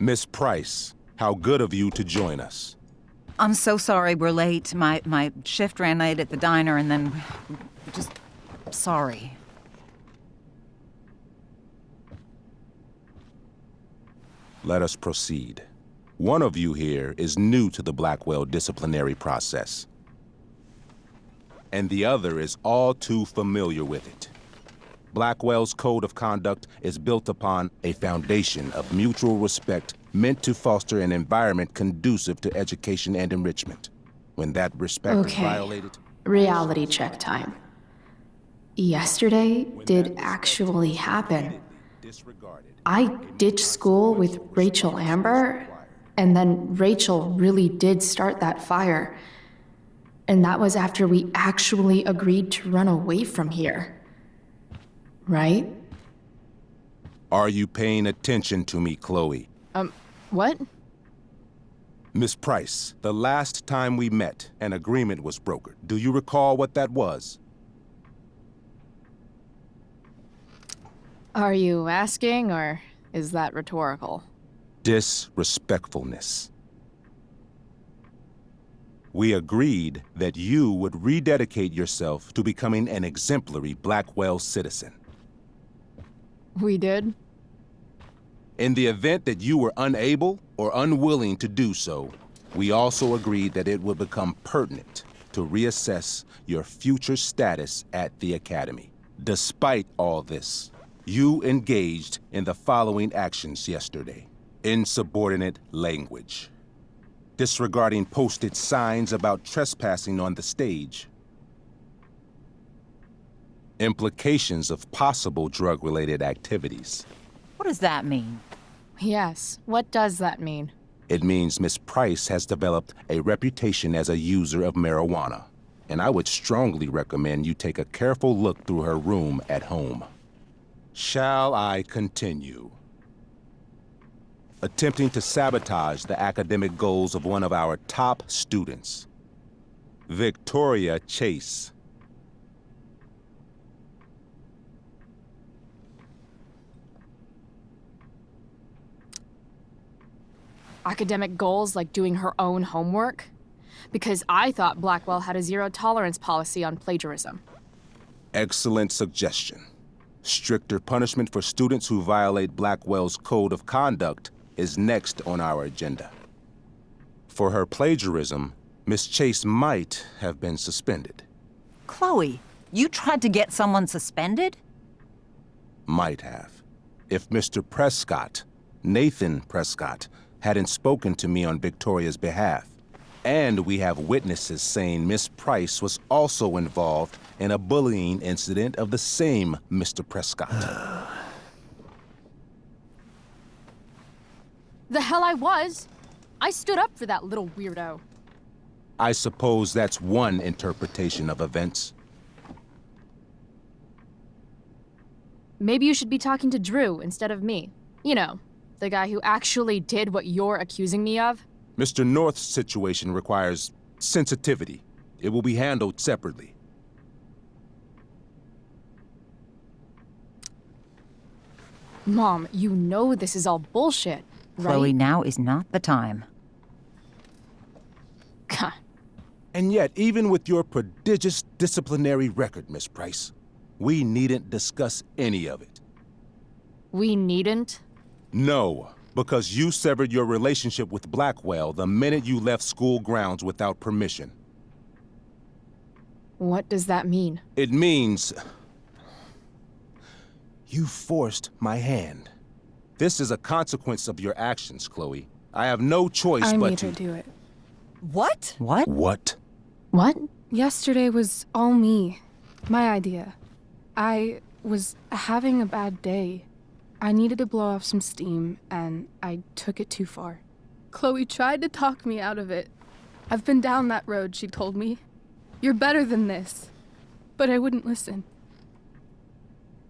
Miss Price, how good of you to join us. I'm so sorry we're late. My shift ran late at the diner and then... just... sorry. Let us proceed. One of you here is new to the Blackwell disciplinary process, and the other is all too familiar with it. Blackwell's code of conduct is built upon a foundation of mutual respect meant to foster an environment conducive to education and enrichment. When that respect is violated... Reality check time. Yesterday did actually happen. I ditched school with Rachel Amber, and then Rachel really did start that fire. And that was after we actually agreed to run away from here. Right? Are you paying attention to me, Chloe? What? Miss Price, the last time we met, an agreement was brokered. Do you recall what that was? Are you asking, or is that rhetorical? Disrespectfulness. We agreed that you would rededicate yourself to becoming an exemplary Blackwell citizen. We did? In the event that you were unable or unwilling to do so, we also agreed that it would become pertinent to reassess your future status at the Academy. Despite all this, you engaged in the following actions yesterday. Insubordinate language. Disregarding posted signs about trespassing on the stage. Implications of possible drug-related activities. What does that mean? Yes, what does that mean? It means Miss Price has developed a reputation as a user of marijuana, and I would strongly recommend you take a careful look through her room at home. Shall I continue? Attempting to sabotage the academic goals of one of our top students, Victoria Chase. Academic goals like doing her own homework? Because I thought Blackwell had a zero-tolerance policy on plagiarism. Excellent suggestion. Stricter punishment for students who violate Blackwell's code of conduct is next on our agenda. For her plagiarism, Miss Chase might have been suspended. Chloe, you tried to get someone suspended? Might have. If Mr. Prescott, Nathan Prescott, hadn't spoken to me on Victoria's behalf. And we have witnesses saying Miss Price was also involved in a bullying incident of the same Mr. Prescott. The hell I was! I stood up for that little weirdo. I suppose that's one interpretation of events. Maybe you should be talking to Drew instead of me. You know, the guy who actually did what you're accusing me of. Mr. North's situation requires sensitivity. It will be handled separately. Mom, you know this is all bullshit, right? Chloe, now is not the time. God. And yet, even with your prodigious disciplinary record, Miss Price, we needn't discuss any of it. We needn't? No, because you severed your relationship with Blackwell the minute you left school grounds without permission. What does that mean? It means... you forced my hand. This is a consequence of your actions, Chloe. I have no choice I but made to... her do it. What? What? What? What? Yesterday was all me. My idea. I was having a bad day. I needed to blow off some steam, and I took it too far. Chloe tried to talk me out of it. I've been down that road, she told me. You're better than this. But I wouldn't listen.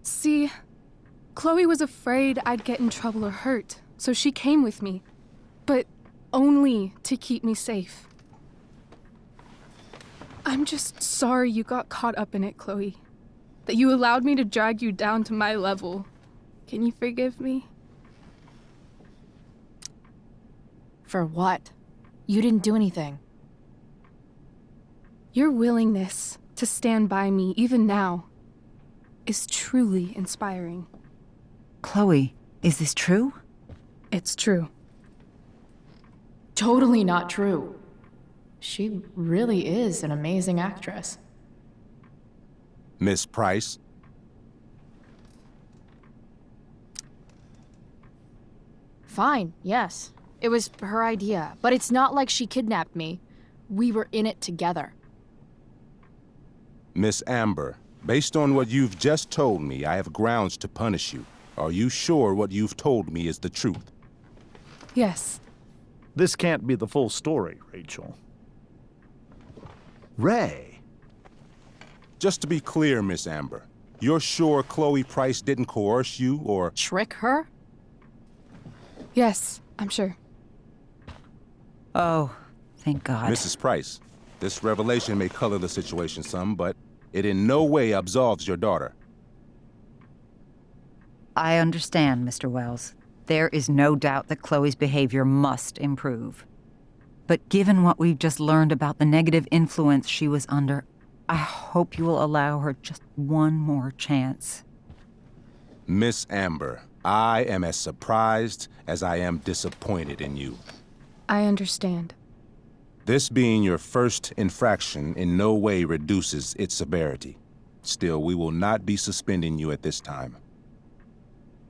See, Chloe was afraid I'd get in trouble or hurt, so she came with me. But only to keep me safe. I'm just sorry you got caught up in it, Chloe. That you allowed me to drag you down to my level. Can you forgive me? For what? You didn't do anything. Your willingness to stand by me, even now, is truly inspiring. Chloe, is this true? It's true. Totally not true. She really is an amazing actress. Miss Price? Fine, yes. It was her idea, but it's not like she kidnapped me. We were in it together. Miss Amber, based on what you've just told me, I have grounds to punish you. Are you sure what you've told me is the truth? Yes. This can't be the full story, Rachel. Ray. Just to be clear, Miss Amber, you're sure Chloe Price didn't coerce you or... Trick her? Yes, I'm sure. Oh, thank God. Mrs. Price, this revelation may color the situation some, but it in no way absolves your daughter. I understand, Mr. Wells. There is no doubt that Chloe's behavior must improve. But given what we've just learned about the negative influence she was under, I hope you will allow her just one more chance. Miss Amber, I am as surprised as I am disappointed in you. I understand. This being your first infraction in no way reduces its severity. Still, we will not be suspending you at this time.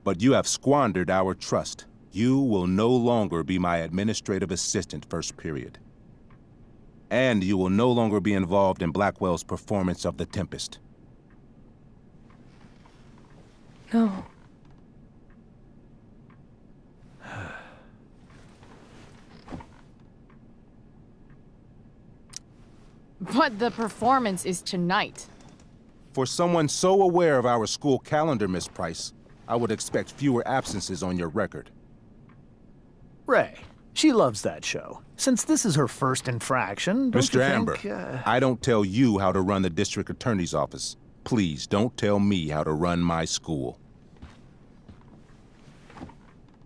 But you have squandered our trust. You will no longer be my administrative assistant first period. And you will no longer be involved in Blackwell's performance of The Tempest. No. But the performance is tonight. For someone so aware of our school calendar, Miss Price, I would expect fewer absences on your record. Ray. She loves that show. Since this is her first infraction, don't Mr. you Amber, think, I don't tell you how to run the district attorney's office. Please don't tell me how to run my school.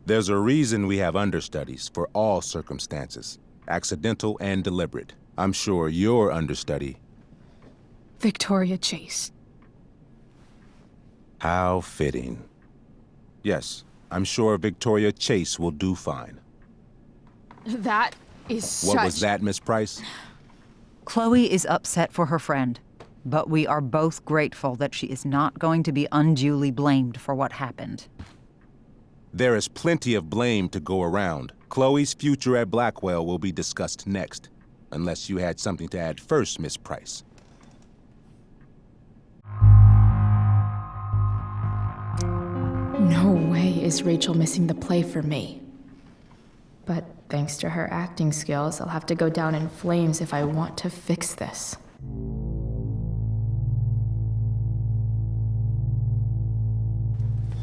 There's a reason we have understudies for all circumstances, accidental and deliberate. I'm sure your understudy. Victoria Chase. How fitting. Yes, I'm sure Victoria Chase will do fine. That is such... What was that, Miss Price? Chloe is upset for her friend, but we are both grateful that she is not going to be unduly blamed for what happened. There is plenty of blame to go around. Chloe's future at Blackwell will be discussed next, unless you had something to add first, Miss Price. No way is Rachel missing the play for me. But thanks to her acting skills, I'll have to go down in flames if I want to fix this.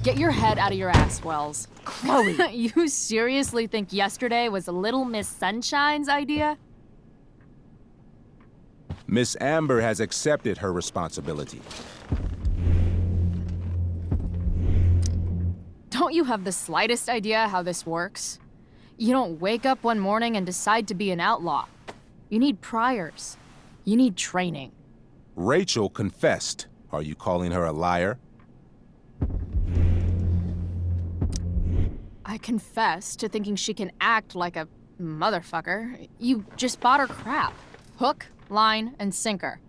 Get your head out of your ass, Wells. Chloe! You seriously think yesterday was Little Miss Sunshine's idea? Miss Amber has accepted her responsibility. Don't you have the slightest idea how this works? You don't wake up one morning and decide to be an outlaw. You need priors. You need training. Rachel confessed. Are you calling her a liar? I confess to thinking she can act like a motherfucker. You just bought her crap. Hook, line, and sinker.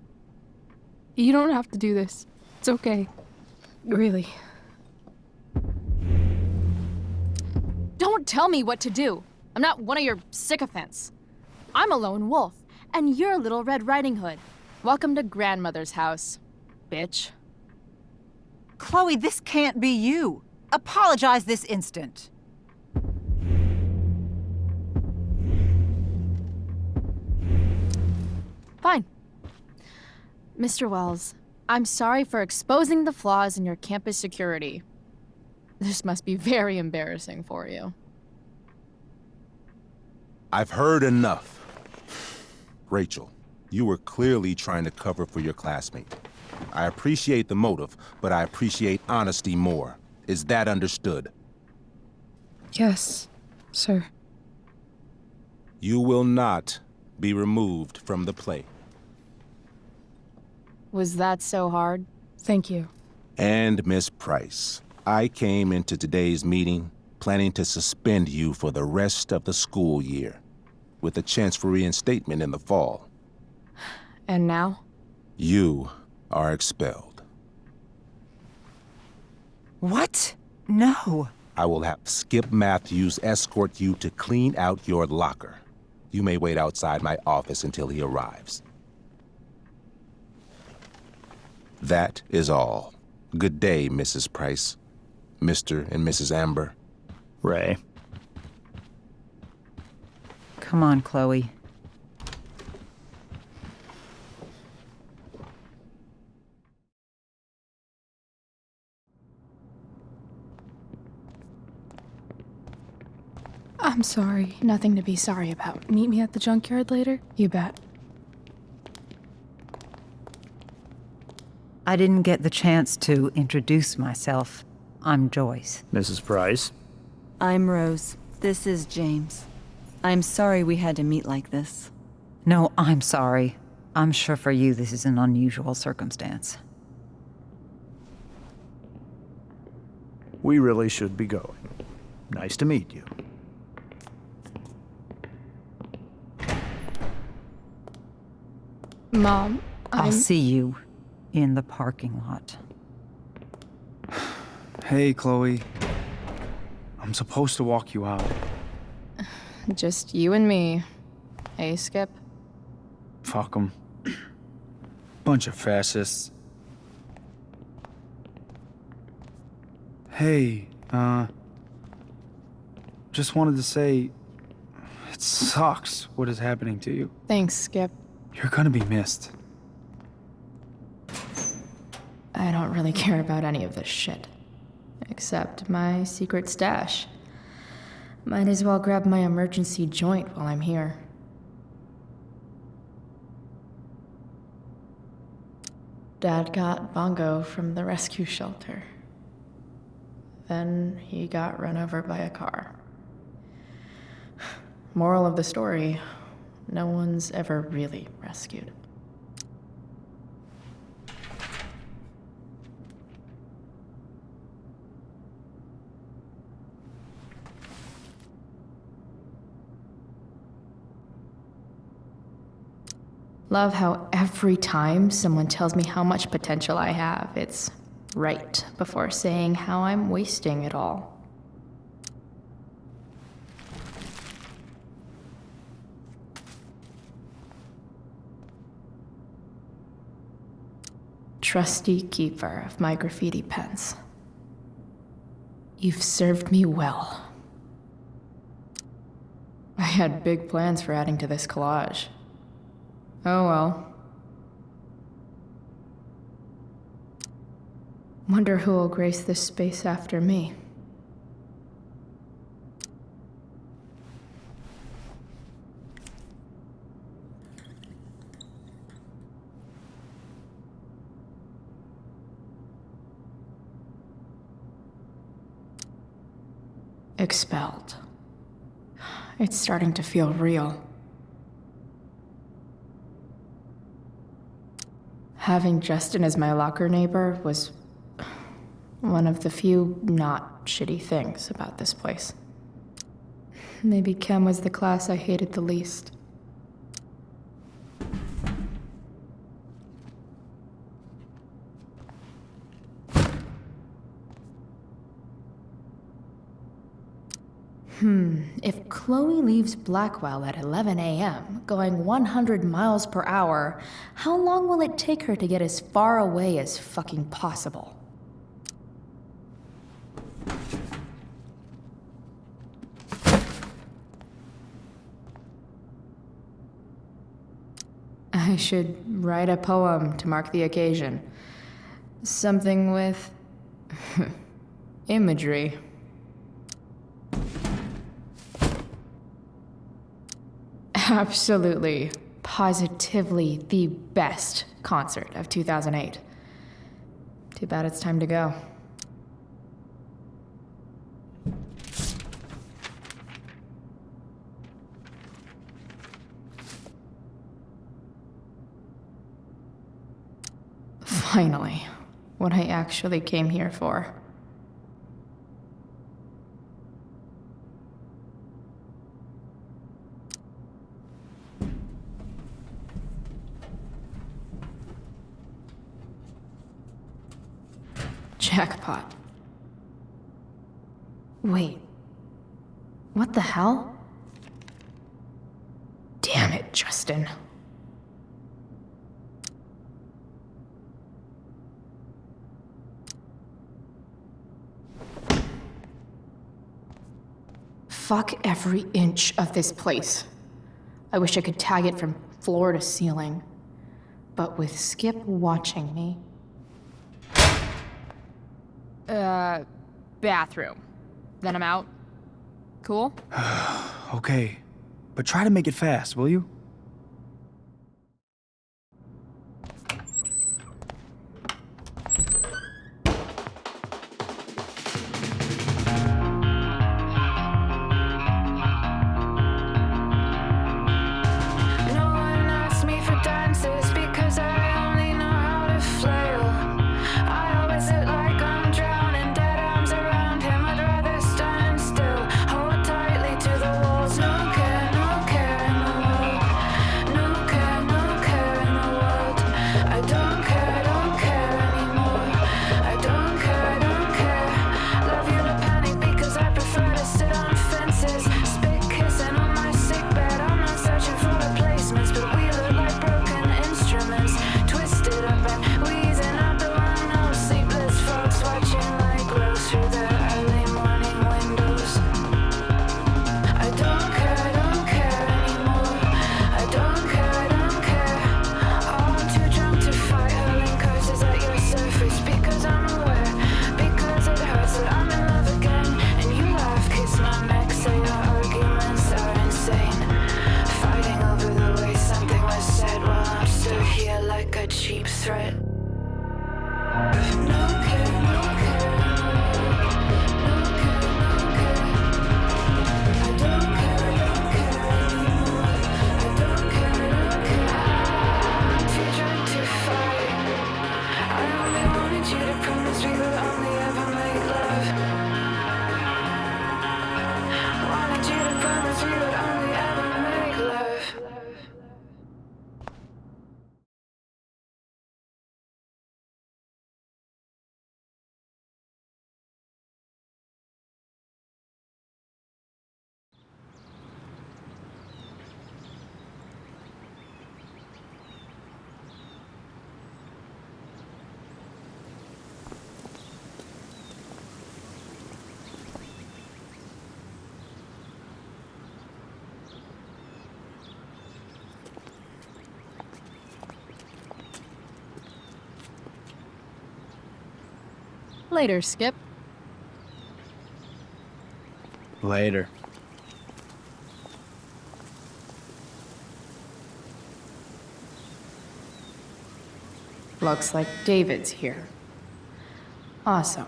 You don't have to do this. It's okay. Really. Don't tell me what to do. I'm not one of your sycophants. I'm a lone wolf, and you're Little Red Riding Hood. Welcome to grandmother's house, bitch. Chloe, this can't be you. Apologize this instant. Fine. Mr. Wells, I'm sorry for exposing the flaws in your campus security. This must be very embarrassing for you. I've heard enough. Rachel, you were clearly trying to cover for your classmate. I appreciate the motive, but I appreciate honesty more. Is that understood? Yes, sir. You will not be removed from the play. Was that so hard? Thank you. And Miss Price, I came into today's meeting planning to suspend you for the rest of the school year, with a chance for reinstatement in the fall. And now? You are expelled. What? No. I will have Skip Matthews escort you to clean out your locker. You may wait outside my office until he arrives. That is all. Good day, Mrs. Price, Mr. and Mrs. Amber. Ray. Come on, Chloe. I'm sorry. Nothing to be sorry about. Meet me at the junkyard later? You bet. I didn't get the chance to introduce myself. I'm Joyce. Mrs. Price. I'm Rose. This is James. I'm sorry we had to meet like this. No, I'm sorry. I'm sure for you this is an unusual circumstance. We really should be going. Nice to meet you. Mom, I'll see you in the parking lot. Hey, Chloe. I'm supposed to walk you out. Just you and me. Hey, Skip. Fuck 'em. Bunch of fascists. Hey, just wanted to say, it sucks what is happening to you. Thanks, Skip. You're gonna be missed. I don't really care about any of this shit. Except my secret stash. Might as well grab my emergency joint while I'm here. Dad got Bongo from the rescue shelter. Then he got run over by a car. Moral of the story, no one's ever really rescued. Love how every time someone tells me how much potential I have, it's right before saying how I'm wasting it all. Trusty keeper of my graffiti pens. You've served me well. I had big plans for adding to this collage. Oh well. Wonder who will grace this space after me. Expelled. It's starting to feel real. Having Justin as my locker neighbor was one of the few not shitty things about this place. Maybe chem was the class I hated the least. If Chloe leaves Blackwell at 11 a.m., going 100 miles per hour, how long will it take her to get as far away as fucking possible? I should write a poem to mark the occasion. Something with imagery. Absolutely, positively the best concert of 2008. Too bad it's time to go. Finally, what I actually came here for. Jackpot. Wait. What the hell? Damn it, Justin. Fuck every inch of this place. I wish I could tag it from floor to ceiling. But with Skip watching me... Bathroom. Then I'm out. Cool? Okay, but try to make it fast, will you? Later, Skip. Later. Looks like David's here. Awesome.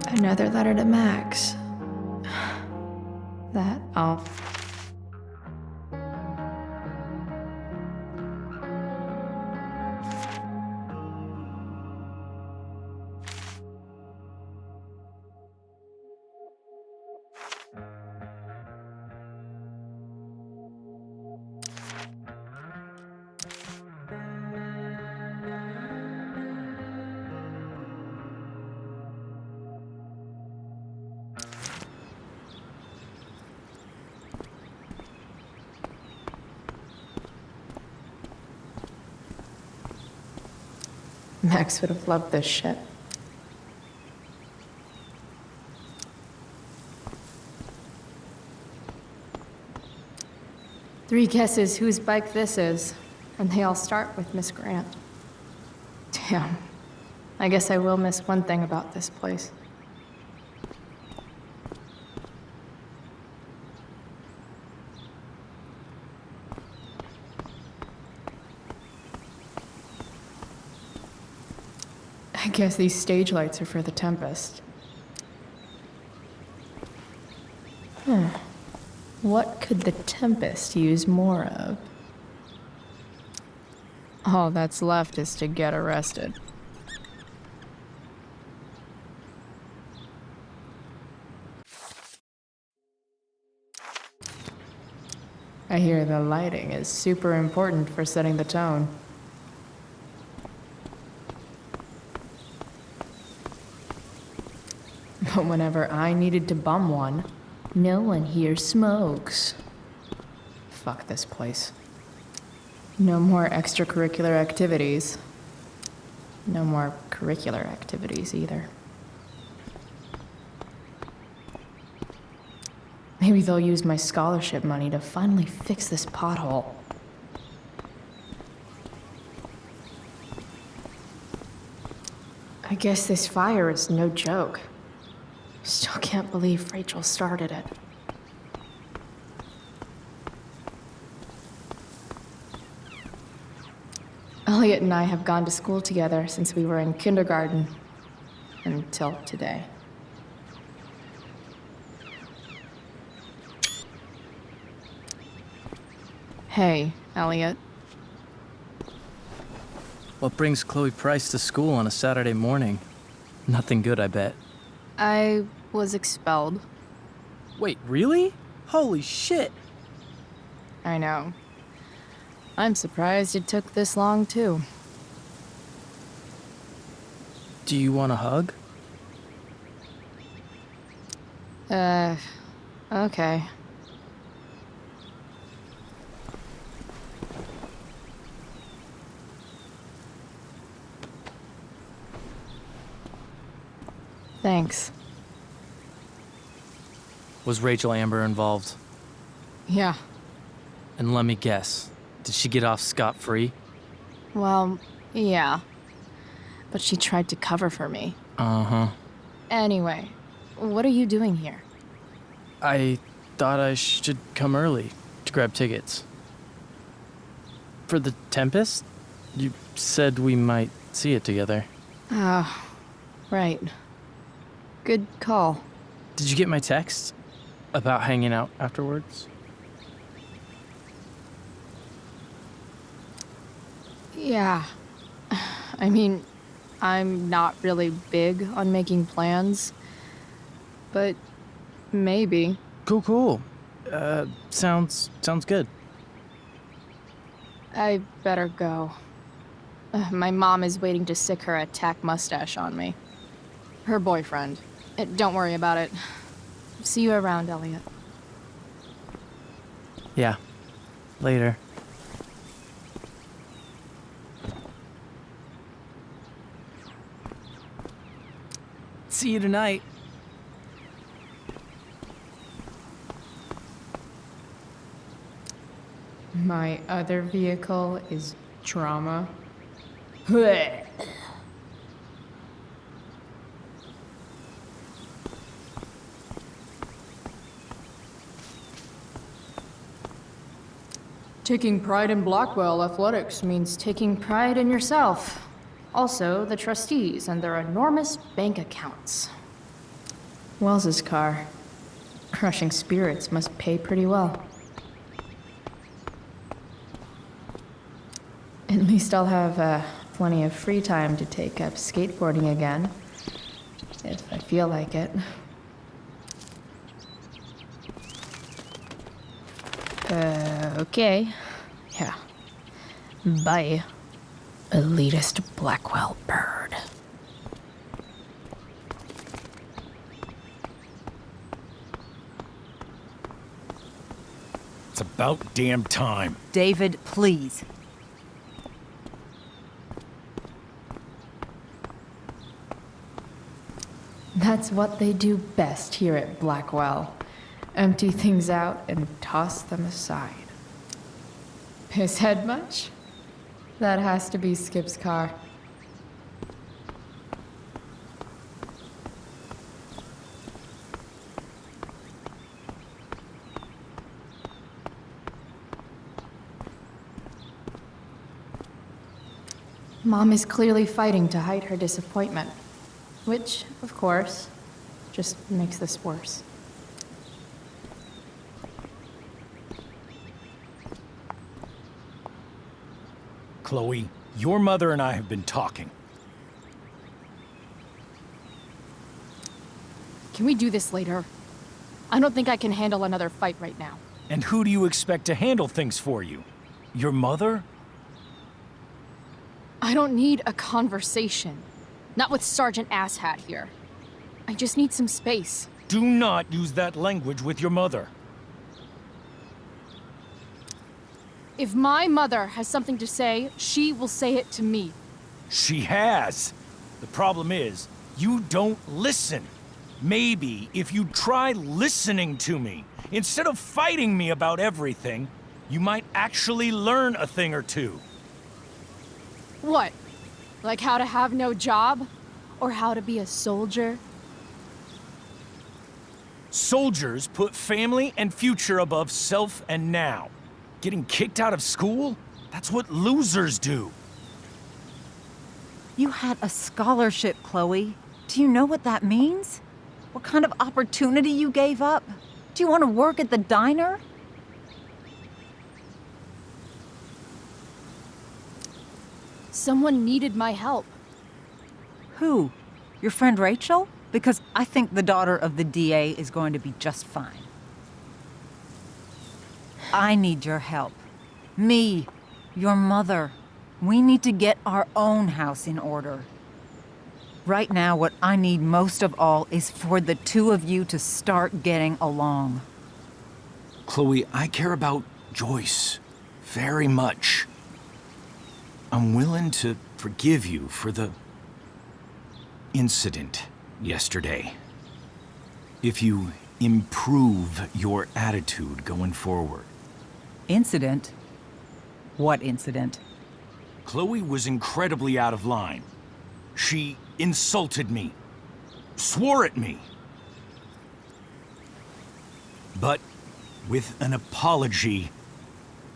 Another letter to Max. That, oh. Max would have loved this shit. Three guesses whose bike this is, and they all start with Miss Grant. Damn. I guess I will miss one thing about this place. I guess these stage lights are for the Tempest. What could the Tempest use more of? All that's left is to get arrested. I hear the lighting is super important for setting the tone. But whenever I needed to bum one, no one here smokes. Fuck this place. No more extracurricular activities. No more curricular activities either. Maybe they'll use my scholarship money to finally fix this pothole. I guess this fire is no joke. Still can't believe Rachel started it. Elliot and I have gone to school together since we were in kindergarten. Until today. Hey, Elliot. What brings Chloe Price to school on a Saturday morning? Nothing good, I bet. I was expelled. Wait, really? Holy shit! I know. I'm surprised it took this long, too. Do you want a hug? Okay. Thanks. Was Rachel Amber involved? Yeah. And let me guess, did she get off scot-free? Well, yeah. But she tried to cover for me. Uh-huh. Anyway, what are you doing here? I thought I should come early to grab tickets. For the Tempest? You said we might see it together. Ah, right. Good call. Did you get my text? About hanging out afterwards? Yeah. I mean, I'm not really big on making plans. But maybe. Cool. Sounds good. I better go. My mom is waiting to sick her attack mustache on me. Her boyfriend. Don't worry about it. See you around, Elliot. Yeah. Later. See you tonight. My other vehicle is Trauma. Blech. Taking pride in Blackwell athletics means taking pride in yourself. Also, the trustees and their enormous bank accounts. Wells's car. Crushing spirits must pay pretty well. At least I'll have plenty of free time to take up skateboarding again. If I feel like it. Okay. Yeah. Bye. Elitist Blackwell bird. It's about damn time. David, please. That's what they do best here at Blackwell. Empty things out and toss them aside. His head much? That has to be Skip's car. Mom is clearly fighting to hide her disappointment. Which, of course, just makes this worse. Chloe, your mother and I have been talking. Can we do this later? I don't think I can handle another fight right now. And who do you expect to handle things for you? Your mother? I don't need a conversation. Not with Sergeant Asshat here. I just need some space. Do not use that language with your mother. If my mother has something to say, she will say it to me. She has. The problem is, you don't listen. Maybe if you try listening to me, instead of fighting me about everything, you might actually learn a thing or two. What? Like how to have no job? Or how to be a soldier? Soldiers put family and future above self and now. Getting kicked out of school? That's what losers do. You had a scholarship, Chloe. Do you know what that means? What kind of opportunity you gave up? Do you want to work at the diner? Someone needed my help. Who? Your friend Rachel? Because I think the daughter of the DA is going to be just fine. I need your help. Me, your mother. We need to get our own house in order. Right now, what I need most of all is for the two of you to start getting along. Chloe, I care about Joyce very much. I'm willing to forgive you for the incident yesterday. If you improve your attitude going forward. Incident? What incident? Chloe was incredibly out of line. She insulted me, swore at me. But with an apology,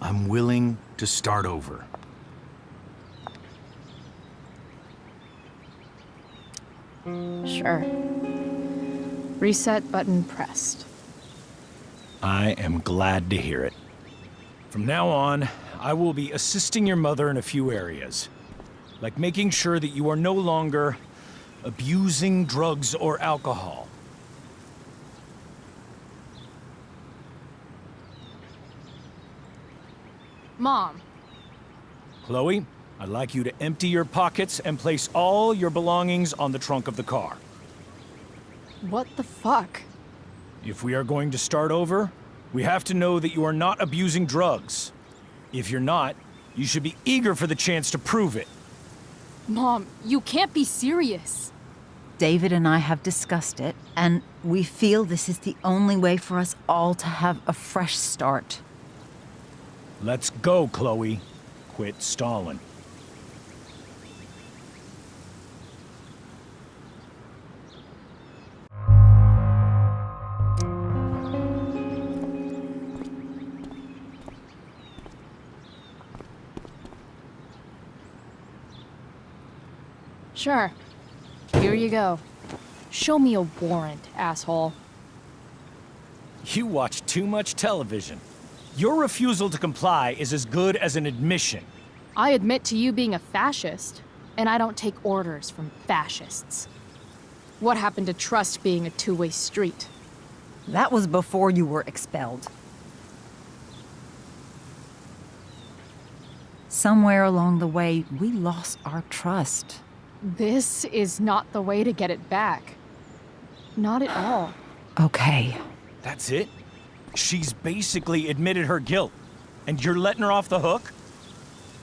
I'm willing to start over. Sure. Reset button pressed. I am glad to hear it. From now on, I will be assisting your mother in a few areas. Like making sure that you are no longer abusing drugs or alcohol. Mom. Chloe, I'd like you to empty your pockets and place all your belongings on the trunk of the car. What the fuck? If we are going to start over, we have to know that you are not abusing drugs. If you're not, you should be eager for the chance to prove it. Mom, you can't be serious. David and I have discussed it, and we feel this is the only way for us all to have a fresh start. Let's go, Chloe. quit stalling. Sure. Here you go. Show me a warrant, asshole. You watch too much television. Your refusal to comply is as good as an admission. I admit to you being a fascist, and I don't take orders from fascists. What happened to trust being a two-way street? That was before you were expelled. Somewhere along the way, we lost our trust. This is not the way to get it back. Not at all. Okay. That's it? She's basically admitted her guilt, and you're letting her off the hook?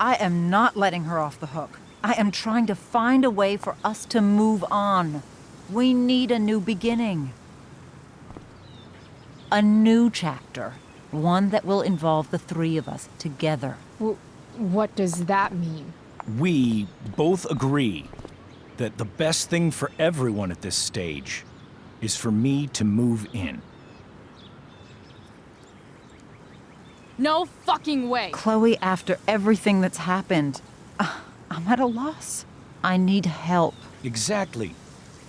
I am not letting her off the hook. I am trying to find a way for us to move on. We need a new beginning. A new chapter. One that will involve the three of us together. What does that mean? We both agree that the best thing for everyone at this stage is for me to move in. No fucking way! Chloe, after everything that's happened, I'm at a loss. I need help. Exactly.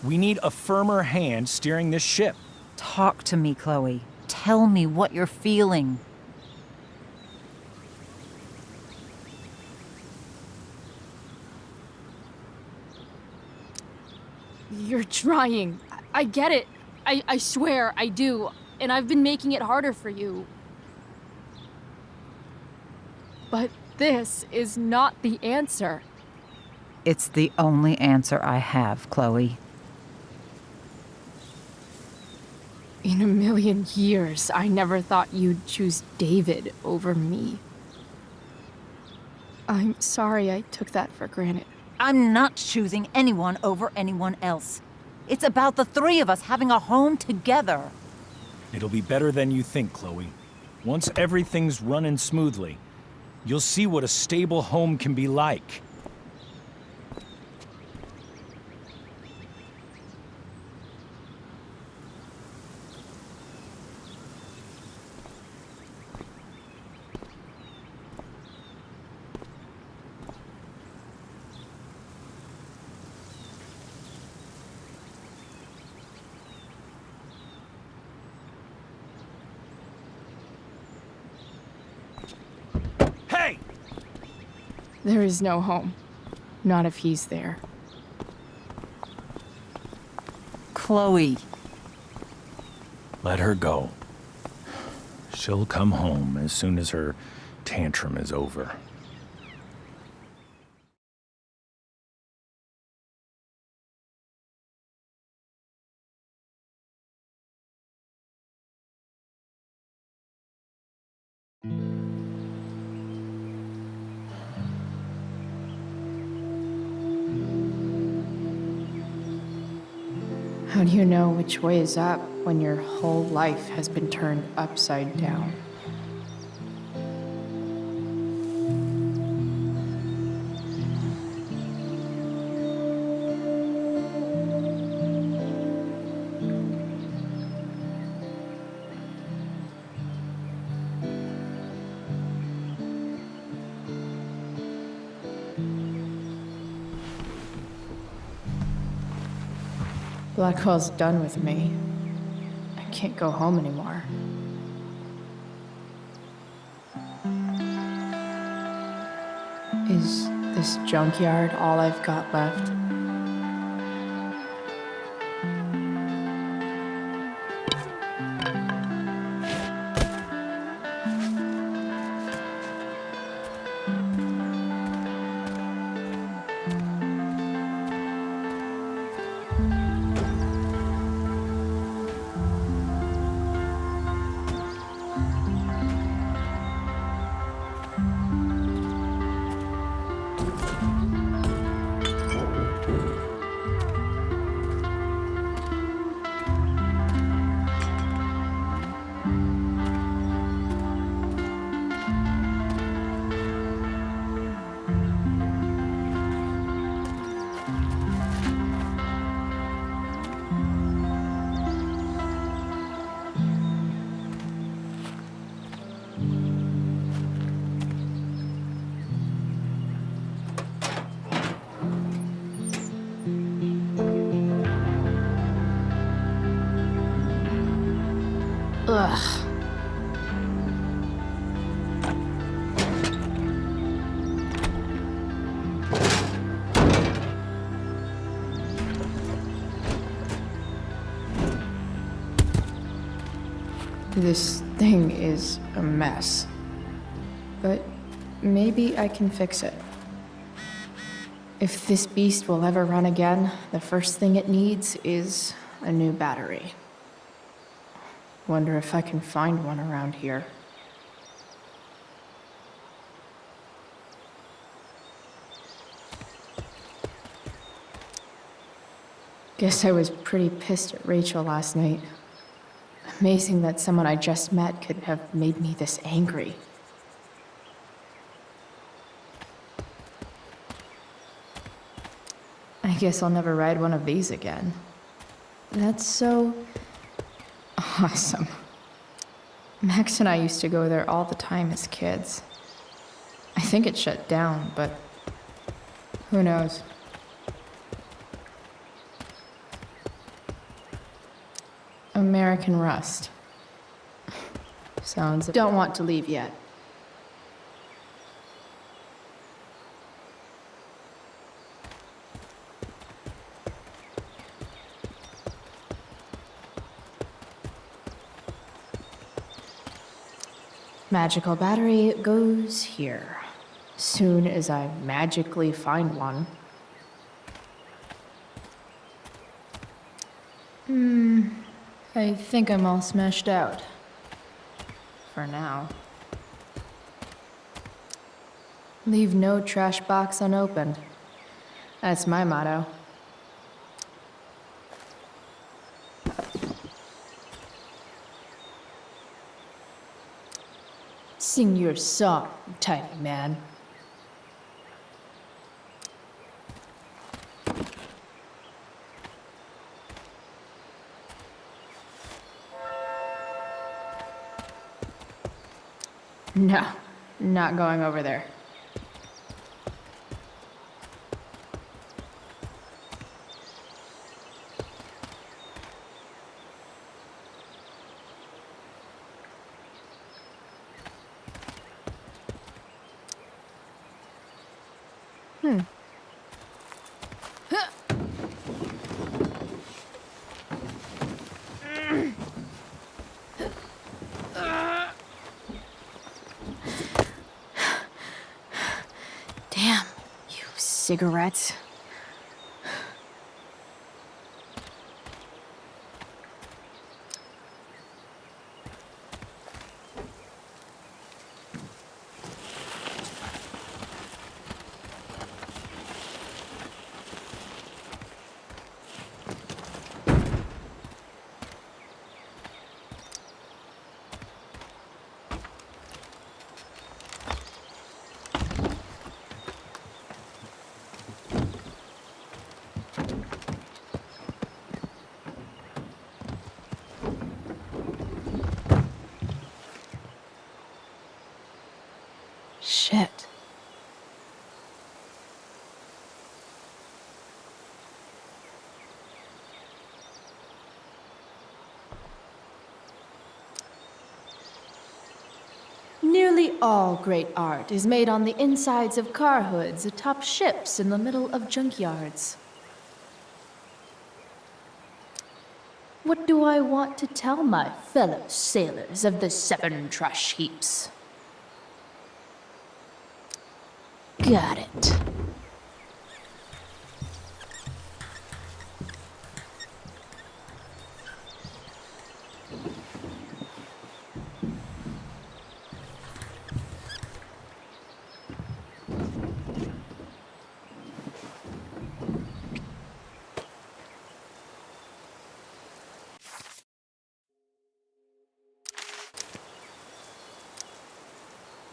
We need a firmer hand steering this ship. Talk to me, Chloe. Tell me what you're feeling. You're trying. I get it. I swear, I do. And I've been making it harder for you. But this is not the answer. It's the only answer I have, Chloe. In a million years, I never thought you'd choose David over me. I'm sorry I took that for granted. I'm not choosing anyone over anyone else. It's about the three of us having a home together. It'll be better than you think, Chloe. Once everything's running smoothly, you'll see what a stable home can be like. There is no home. Not if he's there. Chloe. Let her go. She'll come home as soon as her tantrum is over. How do you know which way is up when your whole life has been turned upside down? Blackwell's done with me. I can't go home anymore. Is this junkyard all I've got left? This thing is a mess. But maybe I can fix it. If this beast will ever run again, the first thing it needs is a new battery. Wonder if I can find one around here. Guess I was pretty pissed at Rachel last night. Amazing that someone I just met could have made me this angry. I guess I'll never ride one of these again. That's so awesome. Max and I used to go there all the time as kids. I think it shut down, but who knows? American Rust. Sounds... Don't want to leave yet. Magical battery goes here. Soon as I magically find one. I think I'm all smashed out. For now. Leave no trash box unopened. That's my motto. Sing your song, tiny man. No, not going over there. Damn, you cigarettes. Shit. Nearly all great art is made on the insides of car hoods atop ships in the middle of junkyards. What do I want to tell my fellow sailors of the 7 trash heaps? Got it.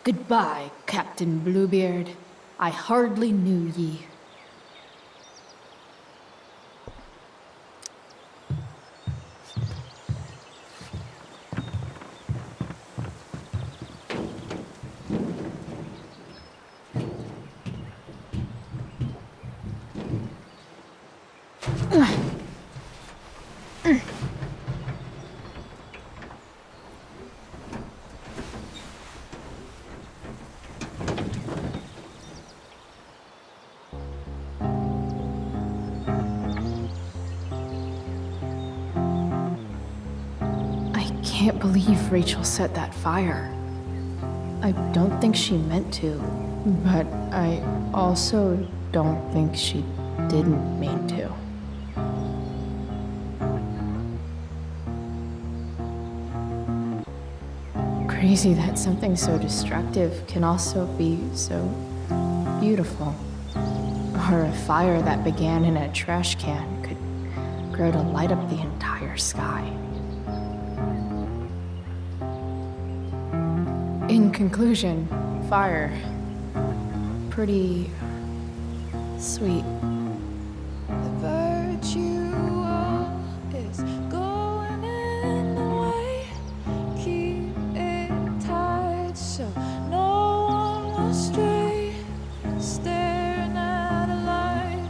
Goodbye, Captain Bluebeard. I hardly knew ye. can't believe Rachel set that fire. I don't think she meant to, but I also don't think she didn't mean to. Crazy that something so destructive can also be so beautiful. Or a fire that began in a trash can could grow to light up the entire sky. In conclusion, fire. Pretty sweet. The virtue is going in the way. Keep it tight so no one will stray. Staring at a light.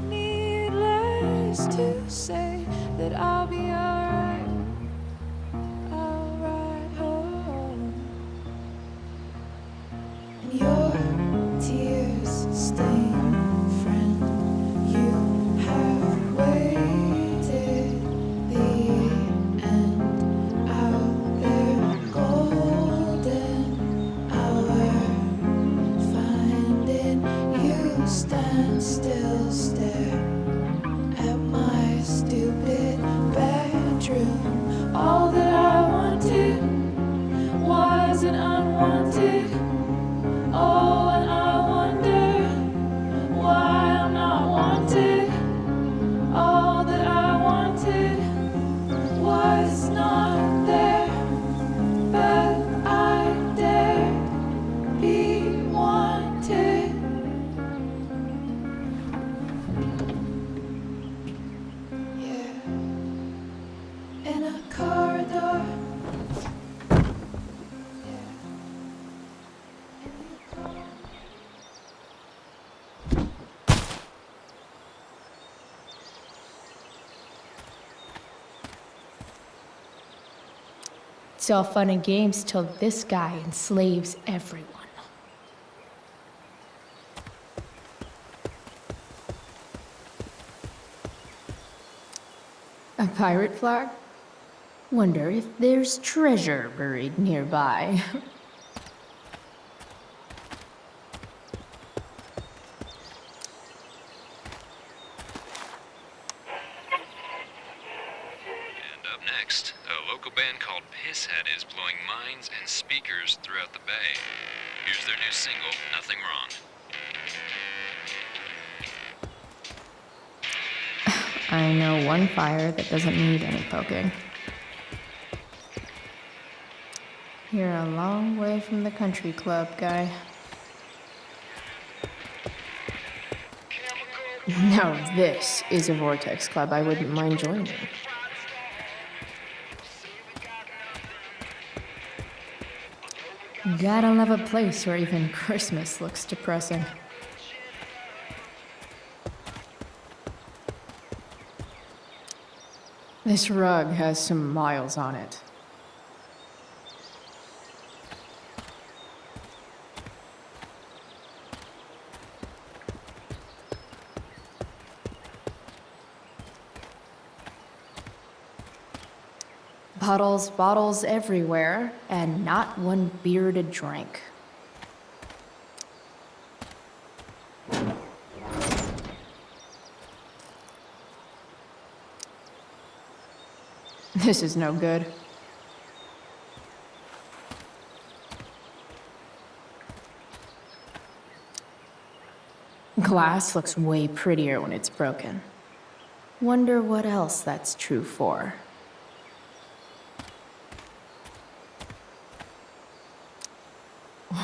Needless to say that I'll be alright. I'll ride home. And your tears stain, friend. You have waited the end out there, golden hour. Finding you stand still, stare at my stupid bedroom. All that I wanted wasn't unwanted. Oh, and I wonder why I'm not wanted. All that I wanted was not there, but I dare be wanted. Yeah, in a corridor. It's all fun and games till this guy enslaves everyone. A pirate flag? Wonder if there's treasure buried nearby. And up next, a local band called Pisshead is blowing minds and speakers throughout the bay. Here's their new single, Nothing Wrong. I know one fire that doesn't need any poking. You're a long way from the country club, guy. Now this is a vortex club I wouldn't mind joining. Gotta love a place where even Christmas looks depressing. This rug has some miles on it. Bottles everywhere, and not one bearded drink. This is no good. Glass looks way prettier when it's broken. Wonder what else that's true for.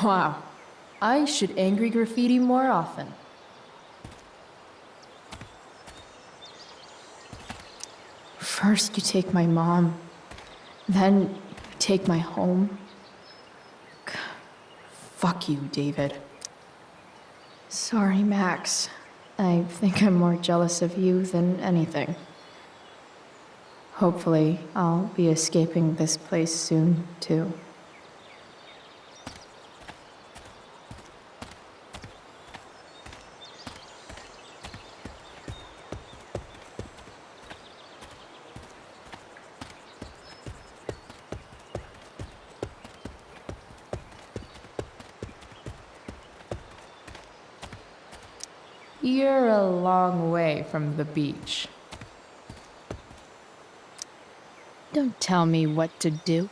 Wow, I should angry graffiti more often. First you take my mom, then you take my home. Fuck you, David. Sorry, Max. I think I'm more jealous of you than anything. Hopefully, I'll be escaping this place soon, too. You're a long way from the beach. Don't tell me what to do.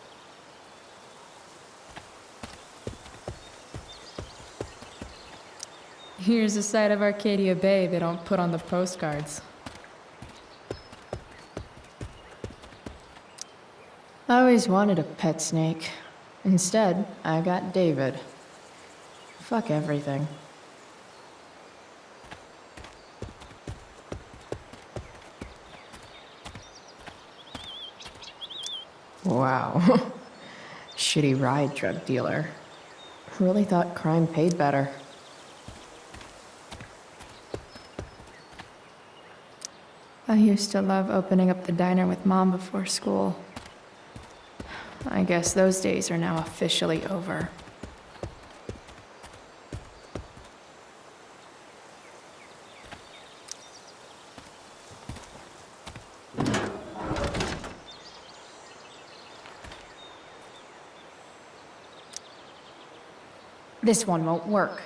Here's a side of Arcadia Bay they don't put on the postcards. I always wanted a pet snake. Instead, I got David. Fuck everything. Wow. Shitty ride drug dealer. Really thought crime paid better. I used to love opening up the diner with Mom before school. I guess those days are now officially over. This one won't work.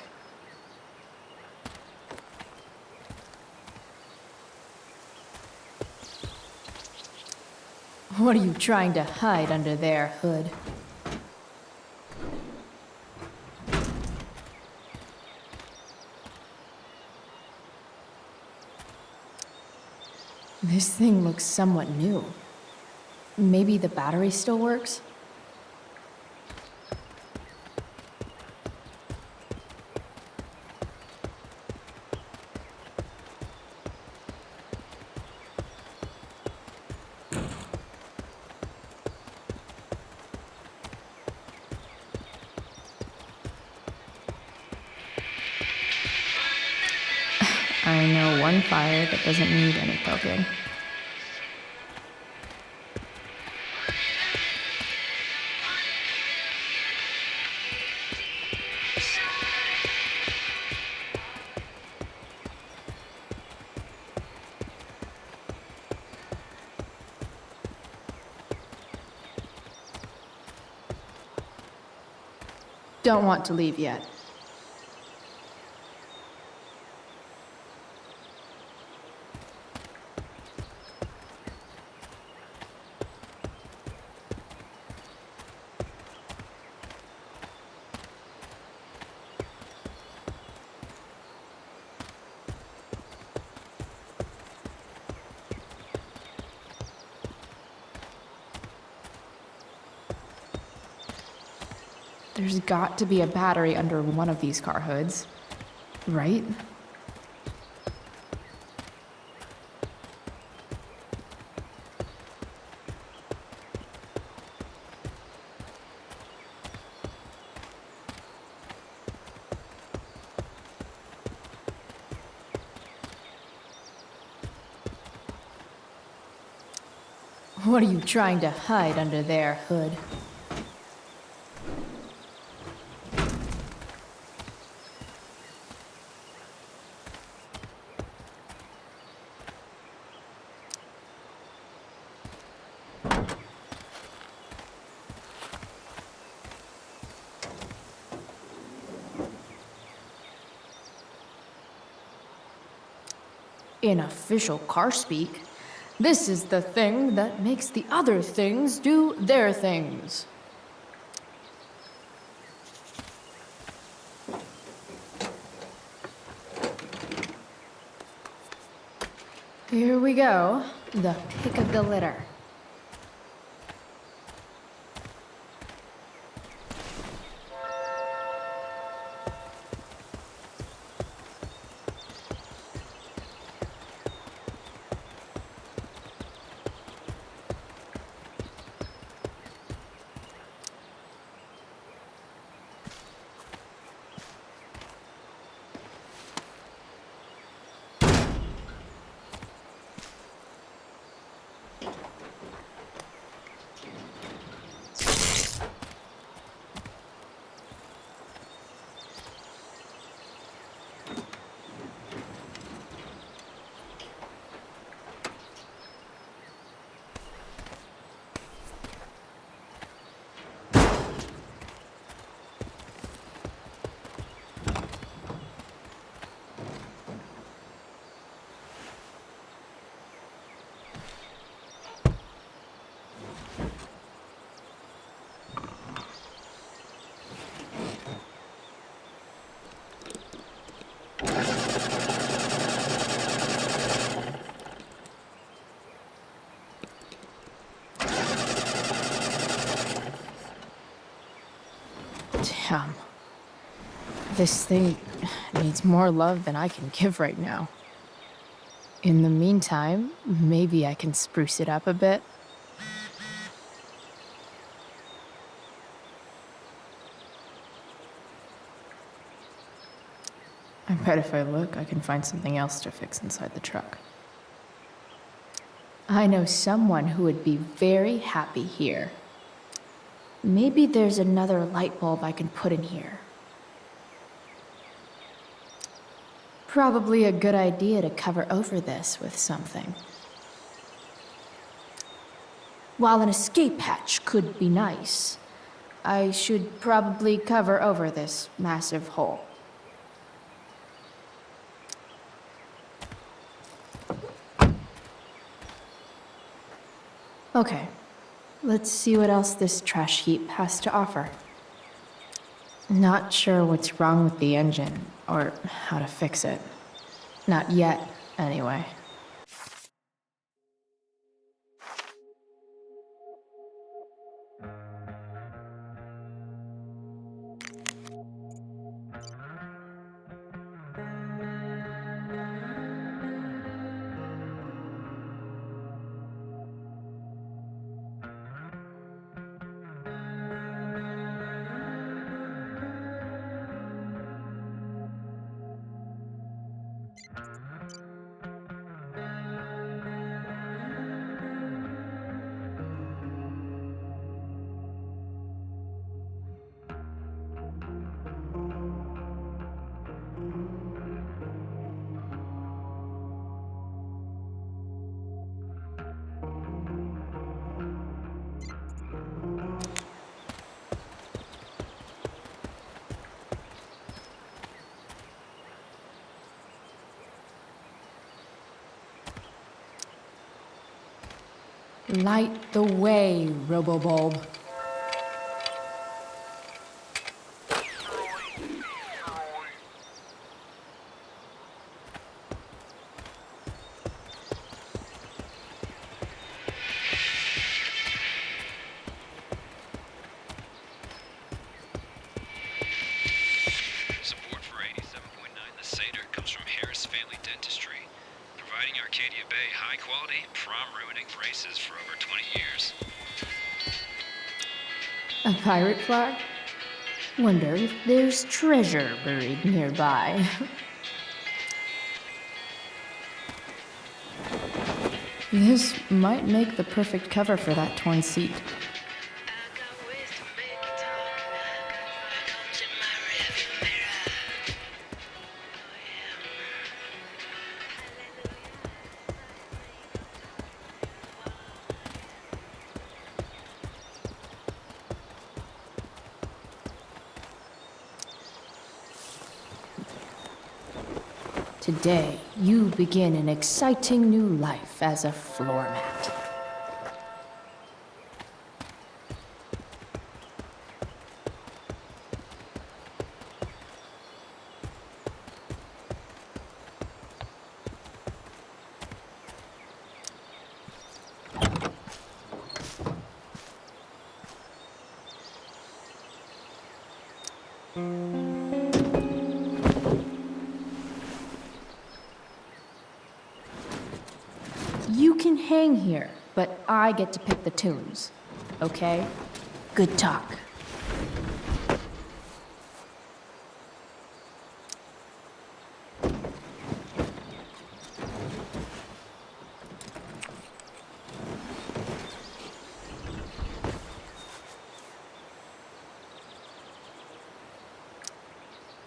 What are you trying to hide under there, Hood? This thing looks somewhat new. Maybe the battery still works? I know one fire that doesn't need any poking. Don't want to leave yet. There's got to be a battery under one of these car hoods, right? What are you trying to hide under there, Hood? In official car speak, this is the thing that makes the other things do their things. Here we go, the pick of the litter. Damn. This thing needs more love than I can give right now. In the meantime, maybe I can spruce it up a bit. I bet if I look, I can find something else to fix inside the truck. I know someone who would be very happy here. Maybe there's another light bulb I can put in here. Probably a good idea to cover over this with something. While an escape hatch could be nice, I should probably cover over this massive hole. Okay, let's see what else this trash heap has to offer. Not sure what's wrong with the engine, or how to fix it. Not yet, anyway. Light the way, Robobulb. Support for 87.9 The Seder comes from Harris Family Dentistry, providing Arcadia Bay high-quality, prom-ruining braces for over 20 years. A pirate flag? Wonder if there's treasure buried nearby. This might make the perfect cover for that torn seat. Today, you begin an exciting new life as a floor mat. You can hang here, but I get to pick the tunes. Okay? Good talk.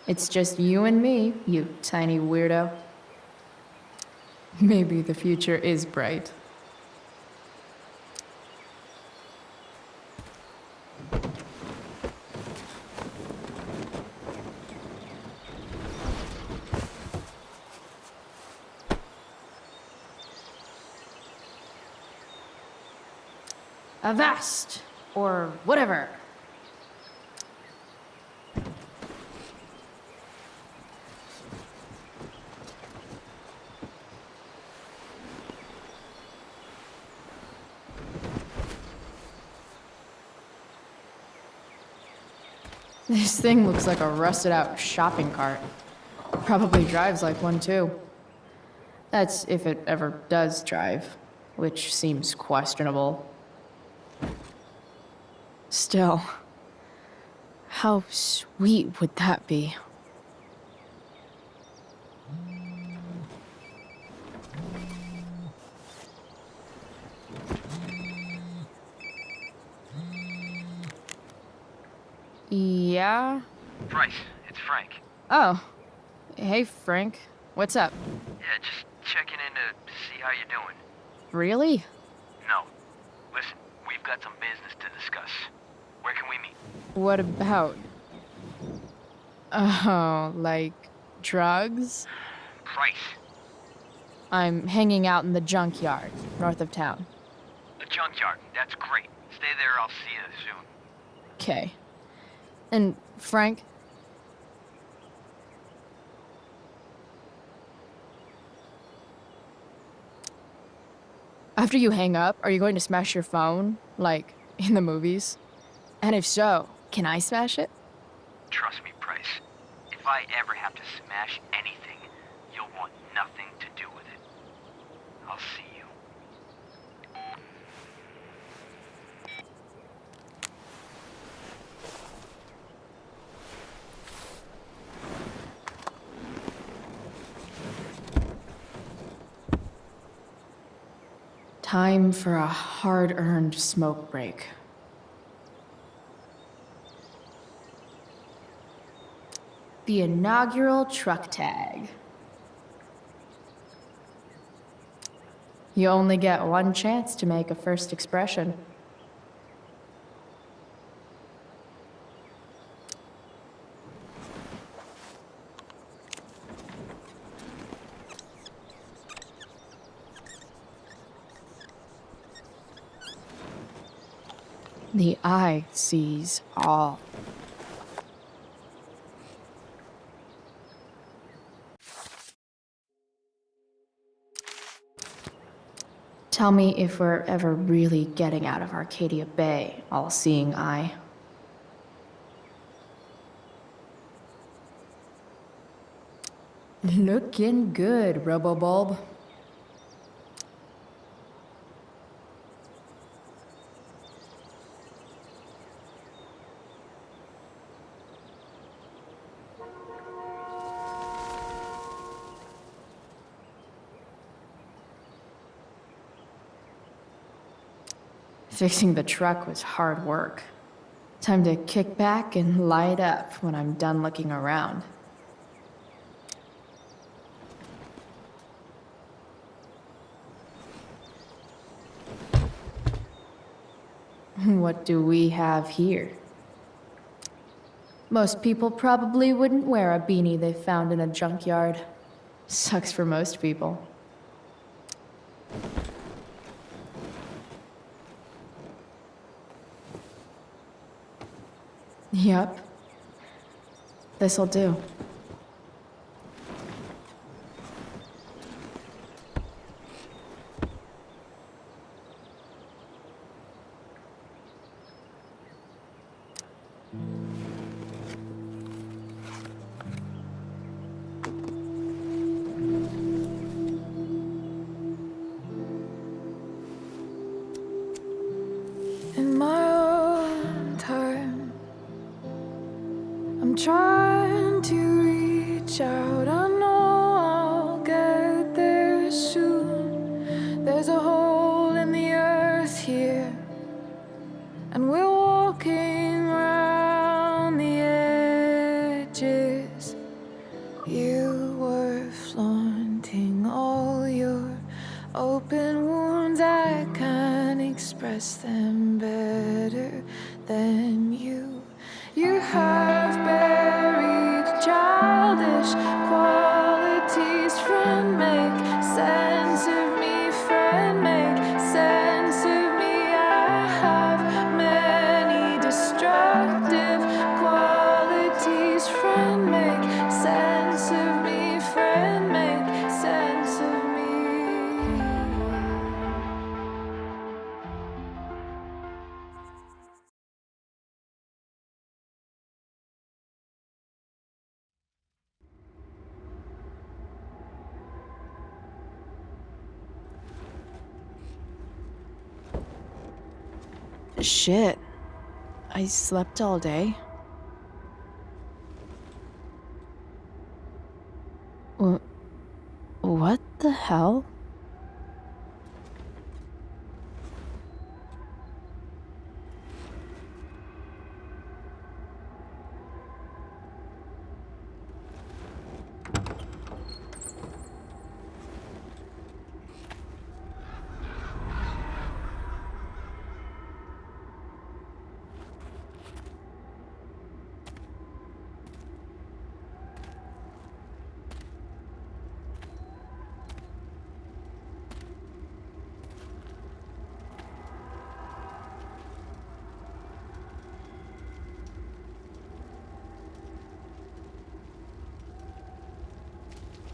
It's just you and me, you tiny weirdo. Maybe the future is bright. Avast, or whatever. This thing looks like a rusted out shopping cart. Probably drives like one too. That's if it ever does drive, which seems questionable. Still, how sweet would that be? Yeah? Bryce, it's Frank. Oh. Hey, Frank. What's up? Yeah, just checking in to see how you're doing. Really? No. Listen, we've got some business to discuss. Where can we meet? What about? Oh, like drugs? Bryce. I'm hanging out in the junkyard, north of town. The junkyard. That's great. Stay there, I'll see you soon. Okay. And Frank? After you hang up, are you going to smash your phone? Like, in the movies? And if so, can I smash it? Trust me, Bryce. If I ever have to smash anything, you'll want nothing to do with it. I'll see you. Time for a hard-earned smoke break. The inaugural truck tag. You only get one chance to make a first expression. The eye sees all. Tell me if we're ever really getting out of Arcadia Bay, all-seeing eye. Looking good, Robobulb. Fixing the truck was hard work. Time to kick back and light up when I'm done looking around. What do we have here? Most people probably wouldn't wear a beanie they found in a junkyard. Sucks for most people. Yep. This'll do. In my own time, I'm trying to reach out. I know I'll get there soon. There's a hole in the earth here, and we're walking around the edges. You were flaunting all your open wounds. I can't express them better than you. You have buried childish qualities. Friend, make sense of me. Friend, make sense of me. I have many destructive qualities. Friend, make sense of me. Friend, make sense of me. Shit. I slept all day. What the hell?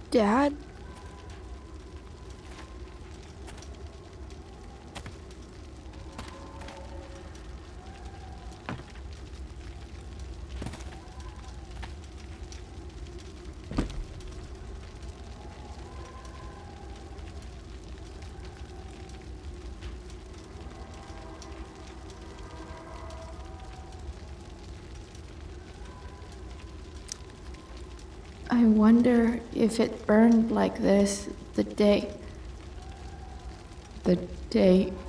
Dad? I wonder if it burned like this the day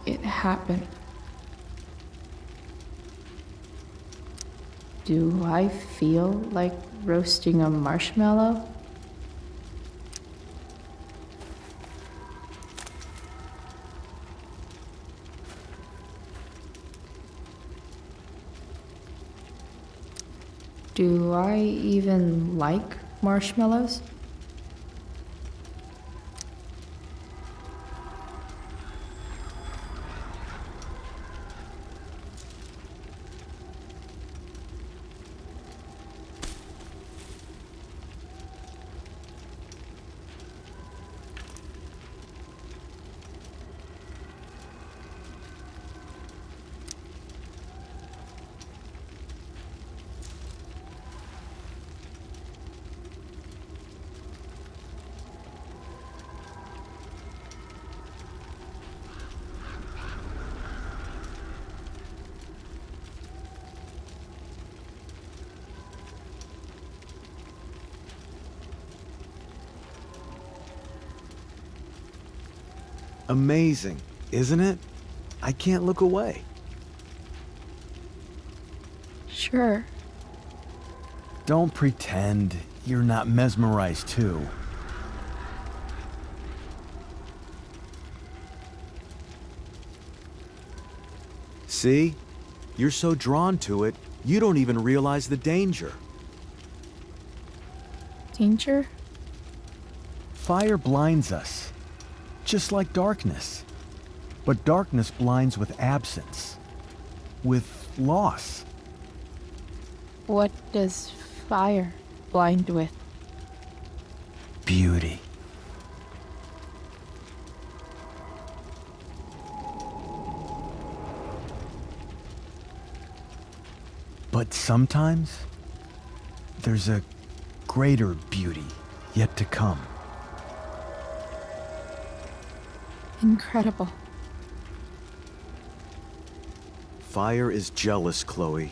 it happened. Do I feel like roasting a marshmallow? Do I even like marshmallows? Amazing, isn't it? I can't look away. Sure. Don't pretend you're not mesmerized too. See? You're so drawn to it, you don't even realize the danger. Danger? Fire blinds us, just like darkness. But darkness blinds with absence, with loss. What does fire blind with? Beauty. But sometimes, there's a greater beauty yet to come. Incredible. Fire is jealous, Chloe.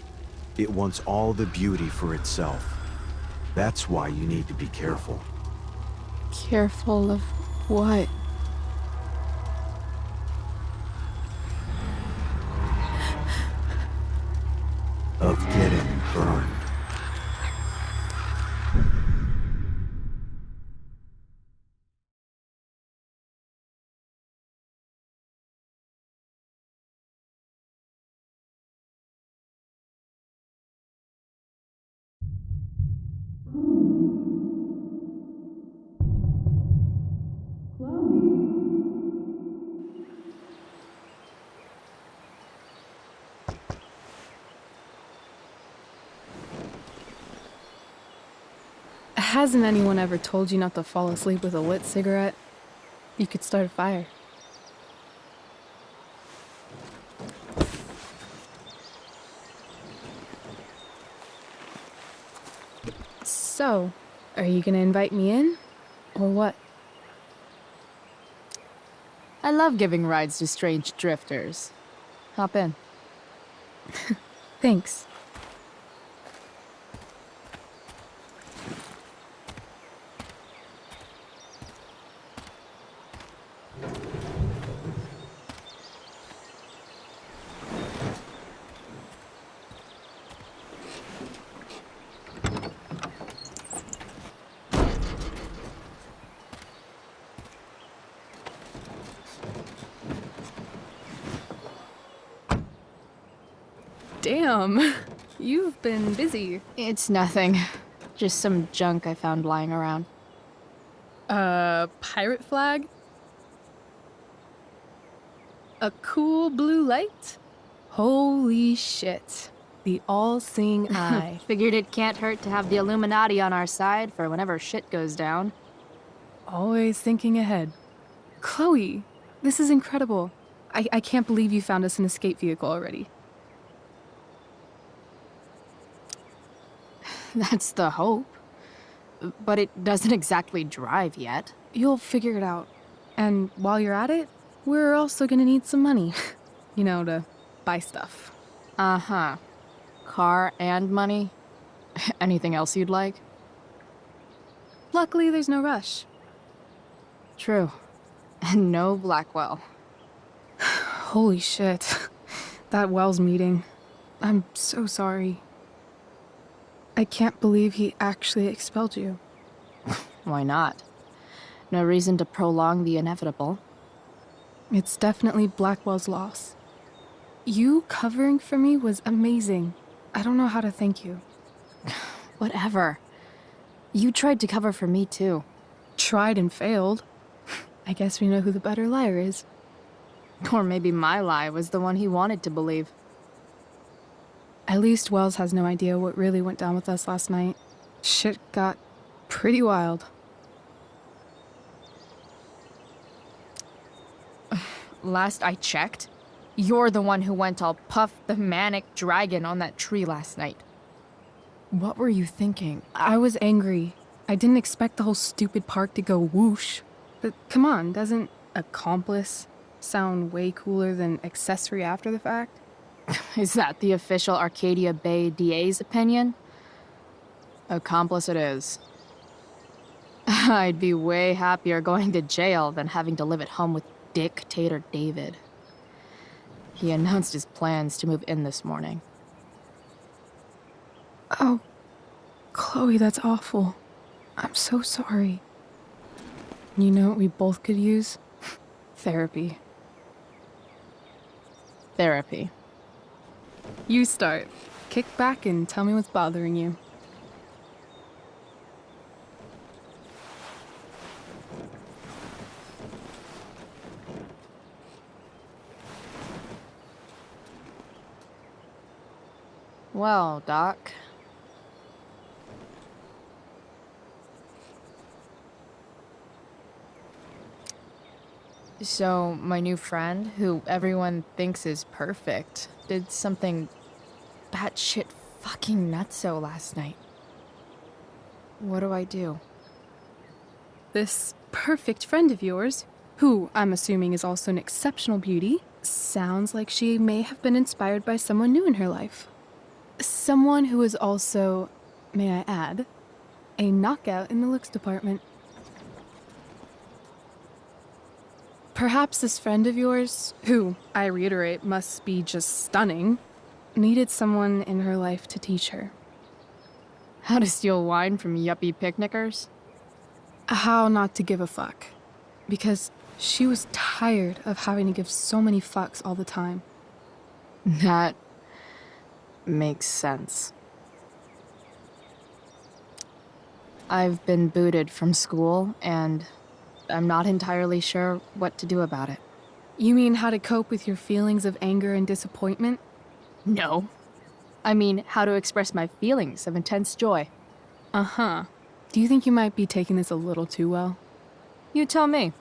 It wants all the beauty for itself. That's why you need to be careful. Careful of what? Of getting burned. Hasn't anyone ever told you not to fall asleep with a lit cigarette? You could start a fire. So, are you gonna invite me in? Or what? I love giving rides to strange drifters. Hop in. Thanks. Damn, you've been busy. It's nothing. Just some junk I found lying around. Pirate flag? A cool blue light? Holy shit. The all-seeing eye. Figured it can't hurt to have the Illuminati on our side for whenever shit goes down. Always thinking ahead. Chloe, this is incredible. I can't believe you found us an escape vehicle already. That's the hope. But it doesn't exactly drive yet. You'll figure it out. And while you're at it, we're also gonna need some money. You know, to buy stuff. Uh-huh. Car and money? Anything else you'd like? Luckily, there's no rush. True. And no Blackwell. Holy shit. That Wells meeting. I'm so sorry. I can't believe he actually expelled you. Why not? No reason to prolong the inevitable. It's definitely Blackwell's loss. You covering for me was amazing. I don't know how to thank you. Whatever. You tried to cover for me too. Tried and failed. I guess we know who the better liar is. Or maybe my lie was the one he wanted to believe. At least Wells has no idea what really went down with us last night. Shit got pretty wild. Last I checked, you're the one who went all Puff the Manic Dragon on that tree last night. What were you thinking? I was angry. I didn't expect the whole stupid park to go whoosh. But come on, doesn't accomplice sound way cooler than accessory after the fact? Is that the official Arcadia Bay DA's opinion? Accomplice it is. I'd be way happier going to jail than having to live at home with Dictator David. He announced his plans to move in this morning. Oh, Chloe, that's awful. I'm so sorry. You know what we both could use? Therapy. Therapy. You start. Kick back and tell me what's bothering you. Well, Doc. So, my new friend, who everyone thinks is perfect, did something batshit fucking nutso last night. What do I do? This perfect friend of yours, who I'm assuming is also an exceptional beauty, sounds like she may have been inspired by someone new in her life. Someone who is also, may I add, a knockout in the looks department. Perhaps this friend of yours, who, I reiterate, must be just stunning, needed someone in her life to teach her. How to steal wine from yuppie picnickers? How not to give a fuck. Because she was tired of having to give so many fucks all the time. That makes sense. I've been booted from school, and I'm not entirely sure what to do about it. You mean how to cope with your feelings of anger and disappointment? No. I mean, how to express my feelings of intense joy. Uh-huh. Do you think you might be taking this a little too well? You tell me.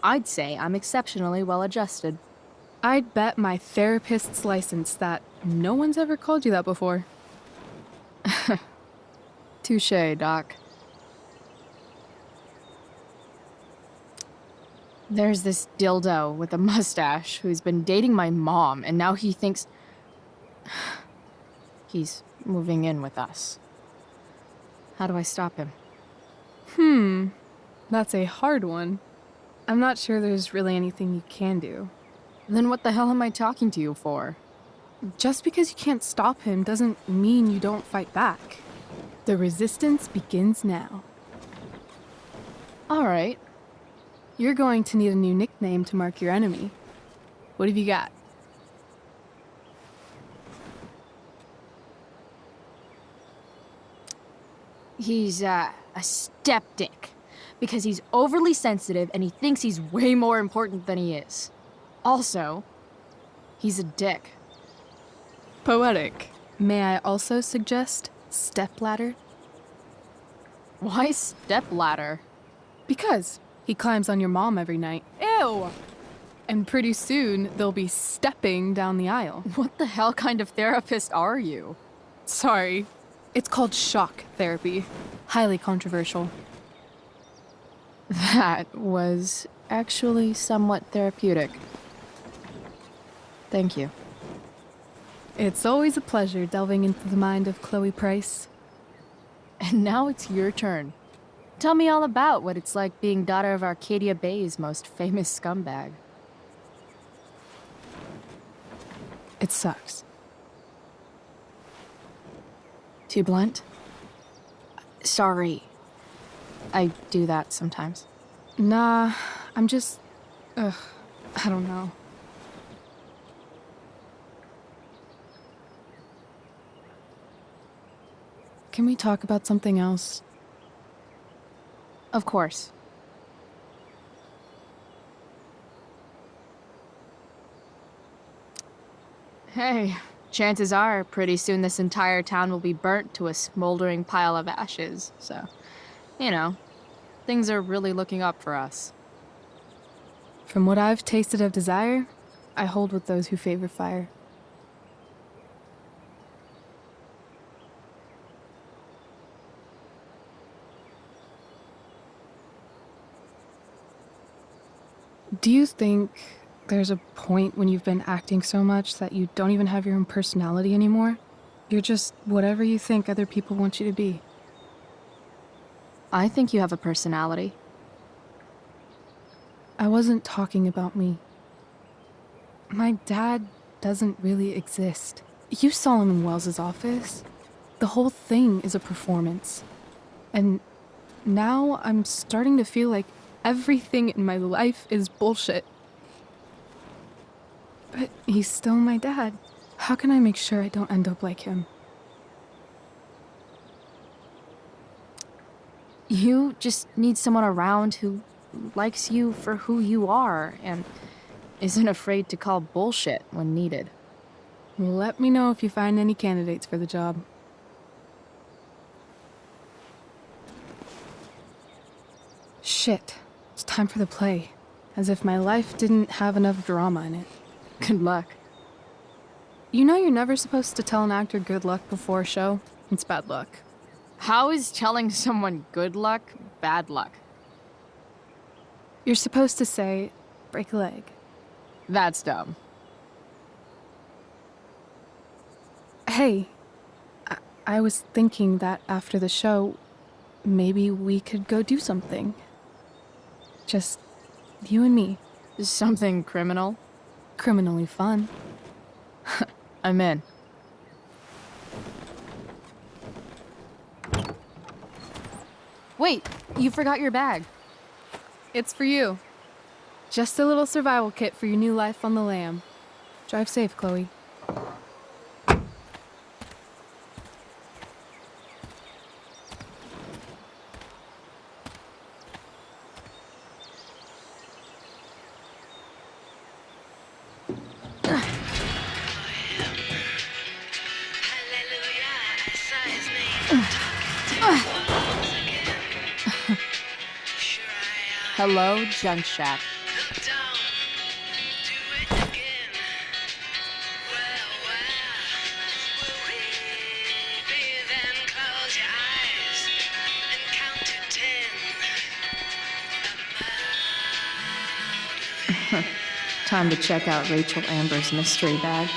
I'd say I'm exceptionally well adjusted. I'd bet my therapist's license that no one's ever called you that before. Touché, Doc. There's this dildo with a mustache who's been dating my mom, and now he thinks... He's moving in with us. How do I stop him? That's a hard one. I'm not sure there's really anything you can do. Then what the hell am I talking to you for? Just because you can't stop him doesn't mean you don't fight back. The resistance begins now. All right. You're going to need a new nickname to mark your enemy. What have you got? He's a skeptic. Because he's overly sensitive and he thinks he's way more important than he is. Also, he's a dick. Poetic. May I also suggest stepladder? Why stepladder? Because he climbs on your mom every night. Ew! And pretty soon, they'll be stepping down the aisle. What the hell kind of therapist are you? Sorry. It's called shock therapy. Highly controversial. That was actually somewhat therapeutic. Thank you. It's always a pleasure delving into the mind of Chloe Price. And now it's your turn. Tell me all about what it's like being daughter of Arcadia Bay's most famous scumbag. It sucks. Too blunt? Sorry. I do that sometimes. Nah, I'm just... I don't know. Can we talk about something else? Of course. Hey, chances are pretty soon this entire town will be burnt to a smoldering pile of ashes, so, you know, things are really looking up for us. From what I've tasted of desire, I hold with those who favor fire. Do you think there's a point when you've been acting so much that you don't even have your own personality anymore? You're just whatever you think other people want you to be. I think you have a personality. I wasn't talking about me. My dad doesn't really exist. You saw him in Wells's office. The whole thing is a performance. And now I'm starting to feel like everything in my life is bullshit. But he's still my dad. How can I make sure I don't end up like him? You just need someone around who likes you for who you are and isn't afraid to call bullshit when needed. Let me know if you find any candidates for the job. Shit. It's time for the play. As if my life didn't have enough drama in it. Good luck. You know you're never supposed to tell an actor good luck before a show? It's bad luck. How is telling someone good luck bad luck? You're supposed to say, break a leg. That's dumb. Hey, I was thinking that after the show, maybe we could go do something. Just you and me. Something criminal? Criminally fun. I'm in. Wait, you forgot your bag. It's for you. Just a little survival kit for your new life on the lam. Drive safe, Chloe. Hello, Junk Shack. Time to check out Rachel Amber's mystery bag.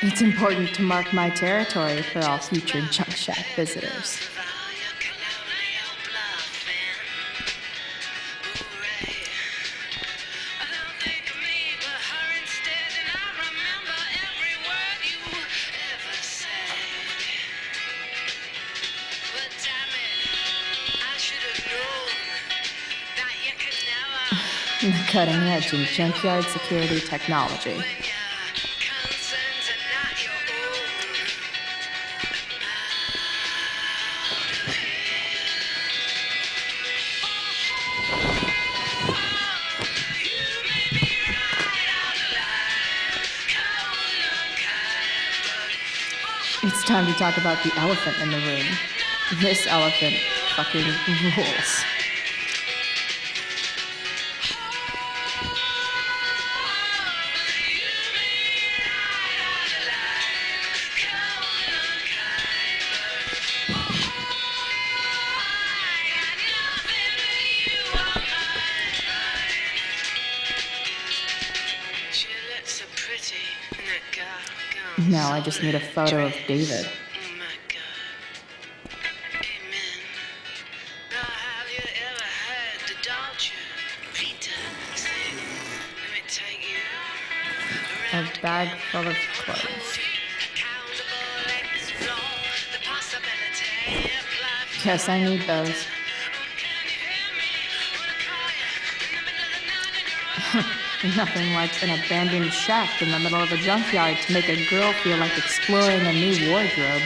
It's important to mark my territory for all future junk shack visitors. The cutting edge in junkyard security technology. It's time to talk about the elephant in the room. This elephant fucking rules. Now I just need a photo of David. A bag full of clothes. Guess I need those. Nothing like an abandoned shack in the middle of a junkyard to make a girl feel like exploring a new wardrobe.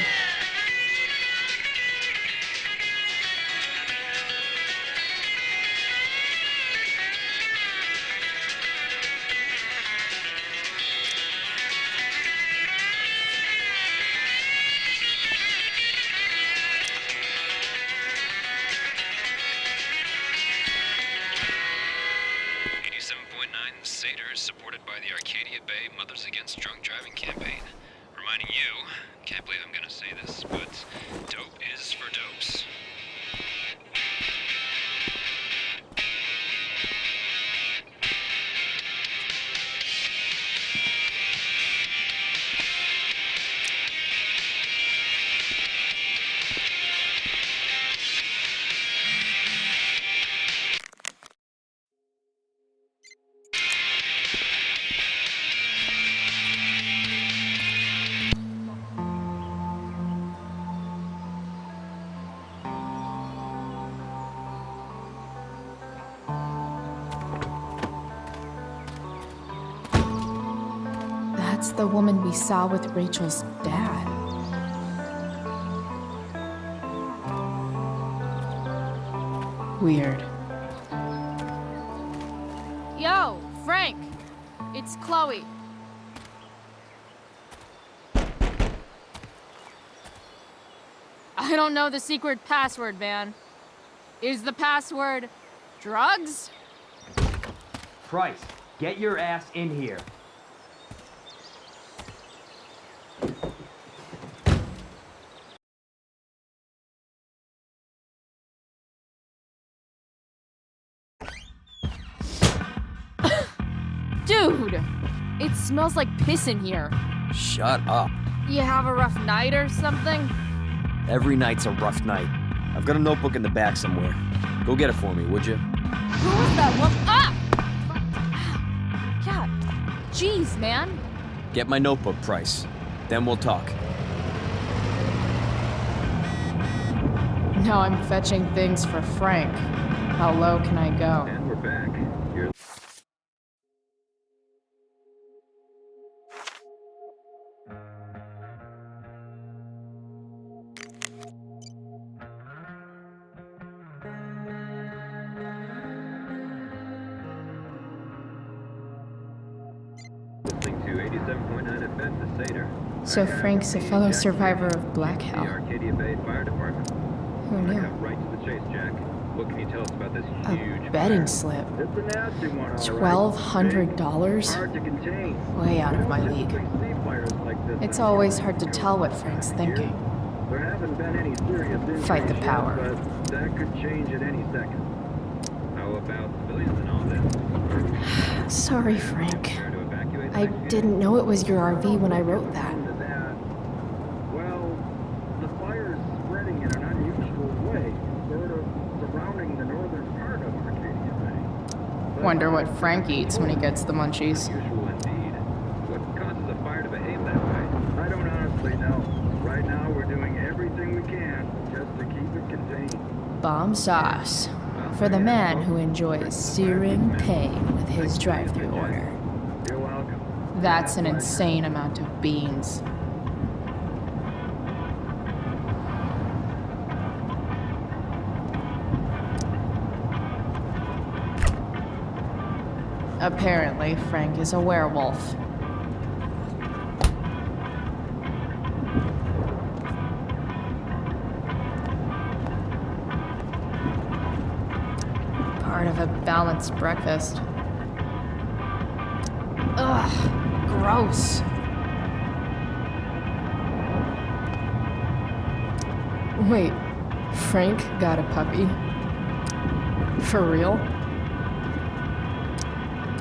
That's the woman we saw with Rachel's dad. Weird. Yo, Frank! It's Chloe. I don't know the secret password, man. Is the password drugs? Price, get your ass in here. Dude! It smells like piss in here. Shut up. You have a rough night or something? Every night's a rough night. I've got a notebook in the back somewhere. Go get it for me, would you? Who was that one? Ah! God. Jeez, man. Get my notebook, Price. Then we'll talk. Now I'm fetching things for Frank. How low can I go? And we're back. You're... Listening to 87 So Frank's a fellow survivor of Black Hell. Who knew? A betting slip. $1,200? Way out of my league. It's always hard to tell what Frank's thinking. Fight the power. That could change at any second. How about civilians and all this? Sorry, Frank. I didn't know it was your RV when I wrote that. Well, the fire is spreading in an unusual way, sort of surrounding the northern part of Arcadia Bay. Wonder what Frank eats when he gets the munchies. Unusual indeed. What causes a fire to behave that way? I don't honestly know. Right now, we're doing everything we can just to keep it contained. Bomb sauce. For the man who enjoys searing pain with his drive-thru order. You're welcome. That's an insane amount of beans. Apparently, Frank is a werewolf. Part of a balanced breakfast. Ugh, gross. Wait, Frank got a puppy? For real?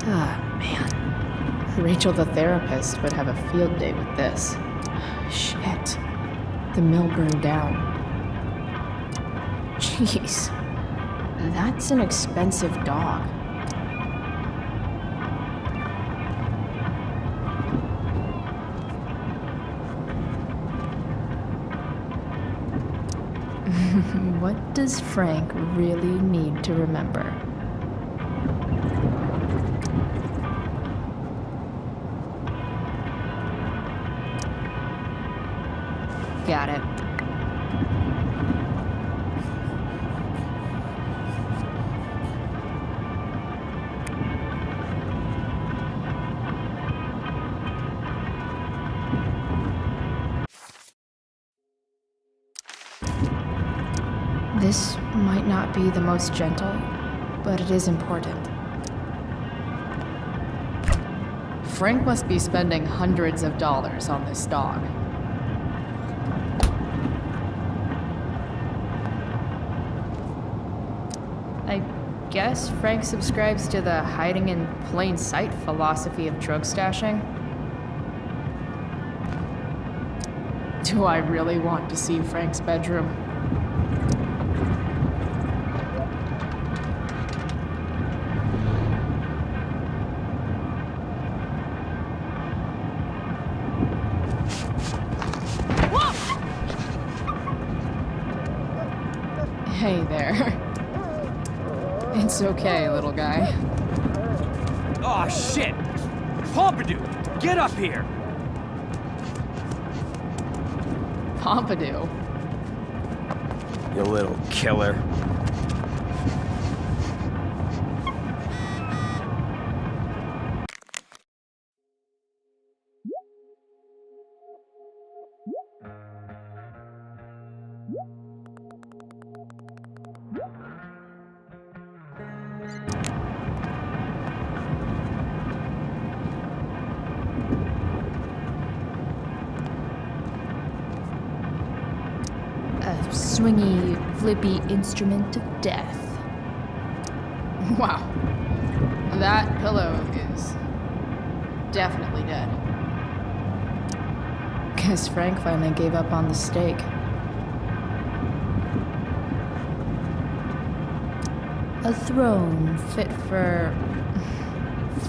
Ah, man. Rachel the therapist would have a field day with this. Shit. The mill burned down. Jeez. That's an expensive dog. What does Frank really need to remember? Got it. This might not be the most gentle, but it is important. Frank must be spending hundreds of dollars on this dog. I guess Frank subscribes to the hiding in plain sight philosophy of drug stashing. Do I really want to see Frank's bedroom? Hey there. It's okay, little guy. Oh shit! Pompidou, get up here! Pompidou? You little killer. Swingy, flippy instrument of death. Wow. That pillow is definitely dead. Guess Frank finally gave up on the steak. A throne fit for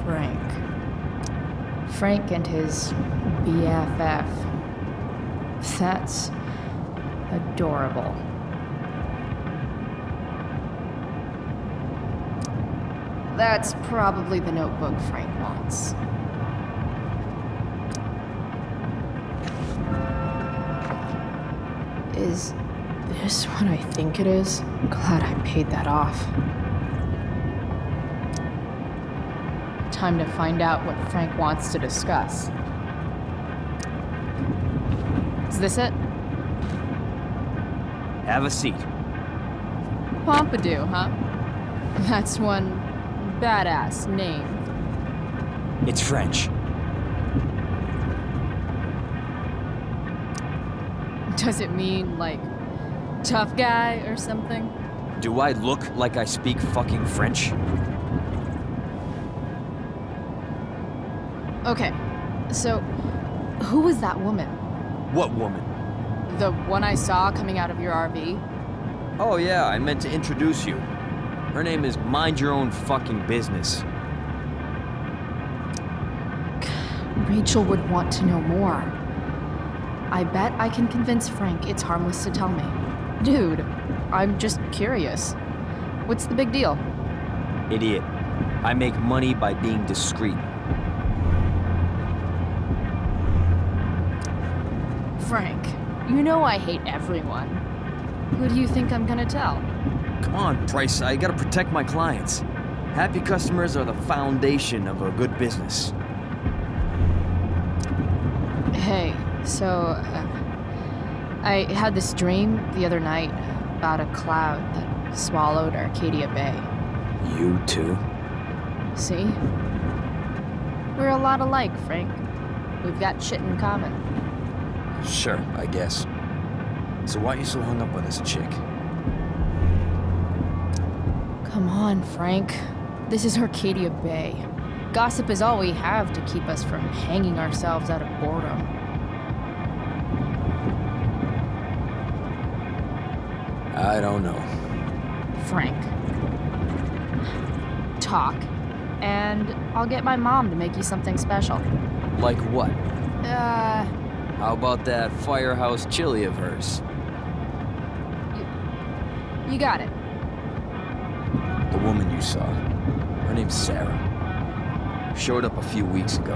Frank. Frank and his BFF. That's adorable. That's probably the notebook Frank wants. Is this what I think it is? Glad I paid that off. Time to find out what Frank wants to discuss. Is this it? Have a seat. Pompidou, huh? That's one badass name. It's French. Does it mean, like, tough guy or something? Do I look like I speak fucking French? Okay, so who was that woman? What woman? The one I saw coming out of your RV? Oh yeah, I meant to introduce you. Her name is Mind Your Own Fucking Business. Rachel would want to know more. I bet I can convince Frank it's harmless to tell me. Dude, I'm just curious. What's the big deal? Idiot. I make money by being discreet. Frank, you know I hate everyone. Who do you think I'm gonna tell? Come on, Price, I gotta protect my clients. Happy customers are the foundation of a good business. Hey, so, I had this dream the other night about a cloud that swallowed Arcadia Bay. You too? See? We're a lot alike, Frank. We've got shit in common. Sure, I guess. So why are you so hung up on this chick? Come on, Frank. This is Arcadia Bay. Gossip is all we have to keep us from hanging ourselves out of boredom. I don't know. Frank. Talk, and I'll get my mom to make you something special. Like what? How about that firehouse chili of hers? You got it. The woman you saw. Her name's Sarah. Showed up a few weeks ago,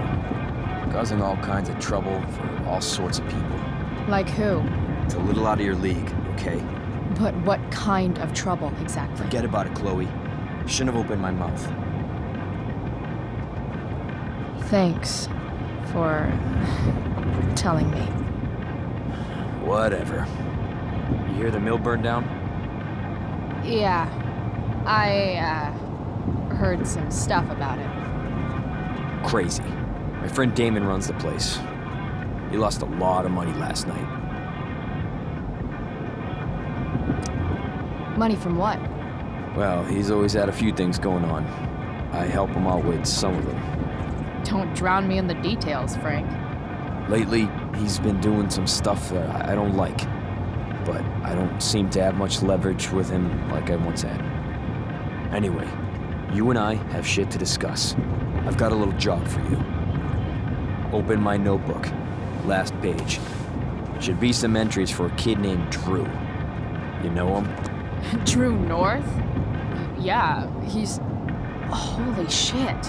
causing all kinds of trouble for all sorts of people. Like who? It's a little out of your league, okay? But what kind of trouble exactly? Forget about it, Chloe. Shouldn't have opened my mouth. Thanks for telling me. Whatever. You hear the mill burned down? Yeah. I heard some stuff about it. Crazy. My friend Damon runs the place. He lost a lot of money last night. Money from what? Well, he's always had a few things going on. I help him out with some of them. Don't drown me in the details, Frank. Lately, he's been doing some stuff that I don't like. But I don't seem to have much leverage with him like I once had. Anyway, you and I have shit to discuss. I've got a little job for you. Open my notebook. Last page. Should be some entries for a kid named Drew. You know him? Drew North? Yeah, he's... Holy shit.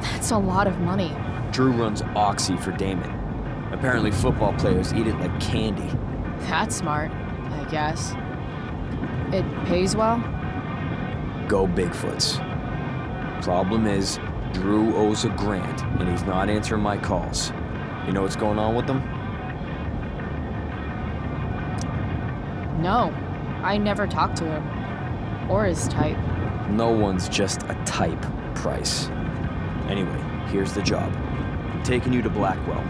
That's a lot of money. Drew runs Oxy for Damon. Apparently football players eat it like candy. That's smart, I guess. It pays well? Go Bigfoots. Problem is, Drew owes a grant, and he's not answering my calls. You know what's going on with him? No, I never talked to him. Or his type. No one's just a type, Price. Anyway, here's the job. I'm taking you to Blackwell.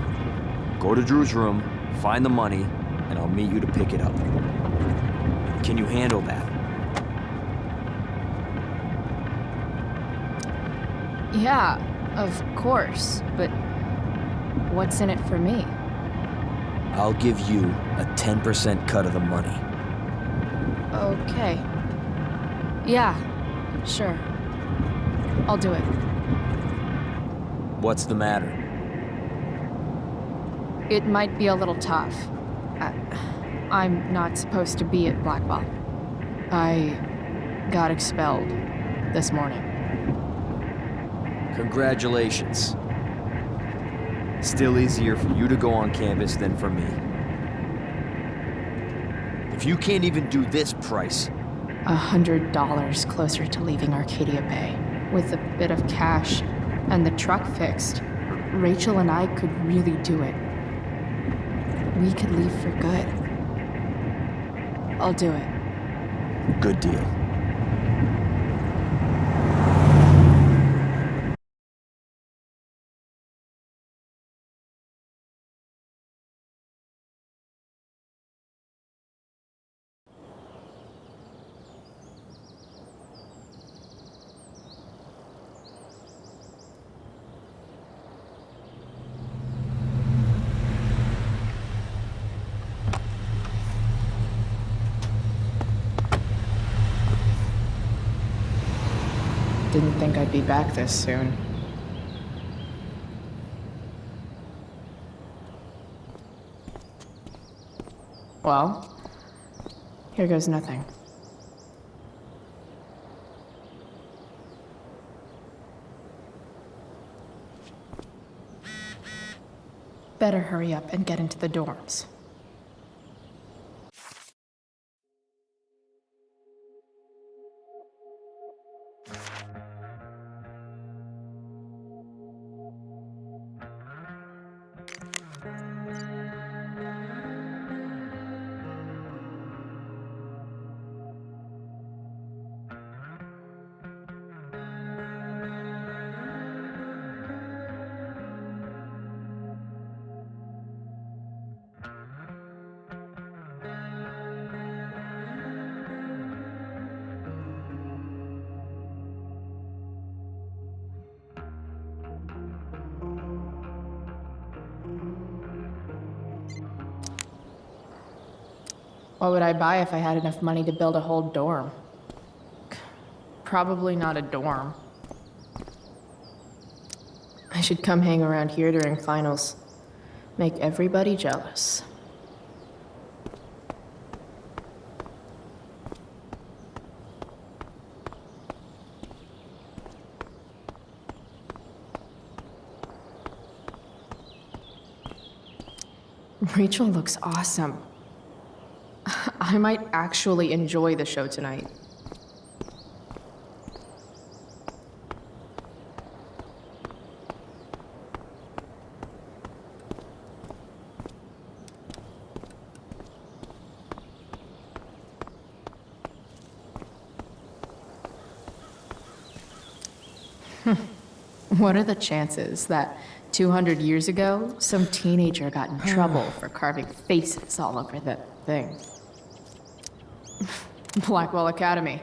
Go to Drew's room, find the money, and I'll meet you to pick it up. Can you handle that? Yeah, of course, but what's in it for me? I'll give you a 10% cut of the money. Okay. Yeah, sure. I'll do it. What's the matter? It might be a little tough. I'm not supposed to be at Blackwell. I got expelled this morning. Congratulations. Still easier for you to go on campus than for me. If you can't even do this, Price... $100 closer to leaving Arcadia Bay. With a bit of cash and the truck fixed, Rachel and I could really do it. we could leave for good. I'll do it. Good deal. Didn't think I'd be back this soon. Well, here goes nothing. Better hurry up and get into the dorms. What would I buy if I had enough money to build a whole dorm? Probably not a dorm. I should come hang around here during finals. Make everybody jealous. Rachel looks awesome. I might actually enjoy the show tonight. What are the chances that 200 years ago, some teenager got in trouble for carving faces all over the thing? Blackwell Academy.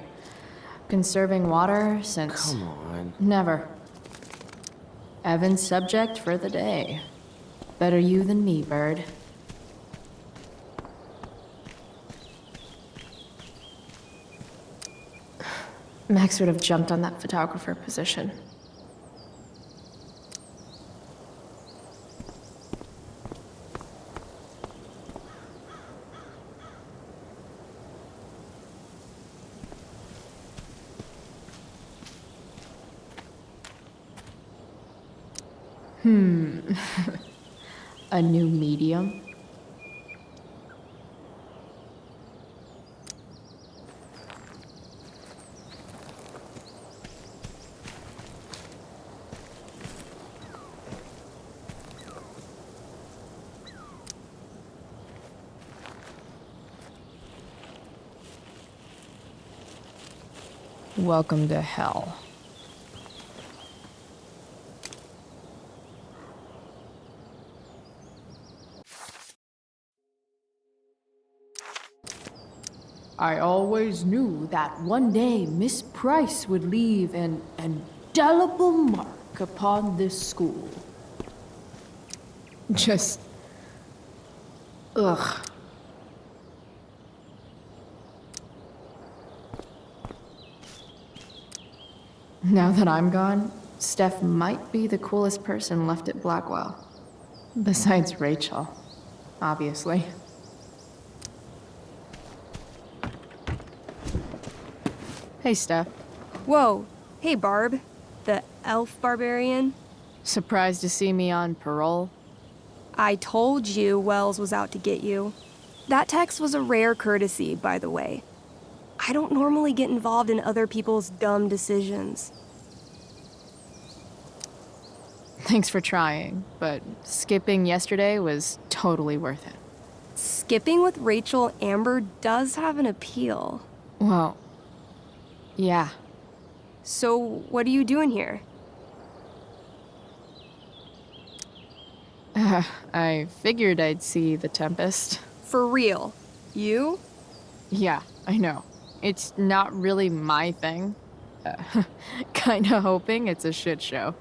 Conserving water since... Come on. Never. Evan's subject for the day. Better you than me, Bird. Max would have jumped on that photographer position. A new medium? Welcome to hell. I always knew that one day Miss Price would leave an indelible mark upon this school. Just... ugh. Now that I'm gone, Steph might be the coolest person left at Blackwell. Besides Rachel, obviously. Hey, Steph. Whoa. Hey, Barb. The elf barbarian. Surprised to see me on parole? I told you Wells was out to get you. That text was a rare courtesy, by the way. I don't normally get involved in other people's dumb decisions. Thanks for trying, but skipping yesterday was totally worth it. skipping with Rachel Amber does have an appeal. Well, yeah. So, what are you doing here? I figured I'd see the Tempest. For real? You? Yeah, I know. It's not really my thing. Kinda hoping it's a shit show.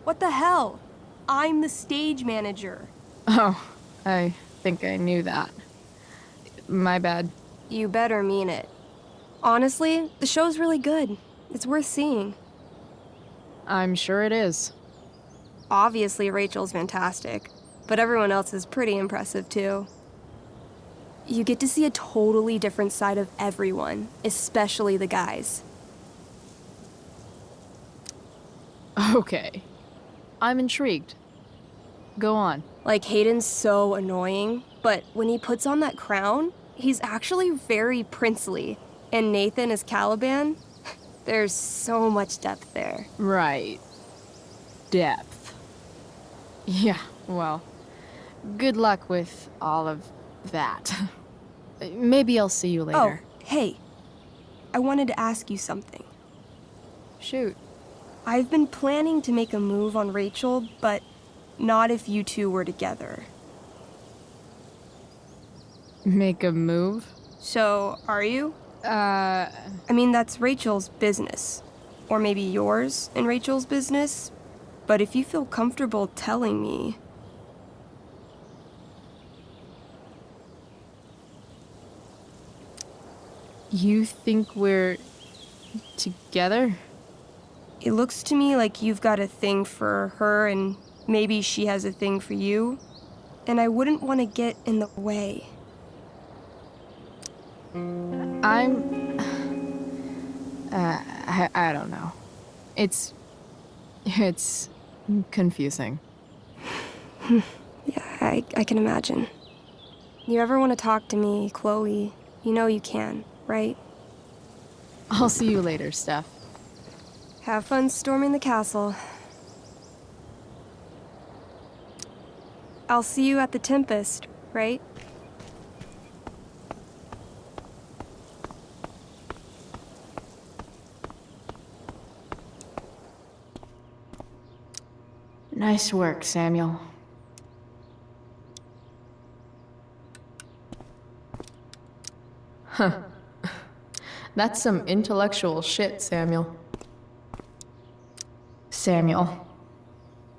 What the hell? I'm the stage manager. Oh, I think I knew that. My bad. You better mean it. Honestly, the show's really good. It's worth seeing. I'm sure it is. Obviously, Rachel's fantastic, but everyone else is pretty impressive too. You get to see a totally different side of everyone, especially the guys. Okay. I'm intrigued. Go on. Like, Hayden's so annoying, but when he puts on that crown, he's actually very princely. And Nathan as Caliban, there's so much depth there. Right. Depth. Yeah, well, good luck with all of that. Maybe I'll see you later. Oh, hey. I wanted to ask you something. Shoot. I've been planning to make a move on Rachel, but not if you two were together. Make a move? So, are you? I mean, that's Rachel's business. Or maybe yours and Rachel's business. But if you feel comfortable telling me... You think we're together? It looks to me like you've got a thing for her and maybe she has a thing for you. And I wouldn't want to get in the way. I don't know. It's confusing. Yeah, I can imagine. You ever want to talk to me, Chloe, you know you can, right? I'll see you later, Steph. Have fun storming the castle. I'll see you at the Tempest, right? Nice work, Samuel. Huh. That's some intellectual shit, Samuel. Samuel.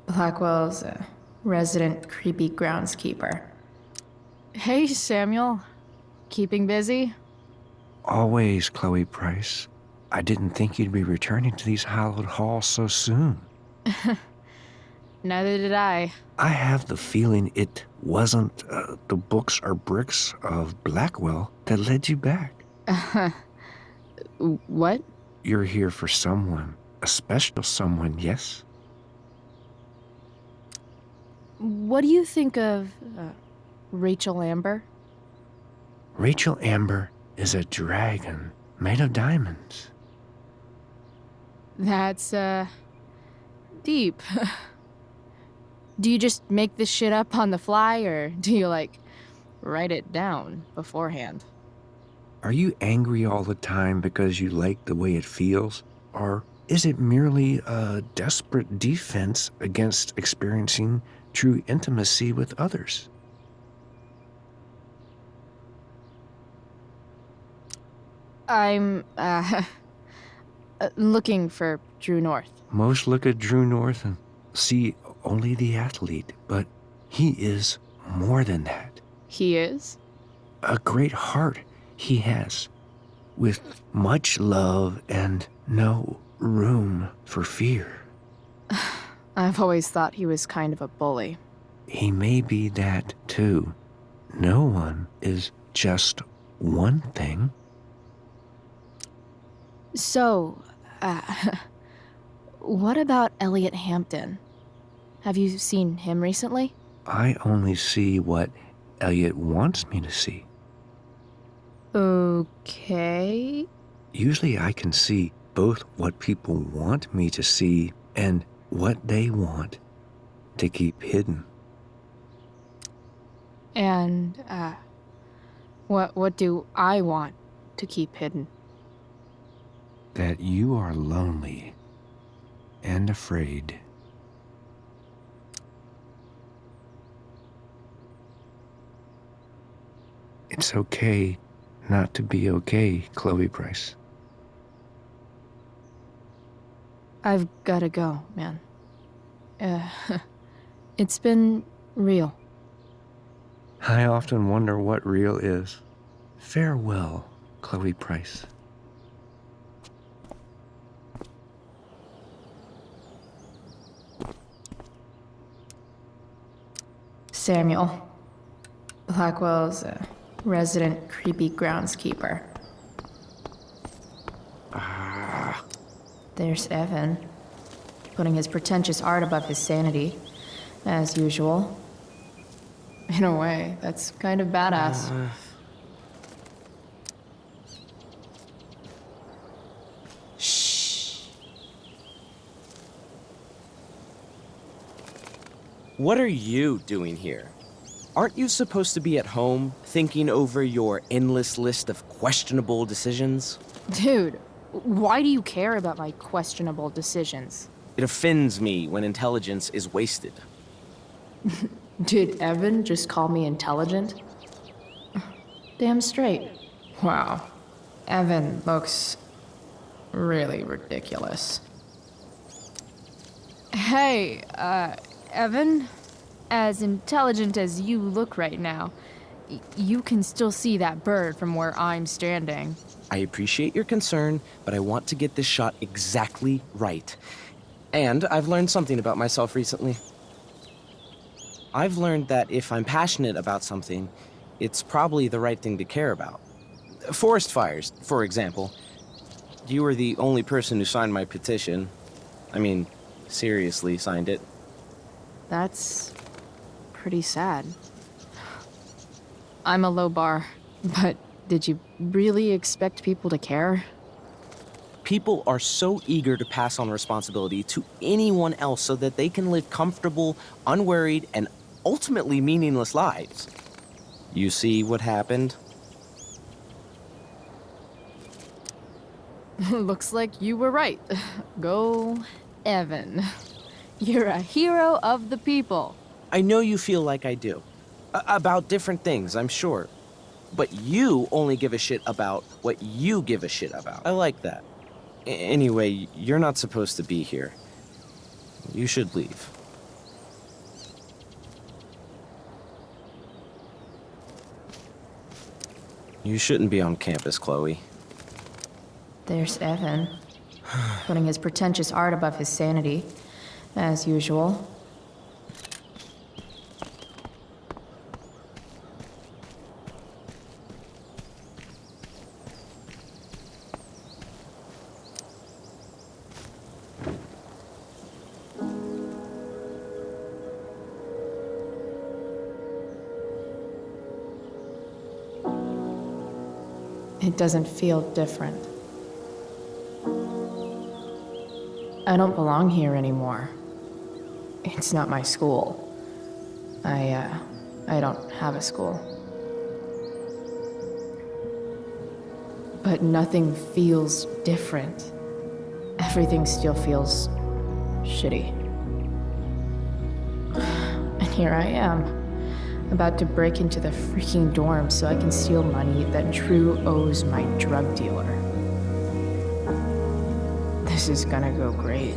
Blackwell's a resident creepy groundskeeper. Hey, Samuel. Keeping busy? Always, Chloe Price. I didn't think you'd be returning to these hallowed halls so soon. Neither did I. I have the feeling it wasn't the books or bricks of Blackwell that led you back. What? You're here for someone. A special someone, yes? What do you think of Rachel Amber? Rachel Amber is a dragon made of diamonds. That's, deep. Do you just make this shit up on the fly, or do you, like, write it down beforehand? Are you angry all the time because you like the way it feels? Or is it merely a desperate defense against experiencing true intimacy with others? I'm, looking for Drew North. Most look at Drew North and see only the athlete, but he is more than that. He is? A great heart he has, with much love and no room for fear. I've always thought he was kind of a bully. He may be that too. No one is just one thing. So, what about Elliot Hampton? Have you seen him recently? I only see what Elliot wants me to see. Okay. Usually I can see both what people want me to see and what they want to keep hidden. And, what do I want to keep hidden? That you are lonely and afraid. It's okay not to be okay, Chloe Price. I've gotta go, man. It's been real. I often wonder what real is. Farewell, Chloe Price. Samuel. Blackwell's a resident creepy groundskeeper. There's Evan, putting his pretentious art above his sanity, as usual. In a way, that's kind of badass. What are you doing here? Aren't you supposed to be at home, thinking over your endless list of questionable decisions? Dude, why do you care about my questionable decisions? It offends me when intelligence is wasted. Did Evan just call me intelligent? Damn straight. Wow. Evan looks really ridiculous. Hey, Evan? As intelligent as you look right now, you can still see that bird from where I'm standing. I appreciate your concern, but I want to get this shot exactly right. And I've learned something about myself recently. I've learned that if I'm passionate about something, it's probably the right thing to care about. Forest fires, for example. You were the only person who signed my petition. I mean, seriously signed it. That's pretty sad. I'm a low bar, but did you really expect people to care? People are so eager to pass on responsibility to anyone else so that they can live comfortable, unworried, and ultimately meaningless lives. You see what happened? Looks like you were right. Go, Evan. You're a hero of the people. I know you feel like I do. About different things, I'm sure. But you only give a shit about what you give a shit about. I like that. Anyway, you're not supposed to be here. You should leave. You shouldn't be on campus, Chloe. There's Evan, putting his pretentious art above his sanity, as usual. It doesn't feel different. I don't belong here anymore. It's not my school. I don't have a school. But nothing feels different. Everything still feels shitty. And here I am, about to break into the freaking dorm so I can steal money that Drew owes my drug dealer. This is gonna go great.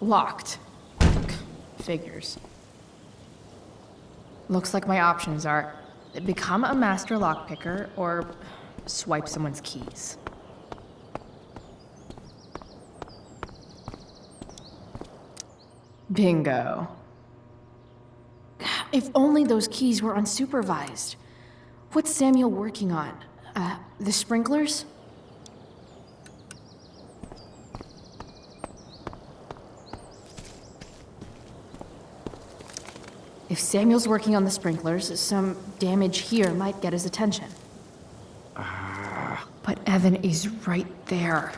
Locked. Figures. Looks like my options are become a master lockpicker or swipe someone's keys. Bingo. If only those keys were unsupervised. What's Samuel working on? The sprinklers? If Samuel's working on the sprinklers, some damage here might get his attention. But Evan is right there.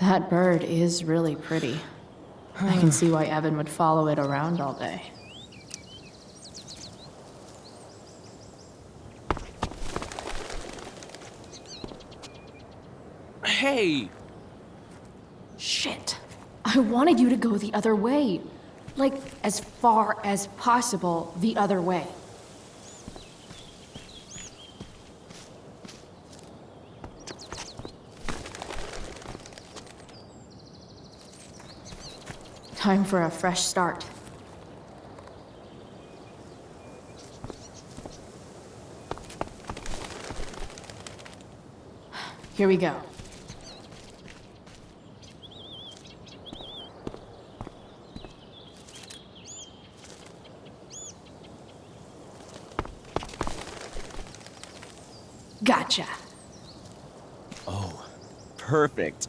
That bird is really pretty. I can see why Evan would follow it around all day. Hey! Shit. I wanted you to go the other way. Like, as far as possible the other way. Time for a fresh start. Here we go. Gotcha. Oh, perfect.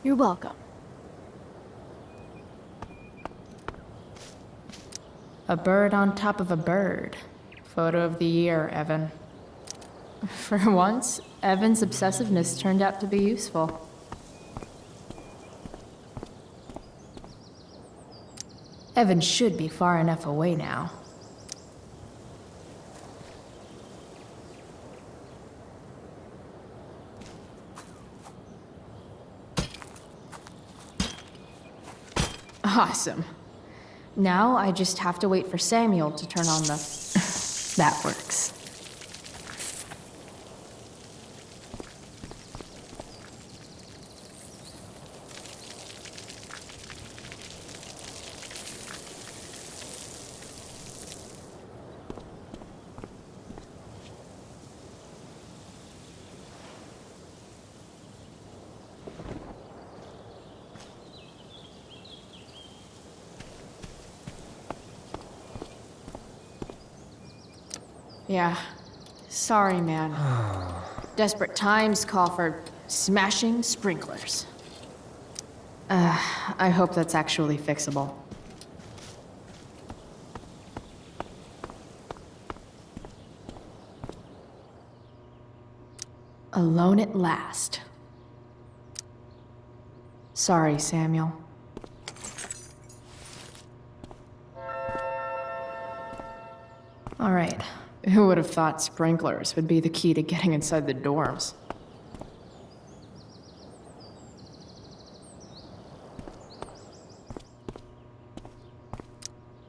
You're welcome. A bird on top of a bird. Photo of the year, Evan. For once, Evan's obsessiveness turned out to be useful. Evan should be far enough away now. Awesome. Now I just have to wait for Samuel to turn on the... That works. Yeah. Sorry, man. Desperate times call for smashing sprinklers. I hope that's actually fixable. Alone at last. Sorry, Samuel. All right. Who would have thought sprinklers would be the key to getting inside the dorms?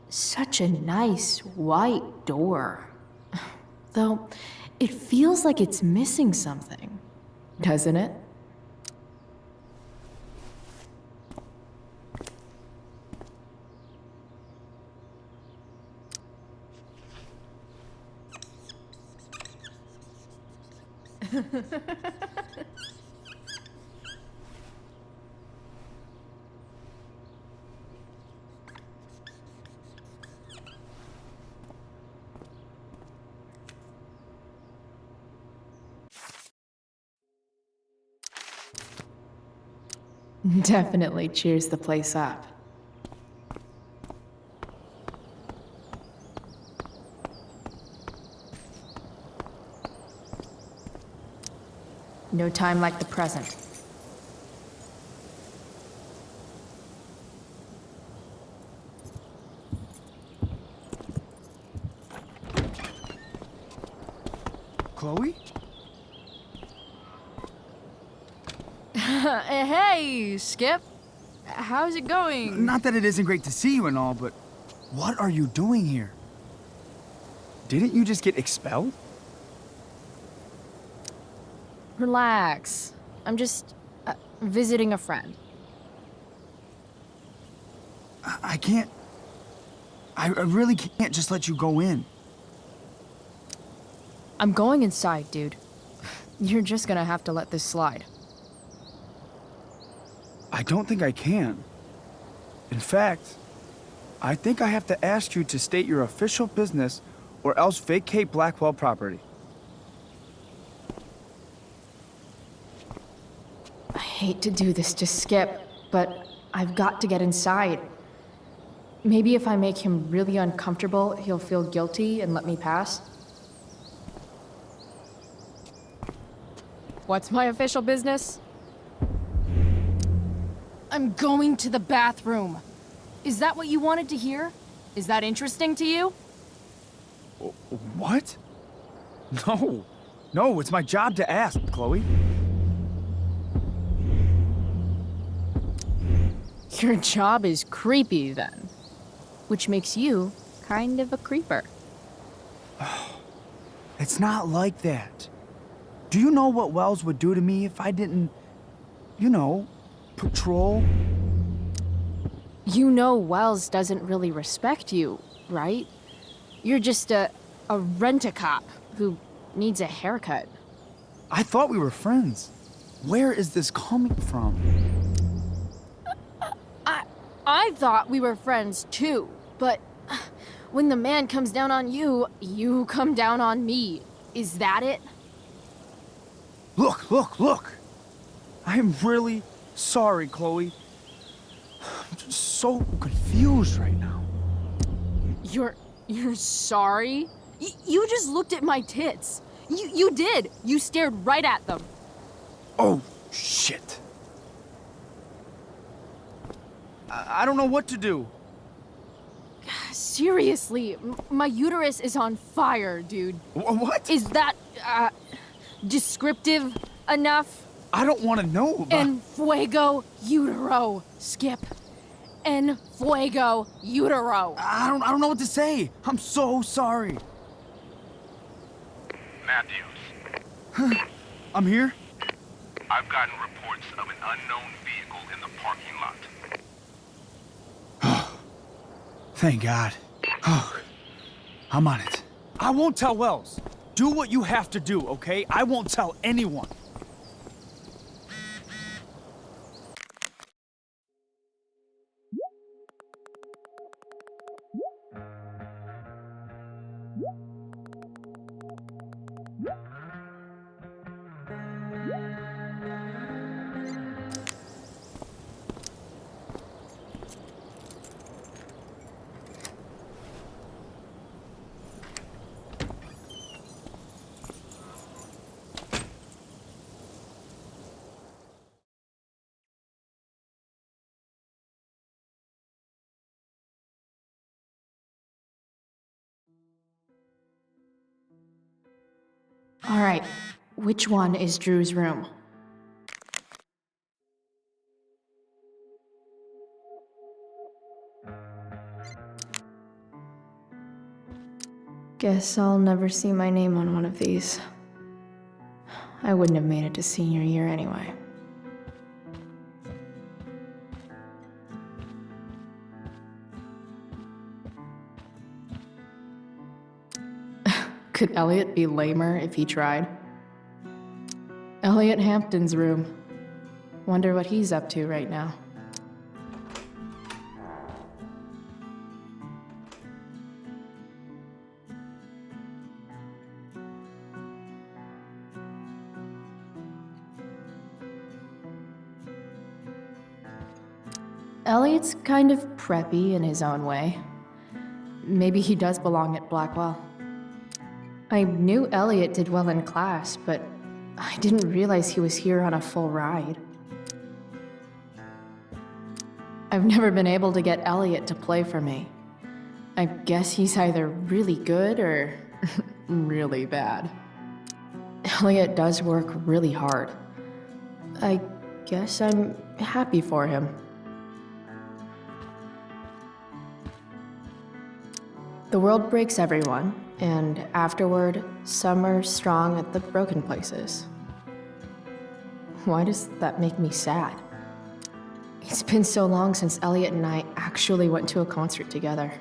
Such a nice white door. Though, it feels like it's missing something, doesn't it? Definitely cheers the place up. No time like the present. Chloe? Hey, Skip. How's it going? Not that it isn't great to see you and all, but what are you doing here? Didn't you just get expelled? Relax. I'm just visiting a friend. I can't... I really can't just let you go in. I'm going inside, dude. You're just gonna have to let this slide. I don't think I can. In fact, I think I have to ask you to state your official business or else vacate Blackwell property. I hate to do this to Skip, but I've got to get inside. Maybe if I make him really uncomfortable, he'll feel guilty and let me pass. What's my official business? I'm going to the bathroom. Is that what you wanted to hear? Is that interesting to you? What? No. No, it's my job to ask, Chloe. Your job is creepy, then. Which makes you kind of a creeper. It's not like that. Do you know what Wells would do to me if I didn't, you know, patrol? You know Wells doesn't really respect you, right? You're just a rent-a-cop who needs a haircut. I thought we were friends. Where is this coming from? I thought we were friends too, but when the man comes down on you, you come down on me. Is that it? Look! I am really sorry, Chloe. I'm just so confused right now. You're sorry? You just looked at my tits. You did. You stared right at them. Oh, shit. I don't know what to do. Seriously, my uterus is on fire, dude. What? Is that, descriptive enough? I don't want to know about... En fuego utero, Skip. En fuego utero. I don't know what to say. I'm so sorry. Matthews. I'm here? I've gotten reports of an unknown vehicle in the parking lot. Thank God. Oh, I'm on it. I won't tell Wells. Do what you have to do, okay? I won't tell anyone. All right, which one is Drew's room? Guess I'll never see my name on one of these. I wouldn't have made it to senior year anyway. Could Elliot be lamer if he tried? Elliot Hampton's room. Wonder what he's up to right now. Elliot's kind of preppy in his own way. Maybe he does belong at Blackwell. I knew Elliot did well in class, but I didn't realize he was here on a full ride. I've never been able to get Elliot to play for me. I guess he's either really good or really bad. Elliot does work really hard. I guess I'm happy for him. The world breaks everyone, and afterward, some are strong at the broken places. Why does that make me sad? It's been so long since Elliot and I actually went to a concert together.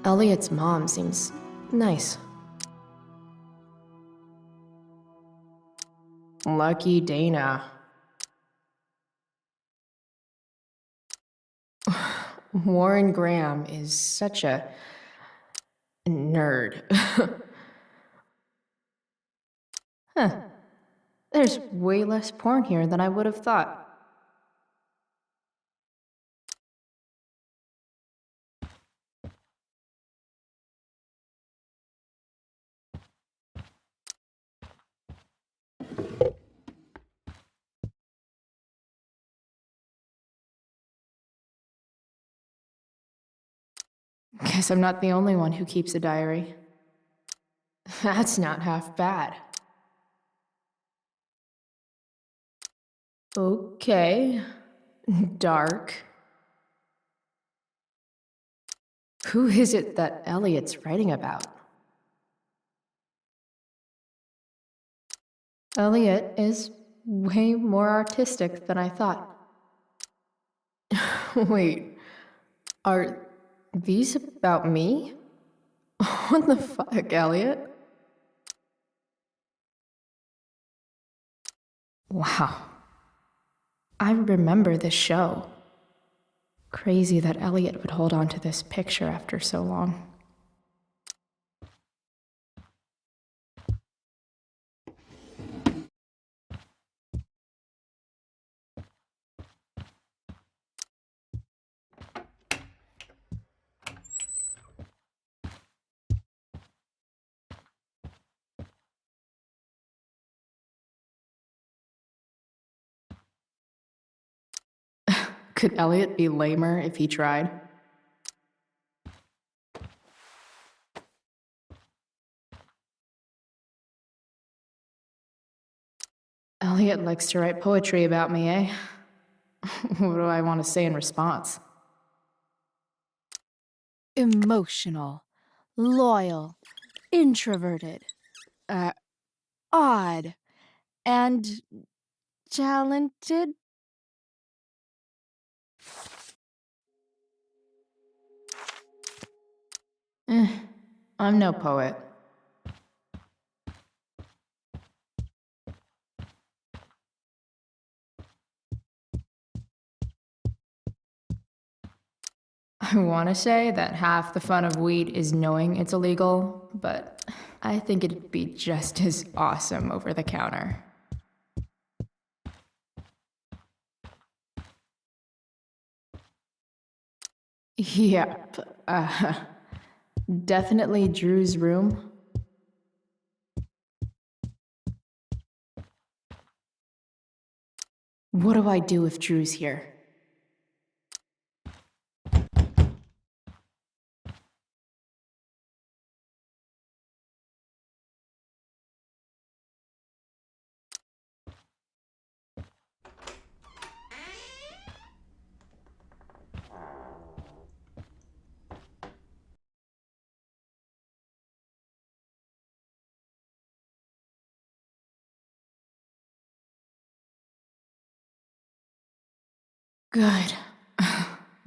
Elliot's mom seems nice. Lucky Dana. Warren Graham is such a nerd. Huh. There's way less porn here than I would have thought. Guess I'm not the only one who keeps a diary. That's not half bad. Okay. Dark. Who is it that Elliot's writing about? Elliot is way more artistic than I thought. Wait, are these about me? What the fuck, Elliot? Wow. I remember this show. Crazy that Elliot would hold on to this picture after so long. Could Elliot be lamer if he tried? Elliot likes to write poetry about me, eh? What do I want to say in response? Emotional, loyal, introverted, odd, and talented. I'm no poet. I want to say that half the fun of weed is knowing it's illegal, but I think it'd be just as awesome over the counter. Yep, definitely Drew's room. What do I do if Drew's here? Good.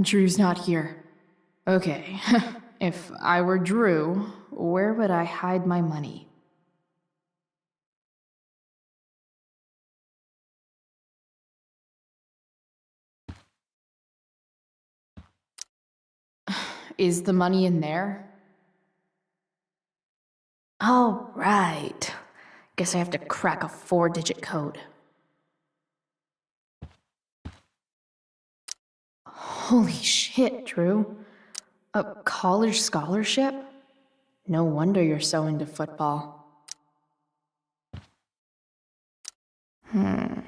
Drew's not here. Okay, if I were Drew, where would I hide my money? Is the money in there? Oh, right. Guess I have to crack a 4-digit code. Holy shit, Drew. A college scholarship? No wonder you're so into football. I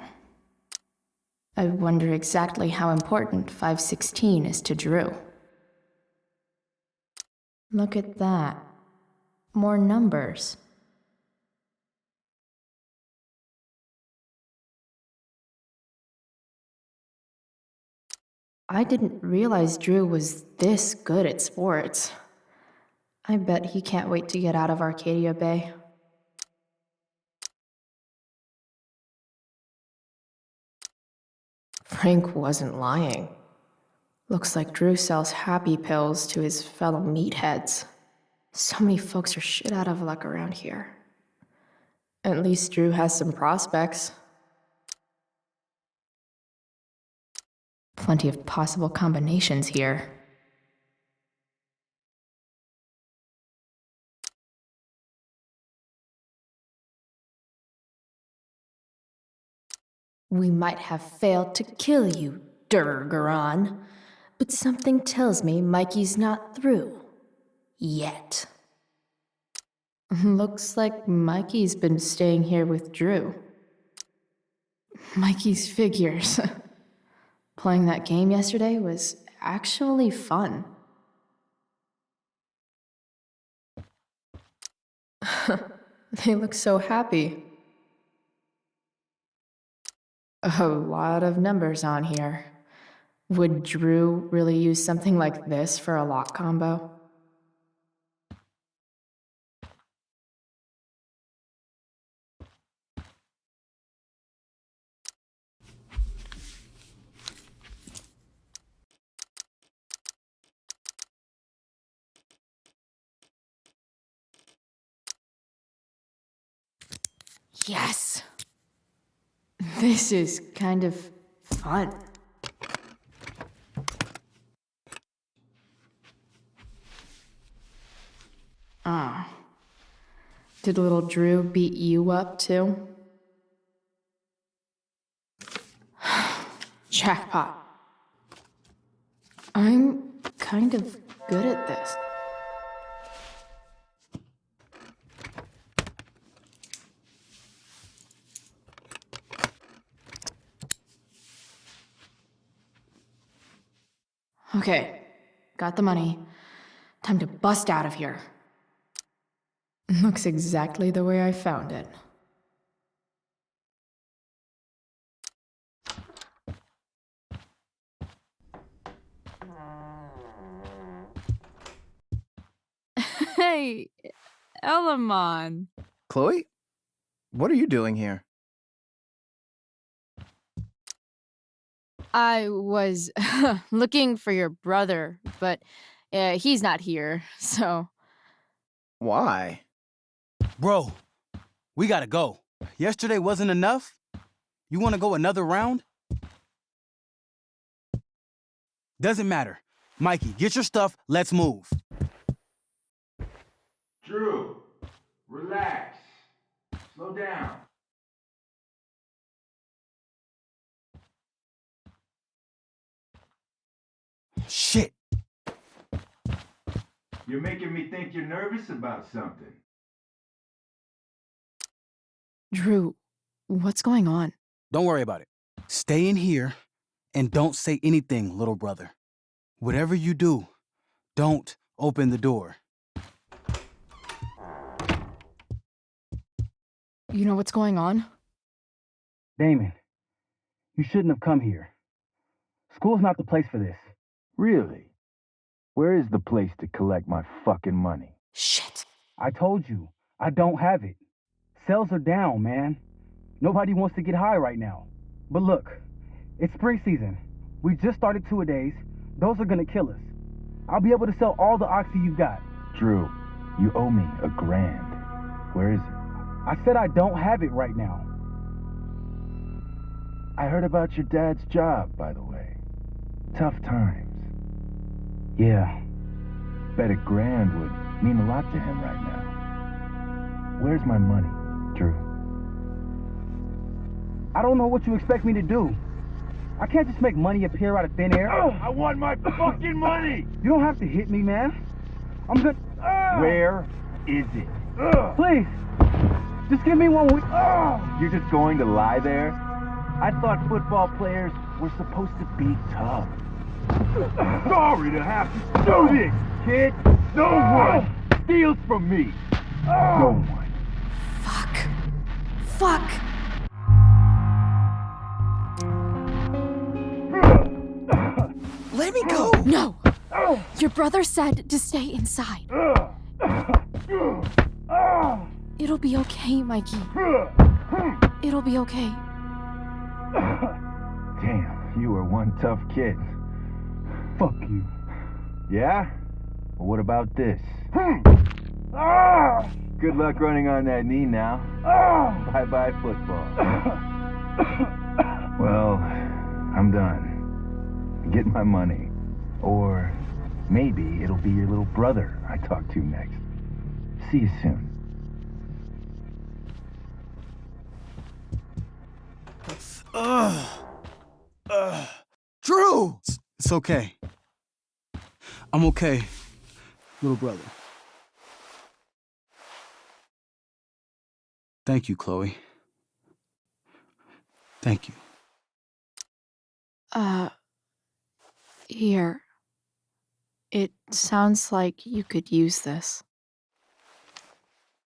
wonder exactly how important 516 is to Drew. Look at that. More numbers. I didn't realize Drew was this good at sports. I bet he can't wait to get out of Arcadia Bay. Frank wasn't lying. Looks like Drew sells happy pills to his fellow meatheads. So many folks are shit out of luck around here. At least Drew has some prospects. Plenty of possible combinations here. We might have failed to kill you, Durgaron, but something tells me Mikey's not through. Yet. Looks like Mikey's been staying here with Drew. Mikey's figures. Playing that game yesterday was actually fun. They look so happy. A lot of numbers on here. Would Drew really use something like this for a lock combo? Yes! This is kind of fun. Ah. Did little Drew beat you up too? Jackpot. I'm kind of good at this. Okay, got the money. Time to bust out of here. Looks exactly the way I found it. Hey, Elamon. Chloe? What are you doing here? I was looking for your brother, but he's not here, so... Why? Bro, we gotta go. Yesterday wasn't enough? You wanna go another round? Doesn't matter. Mikey, get your stuff, let's move. Drew, relax. Slow down. Shit. You're making me think you're nervous about something. Drew, what's going on? Don't worry about it. Stay in here and don't say anything, little brother. Whatever you do, don't open the door. You know what's going on? Damon, you shouldn't have come here. School's not the place for this. Really? Where is the place to collect my fucking money? Shit. I told you, I don't have it. Sales are down, man. Nobody wants to get high right now. But look, it's spring season. We just started two-a-days. Those are gonna kill us. I'll be able to sell all the oxy you've got. Drew, you owe me $1,000. Where is it? I said I don't have it right now. I heard about your dad's job, by the way. Tough times. Yeah. Bet $1,000 would mean a lot to him right now. Where's my money, Drew? I don't know what you expect me to do. I can't just make money appear out of thin air. I want my fucking money! You don't have to hit me, man. I'm good. Where is it? Please, just give me 1 week. You're just going to lie there? I thought football players were supposed to be tough. Sorry to have to do this, kid. No one steals from me. No one. Fuck. Let me go. No. Your brother said to stay inside. It'll be okay, Mikey. It'll be okay. Damn. You were one tough kid. Fuck you. Yeah? Well, what about this? Good luck running on that knee now. Bye-bye football. Well, I'm done. Get my money. Or maybe it'll be your little brother I talk to next. See you soon. Drew! It's okay. I'm okay, little brother. Thank you, Chloe. Thank you. Here. It sounds like you could use this.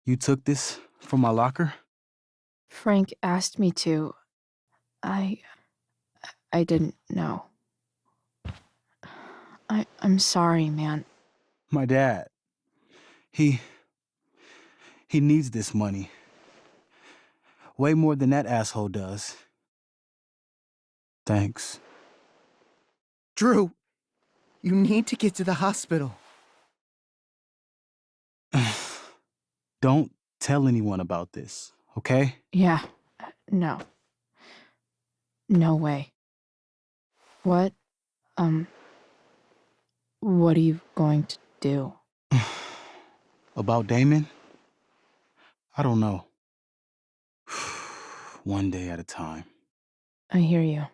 You took this from my locker? Frank asked me to. I didn't know. I'm sorry, man. My dad. He needs this money. Way more than that asshole does. Thanks. Drew, you need to get to the hospital. Don't tell anyone about this, okay? Yeah. No. No way. What are you going to do? About Damon? I don't know. One day at a time. I hear you.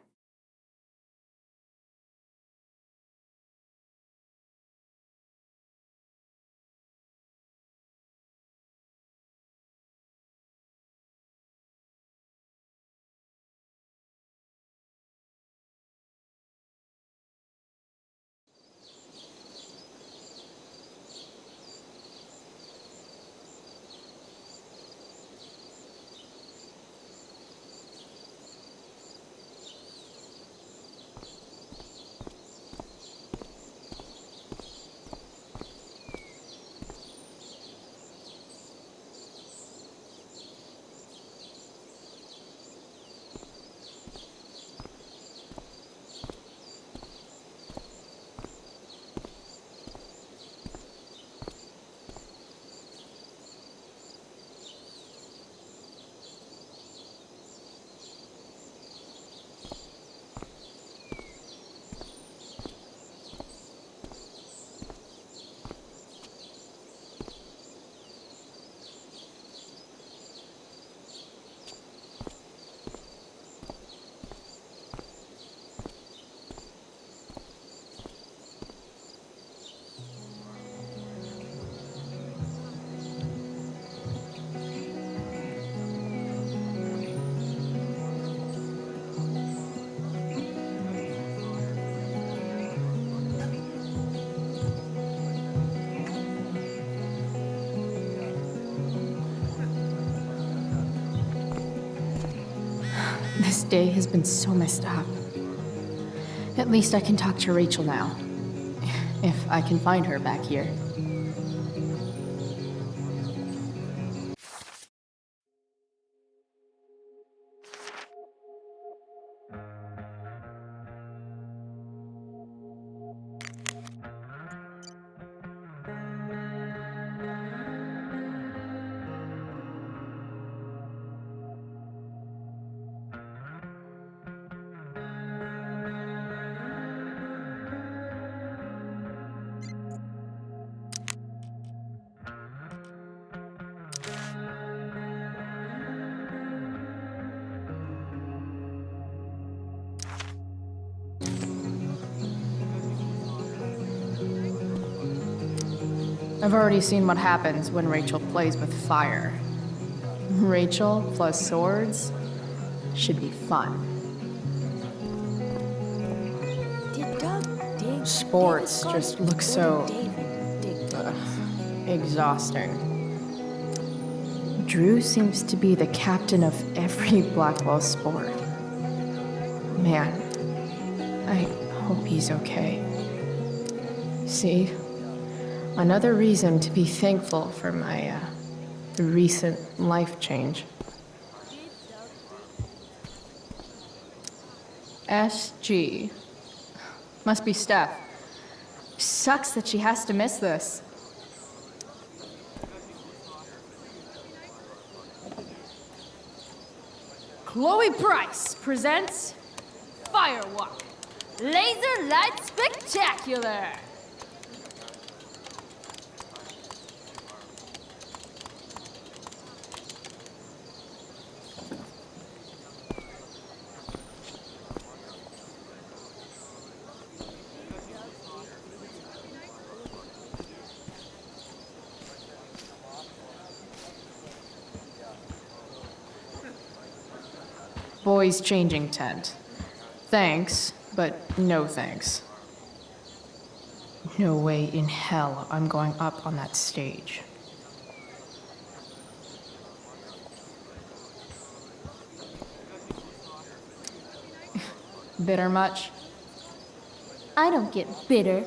This day has been so messed up. At least I can talk to Rachel now. If I can find her back here. I've already seen what happens when Rachel plays with fire. Rachel plus swords should be fun. Sports just look so exhausting. Drew seems to be the captain of every Blackwell sport. Man, I hope he's okay. See? Another reason to be thankful for my recent life change. SG. Must be Steph. Sucks that she has to miss this. Chloe Price presents Firewalk. Laser Light Spectacular! Boys changing tent. Thanks, but no thanks. No way in hell I'm going up on that stage. Bitter much? I don't get bitter.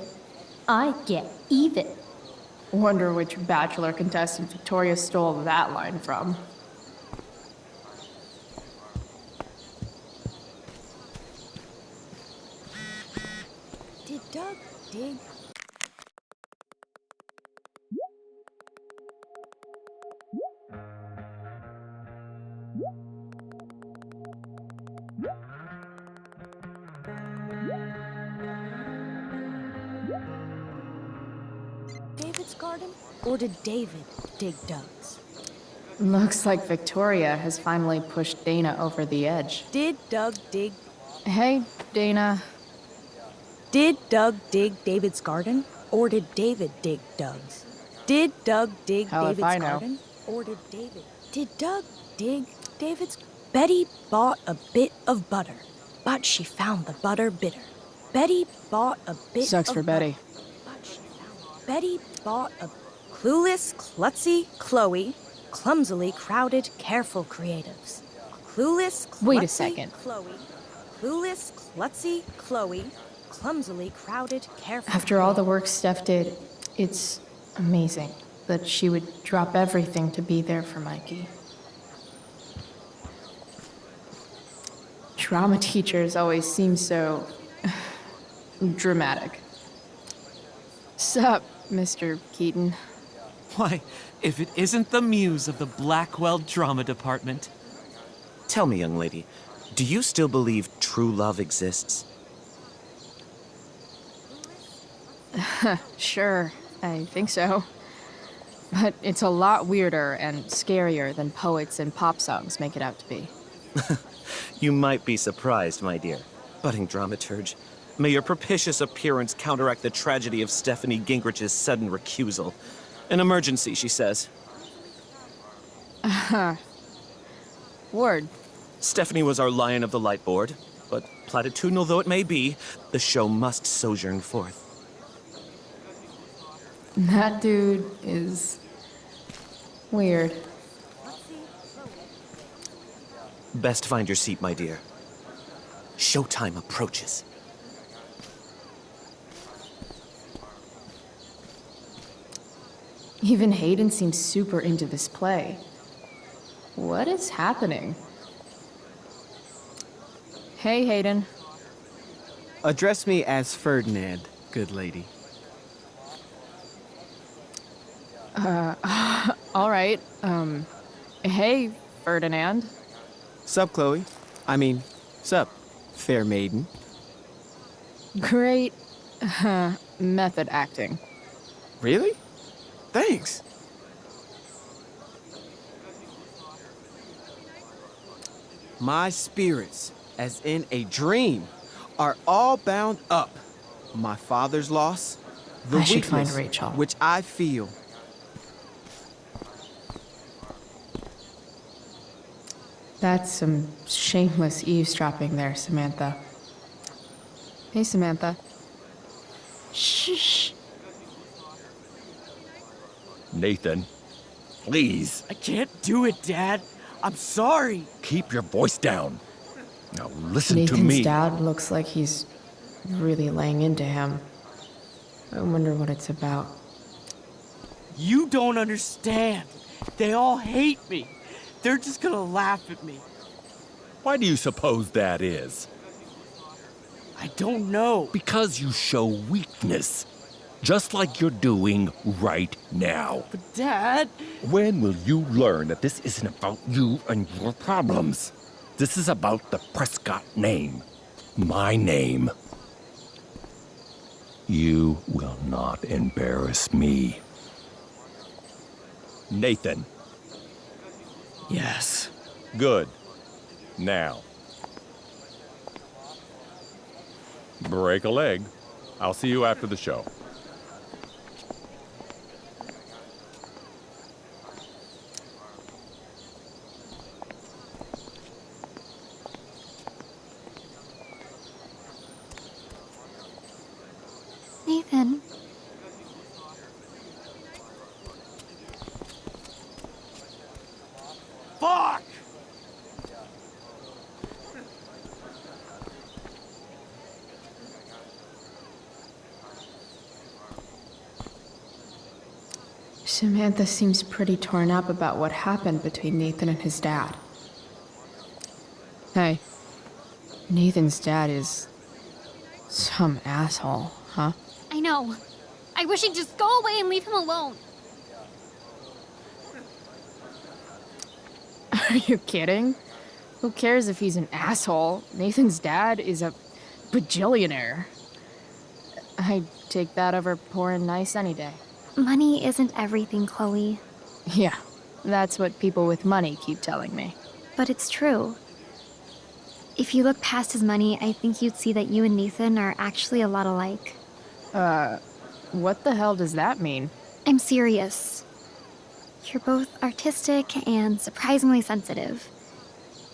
I get even. Wonder which Bachelor contestant Victoria stole that line from. Did Doug dig? David's garden? Or did David dig Doug's? Looks like Victoria has finally pushed Dana over the edge. Did Doug dig? Hey, Dana. Did Doug dig David's garden? Or did David dig Doug's? Did Doug dig Hell if David's I know. garden? Or did David? Did Doug dig David's? Betty bought a bit of butter, but she found the butter bitter. Betty bought a bit Sucks of for Betty. Betty bought a clueless, klutzy Chloe, clumsily crowded, careful creatives. Clueless, klutzy Wait a second. Chloe, clueless, klutzy Chloe, clumsily crowded, careful. After all the work Steph did, it's amazing that she would drop everything to be there for Mikey. Drama teachers always seem so dramatic. Sup, Mr. Keaton? Why, if it isn't the muse of the Blackwell Drama Department. Tell me, young lady, do you still believe true love exists? Sure, I think so. But it's a lot weirder and scarier than poets and pop songs make it out to be. You might be surprised, my dear. Budding dramaturge, may your propitious appearance counteract the tragedy of Stephanie Gingrich's sudden recusal. An emergency, she says. Word. Stephanie was our lion of the light board, but platitudinal though it may be, the show must sojourn forth. That dude is weird. Best find your seat, my dear. Showtime approaches. Even Hayden seems super into this play. What is happening? Hey, Hayden. Address me as Ferdinand, good lady. All right. Hey, Ferdinand. Sup, Chloe? I mean, sup, fair maiden. Great method acting. Really? Thanks. My spirits, as in a dream, are all bound up. My father's loss, the I should find weakness Rachel. which I feel. That's some shameless eavesdropping there, Samantha. Hey, Samantha. Shh. Nathan, please. I can't do it, Dad. I'm sorry. Keep your voice down. Now listen Nathan's to me. dad looks like he's really laying into him. I wonder what it's about. You don't understand. They all hate me. They're just gonna laugh at me. Why do you suppose that is? I don't know. Because you show weakness. Just like you're doing right now. But Dad... When will you learn that this isn't about you and your problems? This is about the Prescott name. My name. You will not embarrass me. Nathan. Yes. Good. Now. Break a leg. I'll see you after the show. Nathan. Fuck! Samantha seems pretty torn up about what happened between Nathan and his dad. Hey, Nathan's dad is some asshole, huh? I know. I wish he'd just go away and leave him alone. Are you kidding? Who cares if he's an asshole? Nathan's dad is a bajillionaire. I'd take that over poor and nice any day. Money isn't everything, Chloe. Yeah, that's what people with money keep telling me. But it's true. If you look past his money, I think you'd see that you and Nathan are actually a lot alike. What the hell does that mean? I'm serious. You're both artistic and surprisingly sensitive.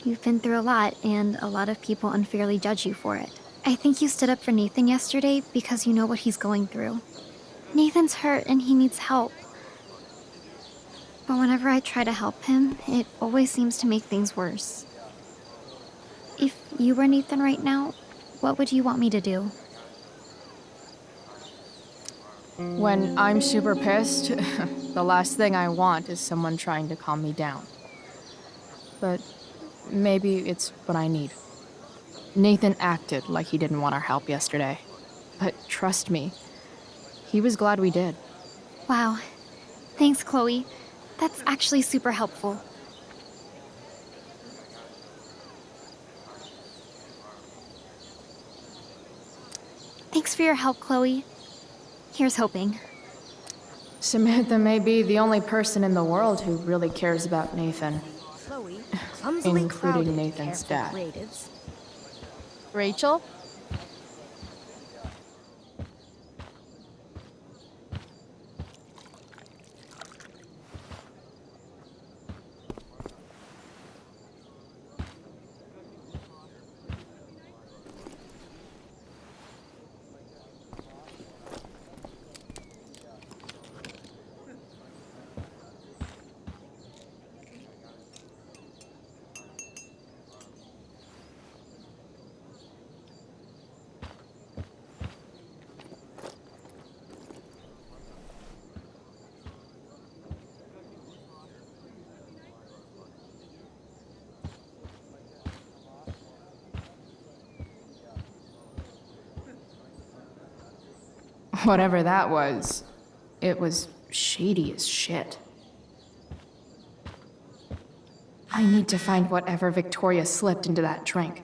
You've been through a lot, and a lot of people unfairly judge you for it. I think you stood up for Nathan yesterday because you know what he's going through. Nathan's hurt and he needs help. But whenever I try to help him, it always seems to make things worse. If you were Nathan right now, what would you want me to do? When I'm super pissed, the last thing I want is someone trying to calm me down. But maybe it's what I need. Nathan acted like he didn't want our help yesterday. But trust me, he was glad we did. Wow. Thanks, Chloe. That's actually super helpful. Thanks for your help, Chloe. Here's hoping. Samantha may be the only person in the world who really cares about Nathan. Chloe, clumsily crowded, including Nathan's dad. creatives. Rachel? Whatever that was, it was shady as shit. I need to find whatever Victoria slipped into that drink.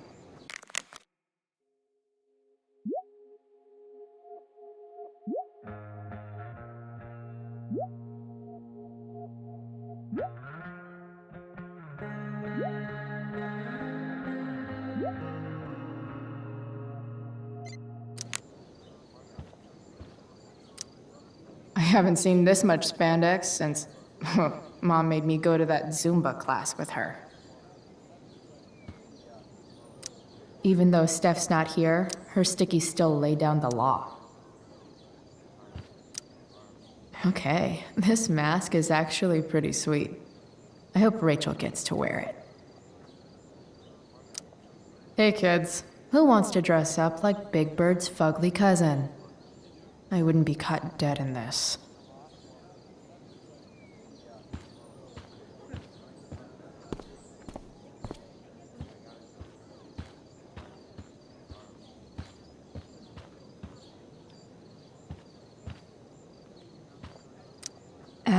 I haven't seen this much spandex since Mom made me go to that Zumba class with her. Even though Steph's not here, her stickies still lay down the law. Okay, this mask is actually pretty sweet. I hope Rachel gets to wear it. Hey kids, who wants to dress up like Big Bird's fugly cousin? I wouldn't be caught dead in this.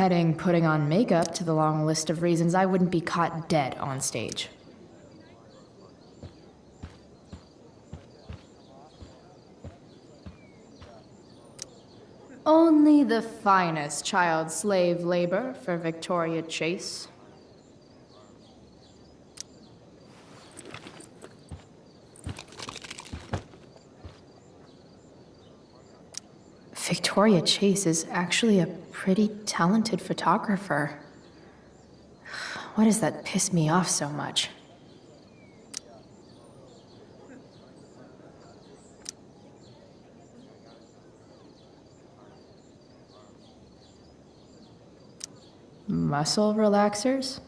Adding putting on makeup to the long list of reasons I wouldn't be caught dead on stage. Only the finest child slave labor for Victoria Chase. Victoria Chase is actually a pretty talented photographer. Why does that piss me off so much? Muscle relaxers?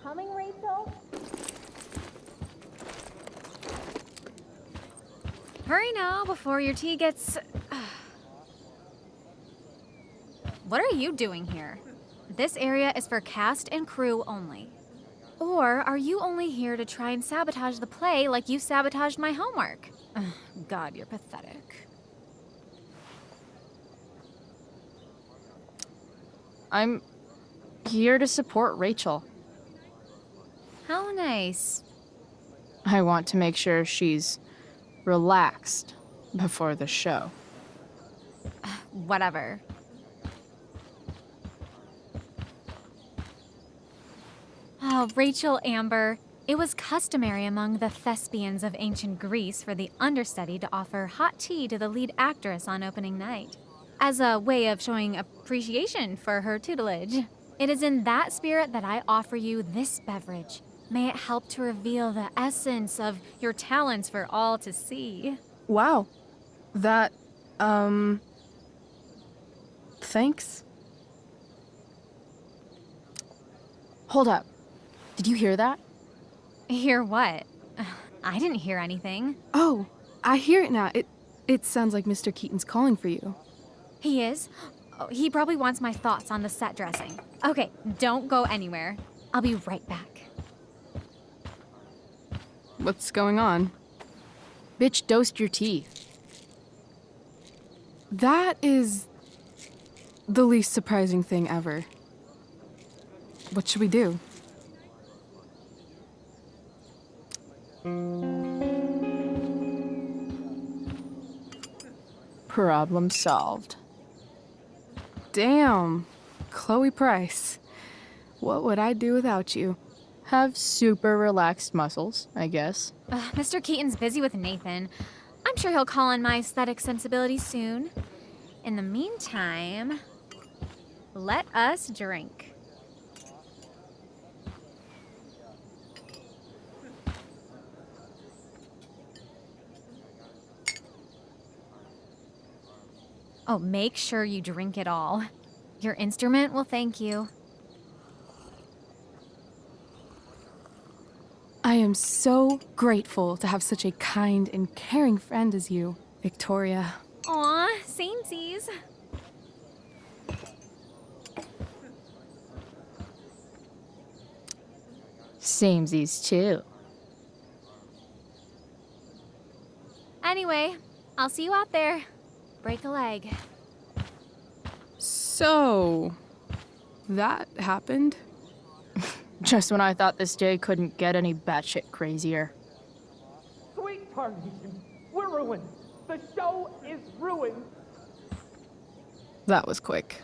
Coming, Rachel? Hurry now before your tea gets... What are you doing here? This area is for cast and crew only. Or are you only here to try and sabotage the play like you sabotaged my homework? God, you're pathetic. I'm here to support Rachel. How nice. I want to make sure she's relaxed before the show. Whatever. Oh, Rachel Amber. It was customary among the thespians of ancient Greece for the understudy to offer hot tea to the lead actress on opening night, as a way of showing appreciation for her tutelage. It is in that spirit that I offer you this beverage. May it help to reveal the essence of your talents for all to see. Wow. That, thanks. Hold up. Did you hear that? Hear what? I didn't hear anything. Oh, I hear it now. It sounds like Mr. Keaton's calling for you. He is? Oh, he probably wants my thoughts on the set dressing. Okay, don't go anywhere. I'll be right back. What's going on? Bitch dosed your tea. That is the least surprising thing ever. What should we do? Problem solved. Damn, Chloe Price. What would I do without you? Have super relaxed muscles, I guess. Mr. Keaton's busy with Nathan. I'm sure he'll call on my aesthetic sensibility soon. In the meantime, let us drink. Oh, make sure you drink it all. Your instrument will thank you. I am so grateful to have such a kind and caring friend as you, Victoria. Aw, samesies. Samesies too. Anyway, I'll see you out there. Break a leg. So, that happened? Just when I thought this day couldn't get any batshit crazier. Sweet Carnation, we're ruined. The show is ruined. That was quick.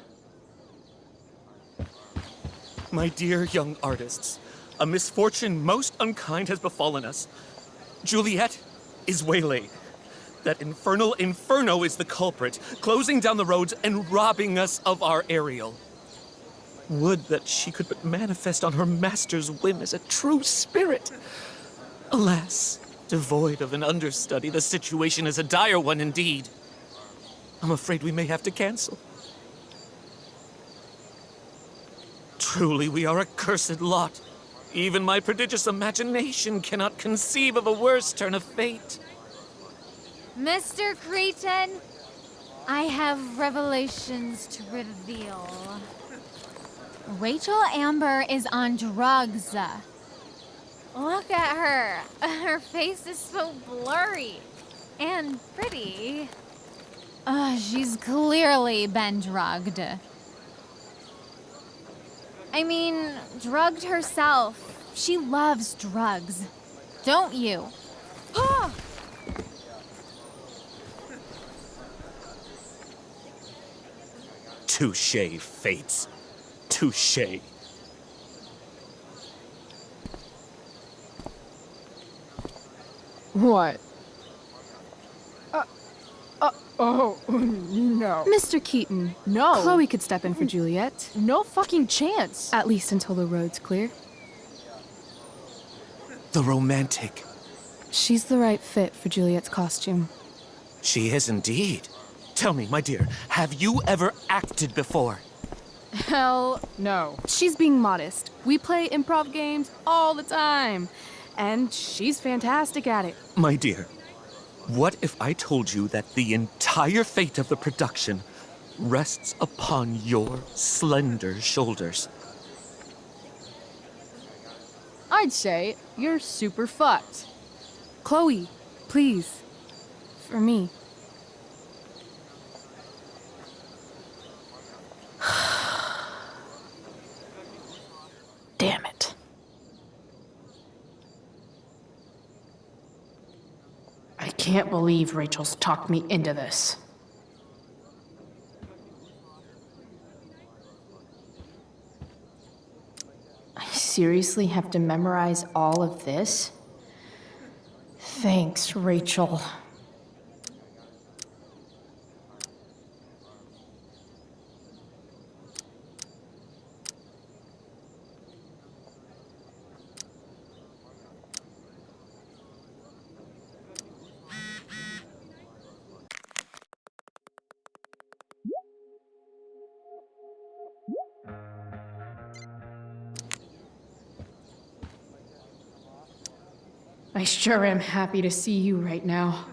My dear young artists, a misfortune most unkind has befallen us. Juliet is waylaid. That infernal inferno is the culprit, closing down the roads and robbing us of our Ariel. Would that she could but manifest on her master's whim as a true spirit. Alas, devoid of an understudy, the situation is a dire one indeed. I'm afraid we may have to cancel. Truly, we are a cursed lot. Even my prodigious imagination cannot conceive of a worse turn of fate. Mr. Cretan, I have revelations to reveal. Rachel Amber is on drugs. Look at her. Her face is so blurry and pretty. She's clearly been drugged. I mean, drugged herself. She loves drugs. Don't you? Touché, fates. Touché. What? Oh, no. Mr. Keaton. No. Chloe could step in for Juliet. No fucking chance. At least until the road's clear. The romantic. She's the right fit for Juliet's costume. She is indeed. Tell me, my dear, have you ever acted before? Hell no. She's being modest. We play improv games all the time. And she's fantastic at it. My dear, what if I told you that the entire fate of the production rests upon your slender shoulders? I'd say you're super fucked. Chloe, please. For me. Damn it. I can't believe Rachel's talked me into this. I seriously have to memorize all of this? Thanks, Rachel. I sure am happy to see you right now.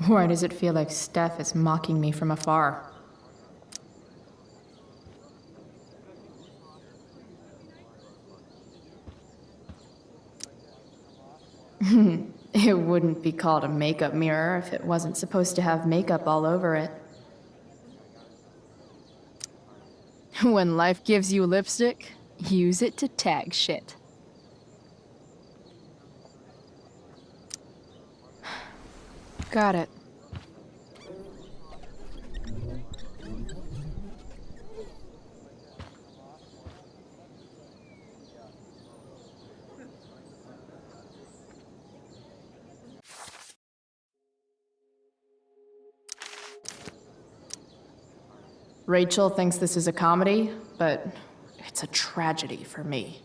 Why does it feel like Steph is mocking me from afar? It wouldn't be called a makeup mirror if it wasn't supposed to have makeup all over it. When life gives you lipstick, use it to tag shit. Got it. Rachel thinks this is a comedy, but it's a tragedy for me.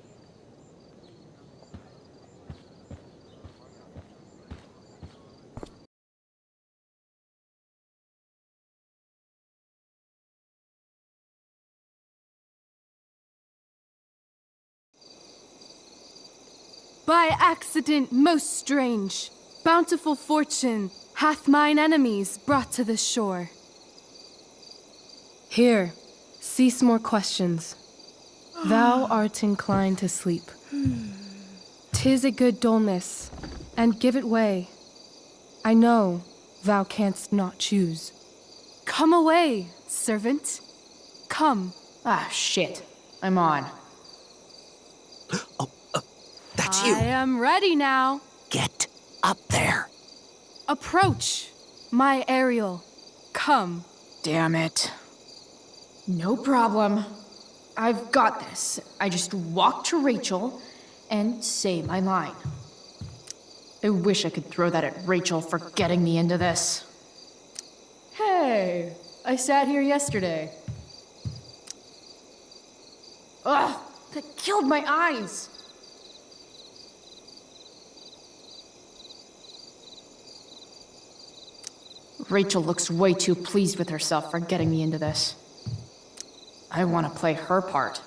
By accident most strange, bountiful fortune hath mine enemies brought to this shore. Here, cease more questions. Thou art inclined to sleep. 'Tis a good dullness, and give it way. I know thou canst not choose. Come away, servant. Come. Ah, shit. I'm on. That's you. I am ready now. Get up there. Approach, my Ariel. Come. Damn it. No problem. I've got this. I just walk to Rachel and say my line. I wish I could throw that at Rachel for getting me into this. Hey, I sat here yesterday. Ugh, that killed my eyes. Rachel looks way too pleased with herself for getting me into this. I want to play her part.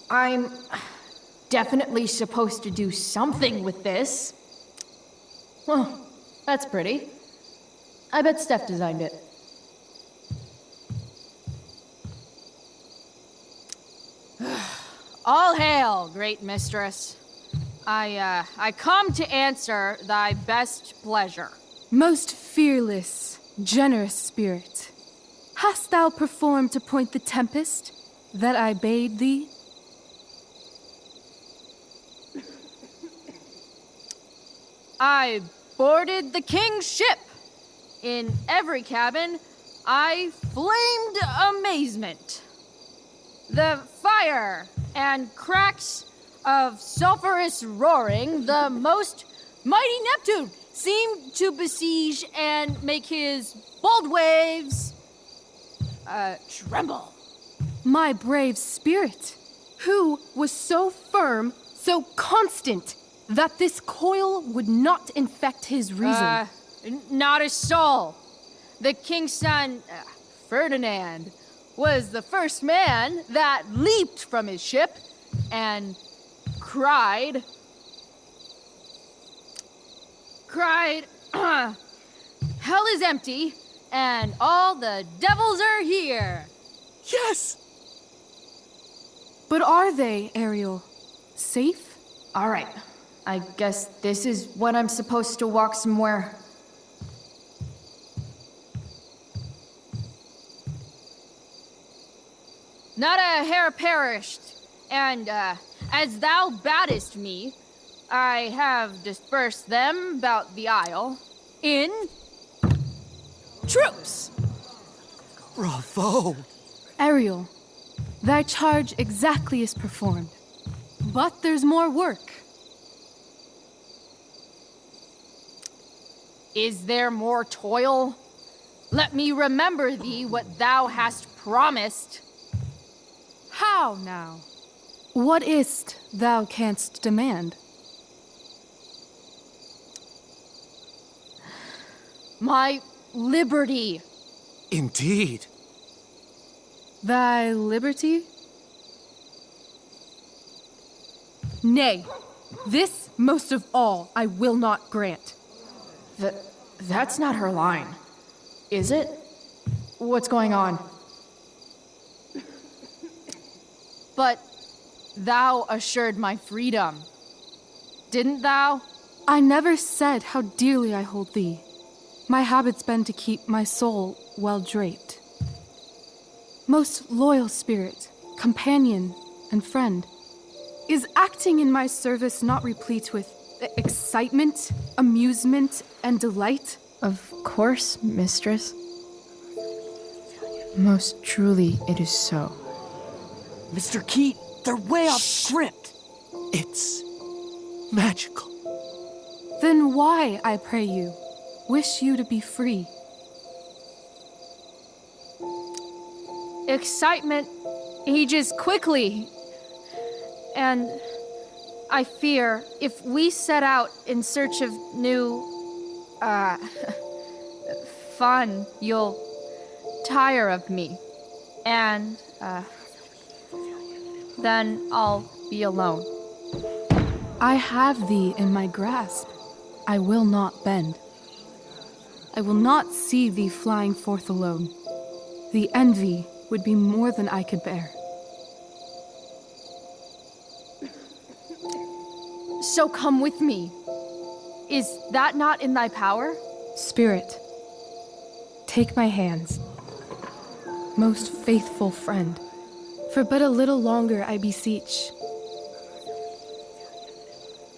I'm definitely supposed to do something with this. Well, that's pretty. I bet Steph designed it. All hail, great mistress. I come to answer thy best pleasure. Most fearless, generous spirit, hast thou performed to point the tempest that I bade thee? I boarded the king's ship. In every cabin, I flamed amazement. The fire and cracks of sulphurous roaring, the most mighty Neptune seemed to besiege and make his bold waves tremble. My brave spirit, who was so firm, so constant, that this coil would not infect his reason. Not a soul. The king's son, Ferdinand, was the first man that leaped from his ship and cried, hell is empty and all the devils are here. Yes! But are they, Ariel? Safe? All right. I guess this is when I'm supposed to walk somewhere. Not a hair perished, and as thou badest me, I have dispersed them about the isle in troops. Bravo! Ariel, thy charge exactly is performed. But there's more work. Is there more toil? Let me remember thee what thou hast promised. How now? What is't thou canst demand? My liberty. Indeed. Thy liberty? Nay, this most of all I will not grant. That's not her line, is it? What's going on? But thou assured my freedom, didn't thou? I never said how dearly I hold thee. My habit's been to keep my soul well draped. Most loyal spirit, companion, and friend, is acting in my service not replete with excitement, amusement, and delight? Of course, mistress. Most truly, it is so. Mr. Keat, they're way off script. It's magical. Then why, I pray you, wish you to be free? Excitement ages quickly. And I fear if we set out in search of new, fun, you'll tire of me. And, then I'll be alone. I have thee in my grasp. I will not bend. I will not see thee flying forth alone. The envy would be more than I could bear. So come with me. Is that not in thy power? Spirit, take my hands. Most faithful friend, for but a little longer I beseech.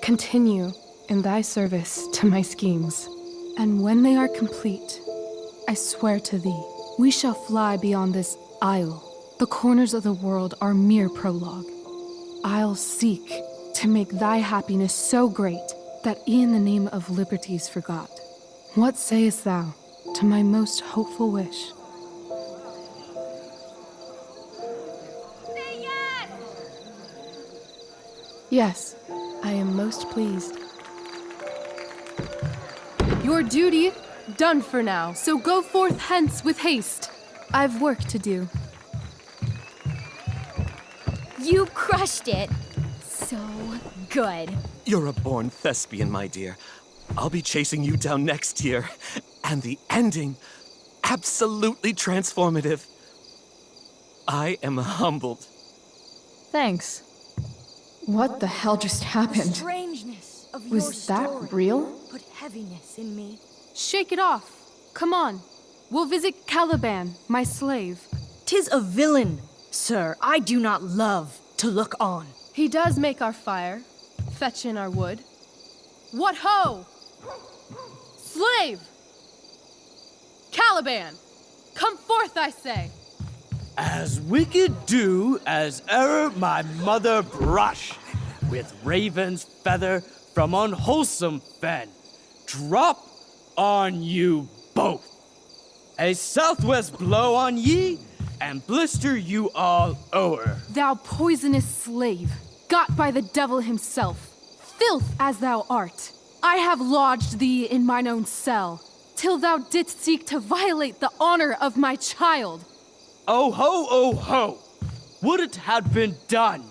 Continue in thy service to my schemes, and when they are complete, I swear to thee, we shall fly beyond this isle. The corners of the world are mere prologue. I'll seek to make thy happiness so great that e'en the name of liberty's forgot. What sayest thou to my most hopeful wish? Say yes! Yes, I am most pleased. Your duty done for now, so go forth hence with haste. I've work to do. You crushed it. So good. You're a born thespian, my dear. I'll be chasing you down next year. And the ending, absolutely transformative. I am humbled. Thanks. What the hell just happened? Strangeness of your Was that story real? put heaviness in me. Shake it off. Come on. We'll visit Caliban, my slave. 'Tis a villain, sir, I do not love to look on. He does make our fire, fetch in our wood. What ho! Slave! Caliban! Come forth, I say! As wicked do as e'er my mother brush, with raven's feather from unwholesome fen, drop on you both. A southwest blow on ye, and blister you all o'er. Thou poisonous slave, got by the devil himself, filth as thou art, I have lodged thee in mine own cell, till thou didst seek to violate the honor of my child. Oh ho, oh ho! Would it had been done!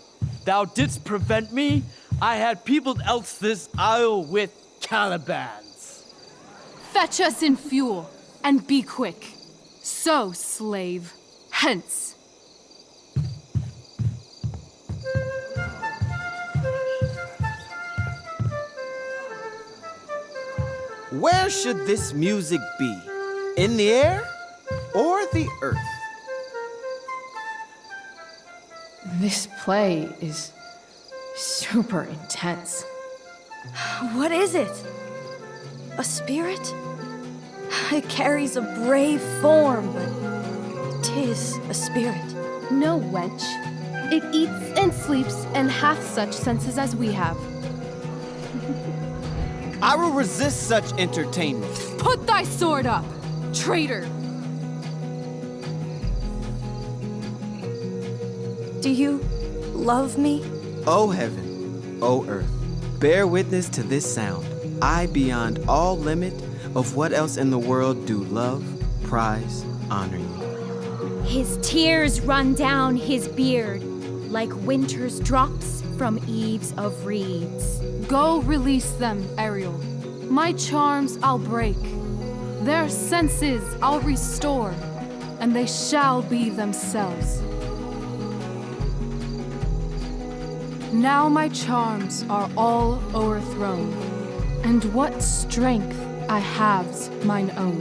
Thou didst prevent me, I had peopled else this isle with Calibans. Fetch us in fuel, and be quick. So, slave, hence. Where should this music be? In the air or the earth? This play is super intense. What is it? A spirit? It carries a brave form, but 'tis a spirit. No, wench. It eats and sleeps and hath such senses as we have. I will resist such entertainment. Put thy sword up, traitor! Do you love me? O heaven, O earth, bear witness to this sound. I, beyond all limit of what else in the world do love, prize, honor you. His tears run down his beard like winter's drops from eaves of reeds. Go release them, Ariel. My charms I'll break. Their senses I'll restore, and they shall be themselves. Now my charms are all o'erthrown, and what strength I have's mine own.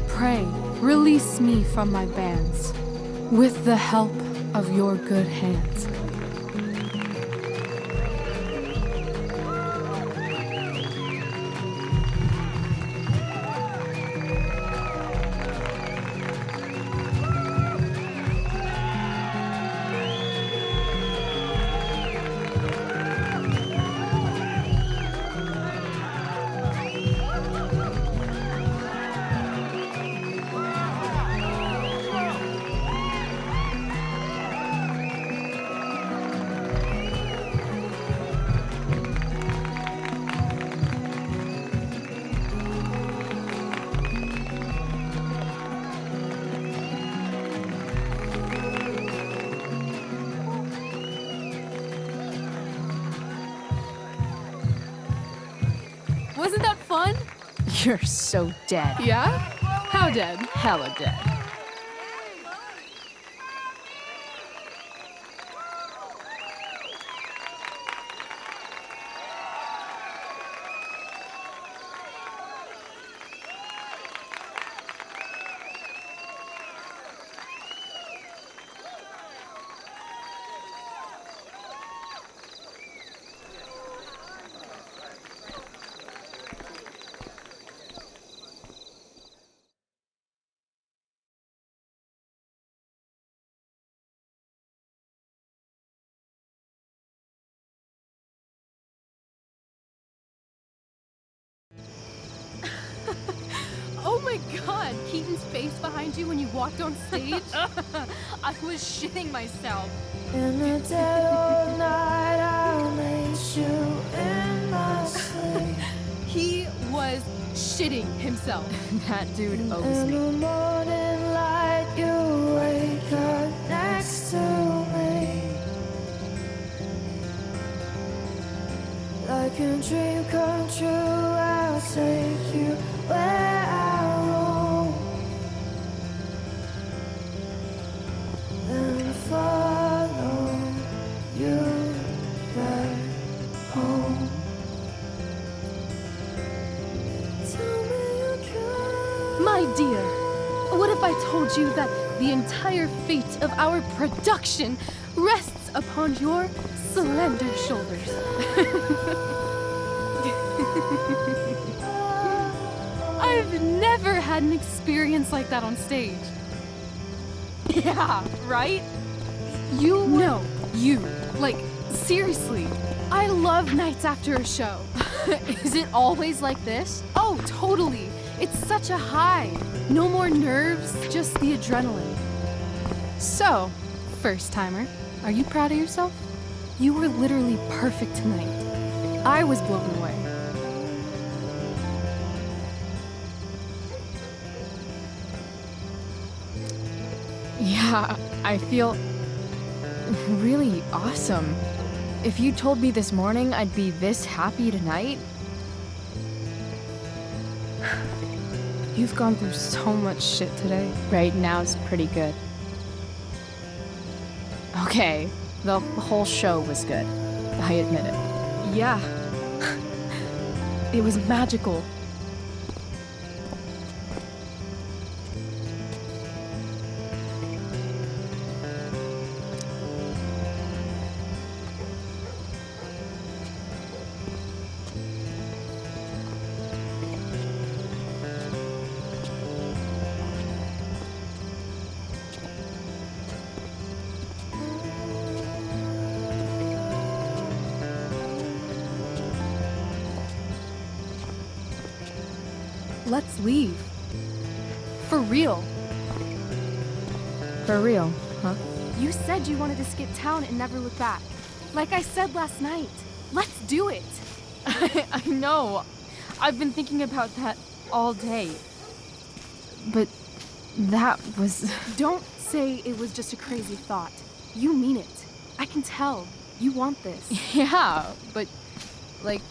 Pray, release me from my bands, with the help of your good hands. Wasn't that fun? You're so dead. Yeah? How dead? Hella dead. Oh my god, Keaton's face behind you when you walked on stage? I was shitting myself. In the dead of night, I'll meet you in my sleep. He was shitting himself. That dude owes In me. the morning light, you wake up next to me. Like a dream come true, I'll take you where I roam. Then follow you back. told you that the entire fate of our production rests upon your slender shoulders. I've never had an experience like that on stage. Yeah, right? You? No, you. Like, seriously. I love nights after a show. Is it always like this? Oh, totally. It's such a high. No more nerves, just the adrenaline. So, first timer, are you proud of yourself? You were literally perfect tonight. I was blown away. Yeah, I feel really awesome. If you told me this morning I'd be this happy tonight. You've gone through so much shit today. Right now's pretty good. Okay, the whole show was good. I admit it. Yeah. It was magical. Let's leave. For real. For real, huh? You said you wanted to skip town and never look back. Like I said last night. Let's do it. I know. I've been thinking about that all day. But that was... Don't say it was just a crazy thought. You mean it. I can tell. You want this. Yeah, but... like...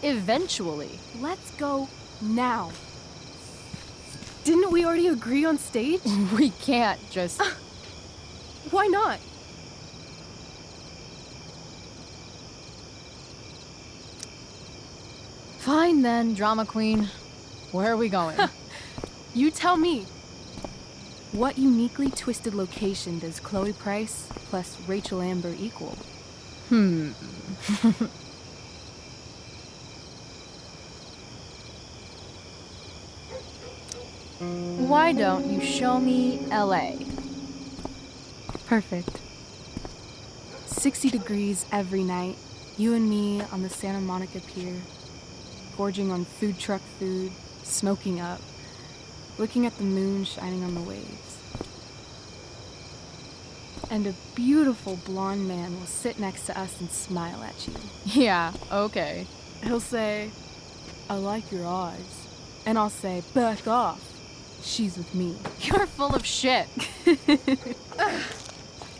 eventually. Let's go now. Didn't we already agree on stage? We can't just... Why not? Fine then, drama queen. Where are we going? You tell me. What uniquely twisted location does Chloe Price plus Rachel Amber equal? Why don't you show me LA? Perfect. 60 degrees every night. You and me on the Santa Monica Pier. Gorging on food truck food. Smoking up. Looking at the moon shining on the waves. And a beautiful blonde man will sit next to us and smile at you. Yeah, okay. He'll say, I like your eyes. And I'll say, back off. She's with me. You're full of shit.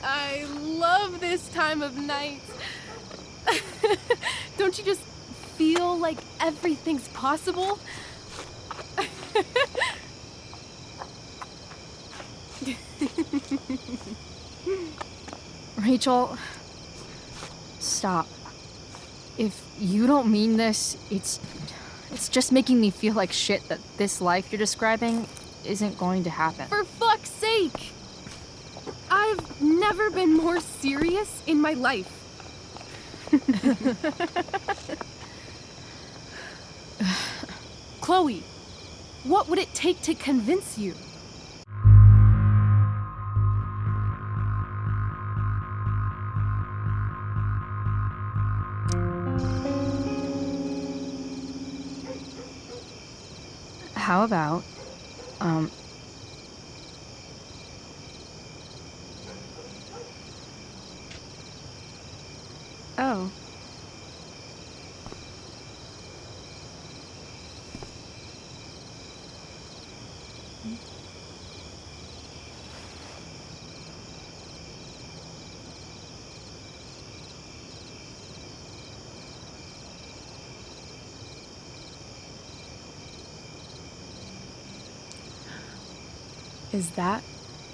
I love this time of night. Don't you just feel like everything's possible? Rachel, stop. If you don't mean this, it's just making me feel like shit that this life you're describing isn't going to happen. For fuck's sake! I've never been more serious in my life. Chloe, what would it take to convince you? How about, Oh. Is that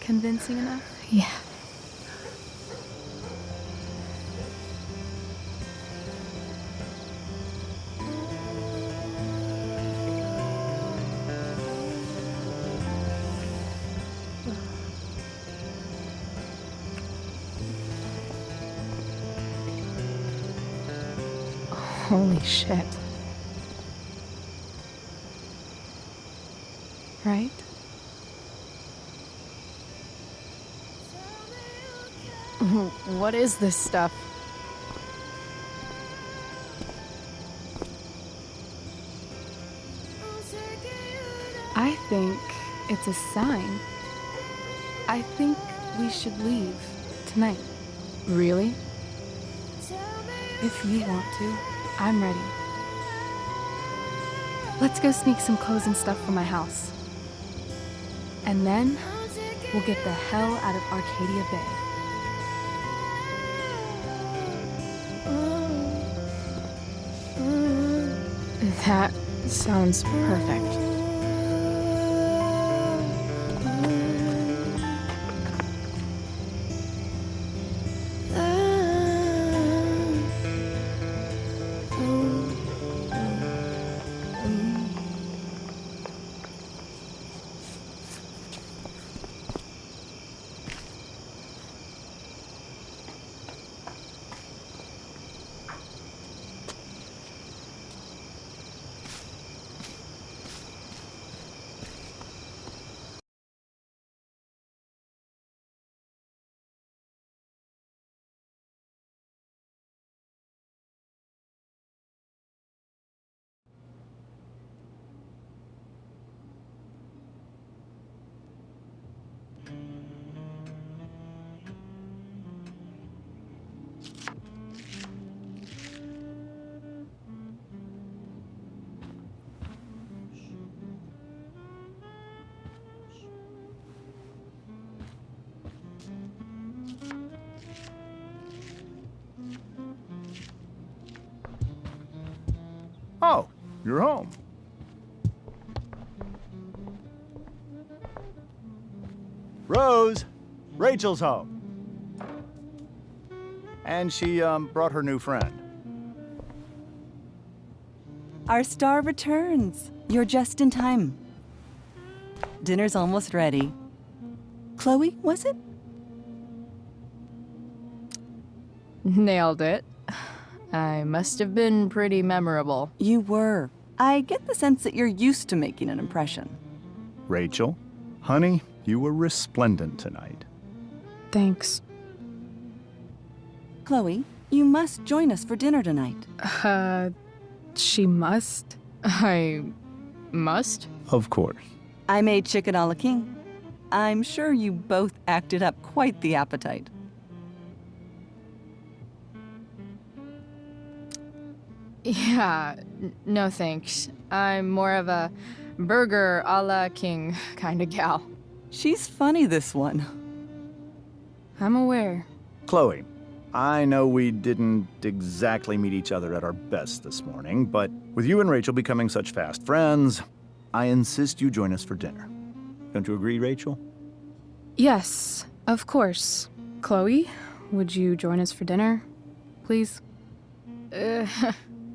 convincing enough? Yeah. Holy shit. Right? What is this stuff? I think it's a sign. I think we should leave tonight. Really? If you want to, I'm ready. Let's go sneak some clothes and stuff from my house. And then we'll get the hell out of Arcadia Bay. That sounds perfect. Oh, you're home. Rose, Rachel's home. And she, brought her new friend. Our star returns. You're just in time. Dinner's almost ready. Chloe, was it? Nailed it. I must have been pretty memorable. You were. I get the sense that you're used to making an impression. Rachel, honey, you were resplendent tonight. Thanks. Chloe, you must join us for dinner tonight. She must? I must? Of course. I made chicken a la king. I'm sure you both acted up quite the appetite. Yeah, no thanks. I'm more of a burger a la king kind of gal. She's funny, this one. I'm aware. Chloe, I know we didn't exactly meet each other at our best this morning, but with you and Rachel becoming such fast friends, I insist you join us for dinner. Don't you agree, Rachel? Yes, of course. Chloe, would you join us for dinner, please?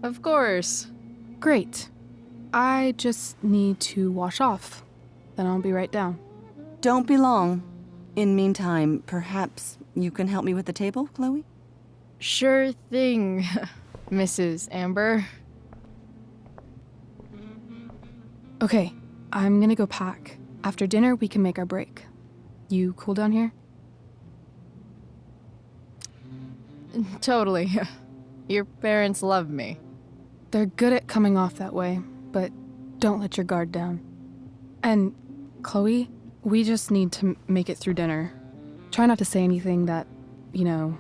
Of course. Great. I just need to wash off. Then I'll be right down. Don't be long. In meantime, perhaps you can help me with the table, Chloe? Sure thing, Mrs. Amber. Okay, I'm gonna go pack. After dinner, we can make our break. You cool down here? Totally. Your parents love me. They're good at coming off that way, but don't let your guard down. And, Chloe, we just need to make it through dinner. Try not to say anything that, you know...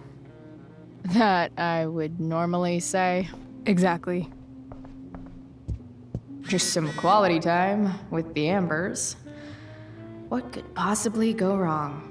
That I would normally say. Exactly. Just some quality time with the Ambers. What could possibly go wrong?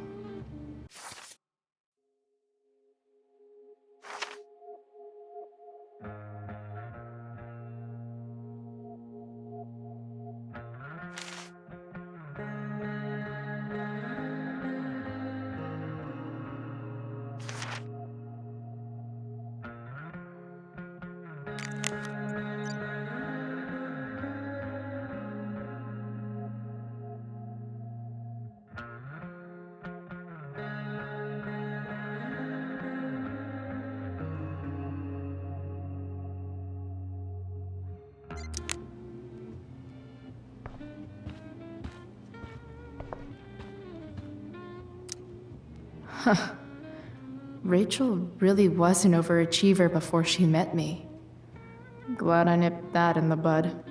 Huh. Rachel really was an overachiever before she met me. Glad I nipped that in the bud.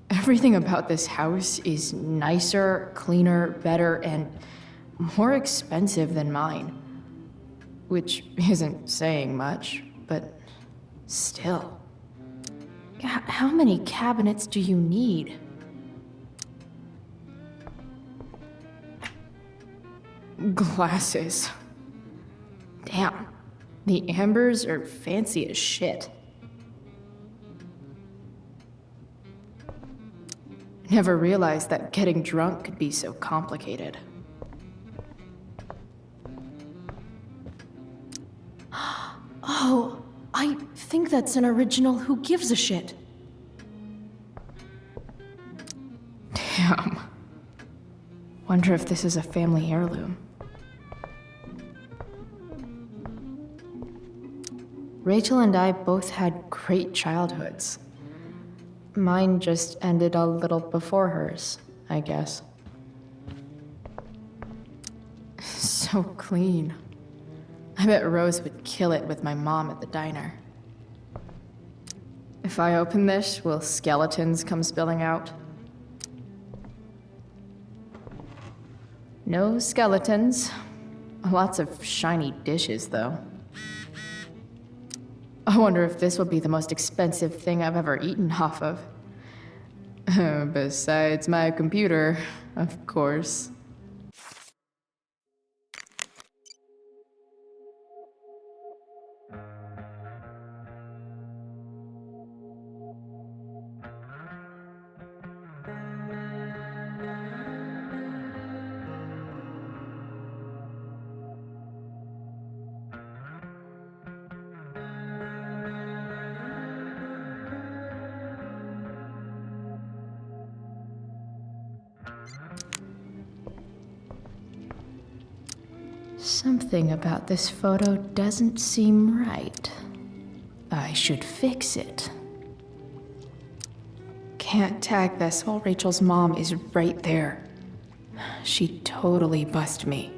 Everything about this house is nicer, cleaner, better, and more expensive than mine. Which isn't saying much, but still. How many cabinets do you need? Glasses. Damn, the ambers are fancy as shit. Never realized that getting drunk could be so complicated. Oh, I think that's an original Who Gives a Shit. Damn. Wonder if this is a family heirloom. Rachel and I both had great childhoods. Mine just ended a little before hers, I guess. So clean. I bet Rose would kill it with my mom at the diner. If I open this, will skeletons come spilling out? No skeletons. Lots of shiny dishes, though. I wonder if this will be the most expensive thing I've ever eaten off of. Besides my computer, of course. Something about this photo doesn't seem right. I should fix it. Can't tag this while Rachel's mom is right there. She'd totally bust me.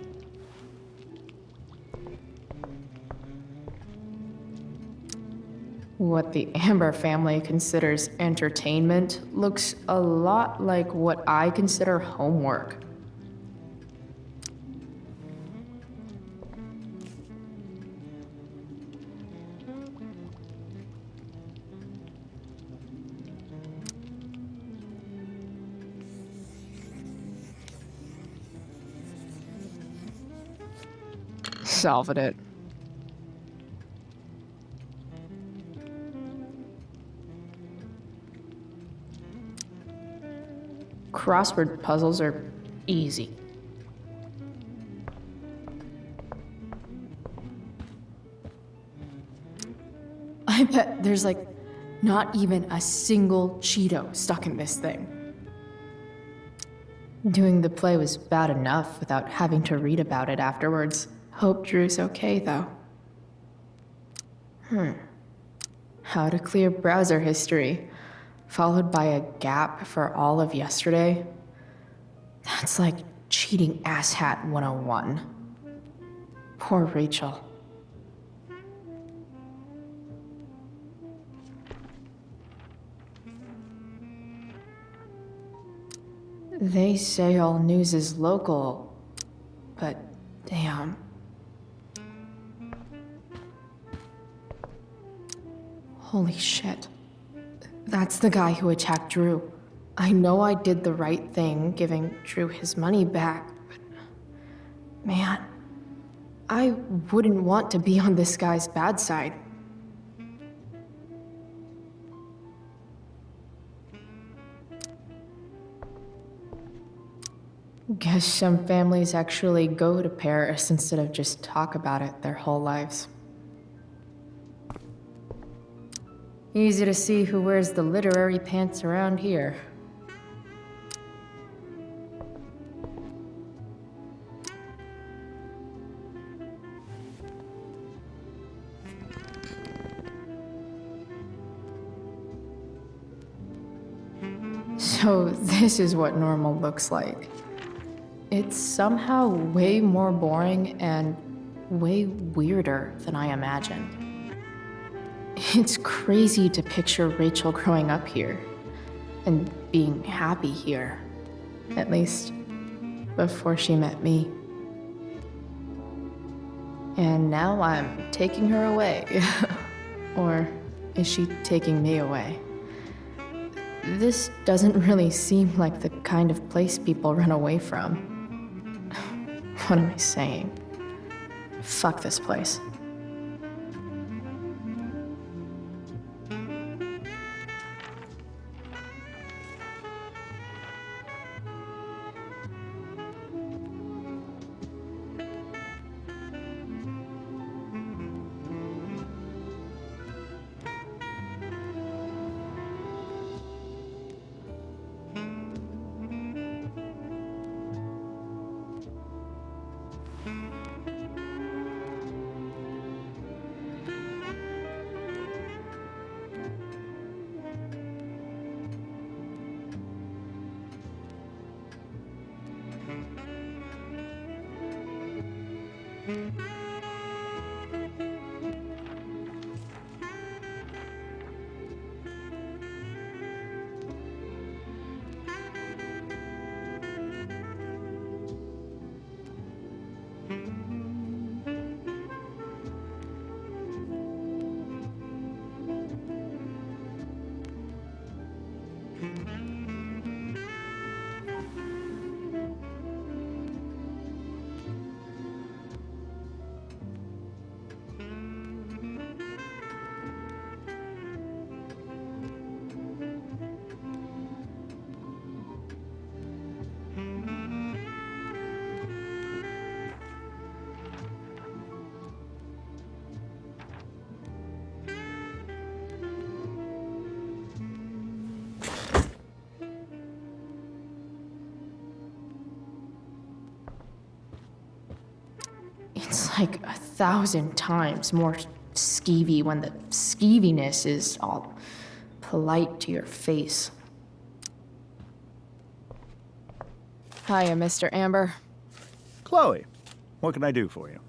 What the Amber family considers entertainment looks a lot like what I consider homework. Solved it. Crossword puzzles are easy. I bet there's like not even a single Cheeto stuck in this thing. Doing the play was bad enough without having to read about it afterwards. Hope Drew's okay, though. How to clear browser history, followed by a gap for all of yesterday. That's like cheating asshat 101. Poor Rachel. They say all news is local, but damn. Holy shit. That's the guy who attacked Drew. I know I did the right thing giving Drew his money back, but man, I wouldn't want to be on this guy's bad side. Guess some families actually go to Paris instead of just talk about it their whole lives. Easy to see who wears the literary pants around here. So this is what normal looks like. It's somehow way more boring and way weirder than I imagined. It's crazy to picture Rachel growing up here and being happy here, at least before she met me. And now I'm taking her away. Or is she taking me away? This doesn't really seem like the kind of place people run away from. What am I saying? Fuck this place. It's like 1,000 times more skeevy when the skeeviness is all polite to your face. Hiya, Mr. Amber. Chloe, what can I do for you?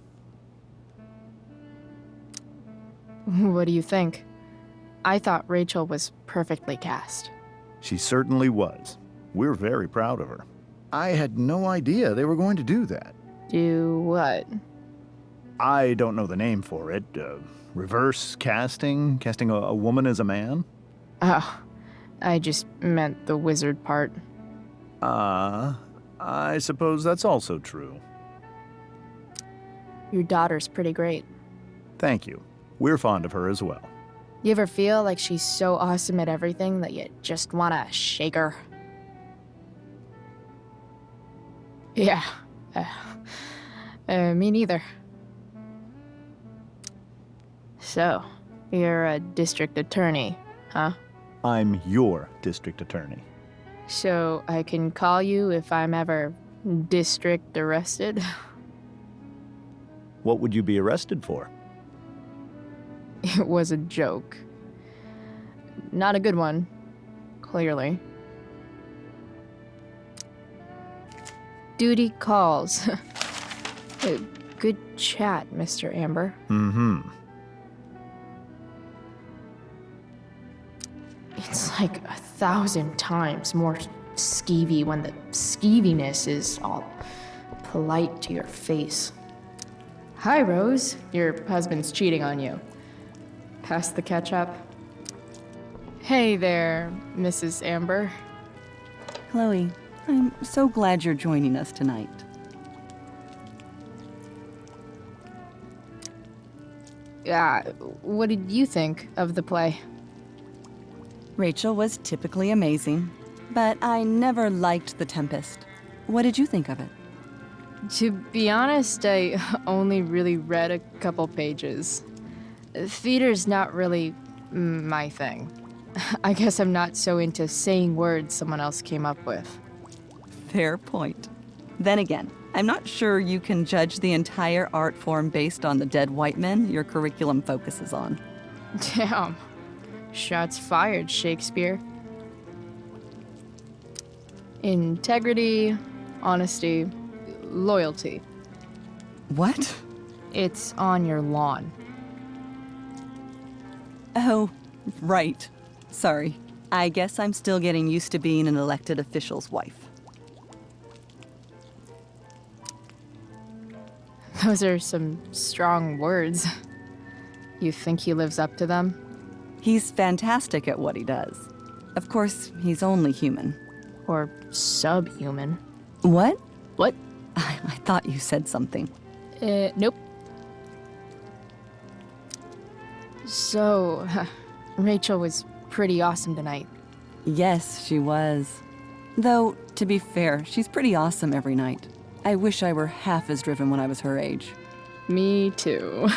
What do you think? I thought Rachel was perfectly cast. She certainly was. We're very proud of her. I had no idea they were going to do that. Do what? I don't know the name for it. Reverse casting? Casting a woman as a man? Oh, I just meant the wizard part. I suppose that's also true. Your daughter's pretty great. Thank you. We're fond of her as well. You ever feel like she's so awesome at everything that you just wanna shake her? Yeah. Me neither. So, you're a district attorney, huh? I'm your district attorney. So I can call you if I'm ever district arrested? What would you be arrested for? It was a joke. Not a good one, clearly. Duty calls. Good chat, Mr. Amber. Mm-hmm. It's like 1,000 times more skeevy when the skeeviness is all polite to your face. Hi, Rose. Your husband's cheating on you. Pass the ketchup. Hey there, Mrs. Amber. Chloe, I'm so glad you're joining us tonight. What did you think of the play? Rachel was typically amazing, but I never liked The Tempest. What did you think of it? To be honest, I only really read a couple pages. Theater's not really my thing. I guess I'm not so into saying words someone else came up with. Fair point. Then again, I'm not sure you can judge the entire art form based on the dead white men your curriculum focuses on. Damn. Shots fired, Shakespeare. Integrity, honesty, loyalty. What? It's on your lawn. Oh, right. Sorry. I guess I'm still getting used to being an elected official's wife. Those are some strong words. You think he lives up to them? He's fantastic at what he does. Of course, he's only human. Or subhuman. What? What? I thought you said something. Nope. So, Rachel was pretty awesome tonight. Yes, she was. Though, to be fair, she's pretty awesome every night. I wish I were half as driven when I was her age. Me too.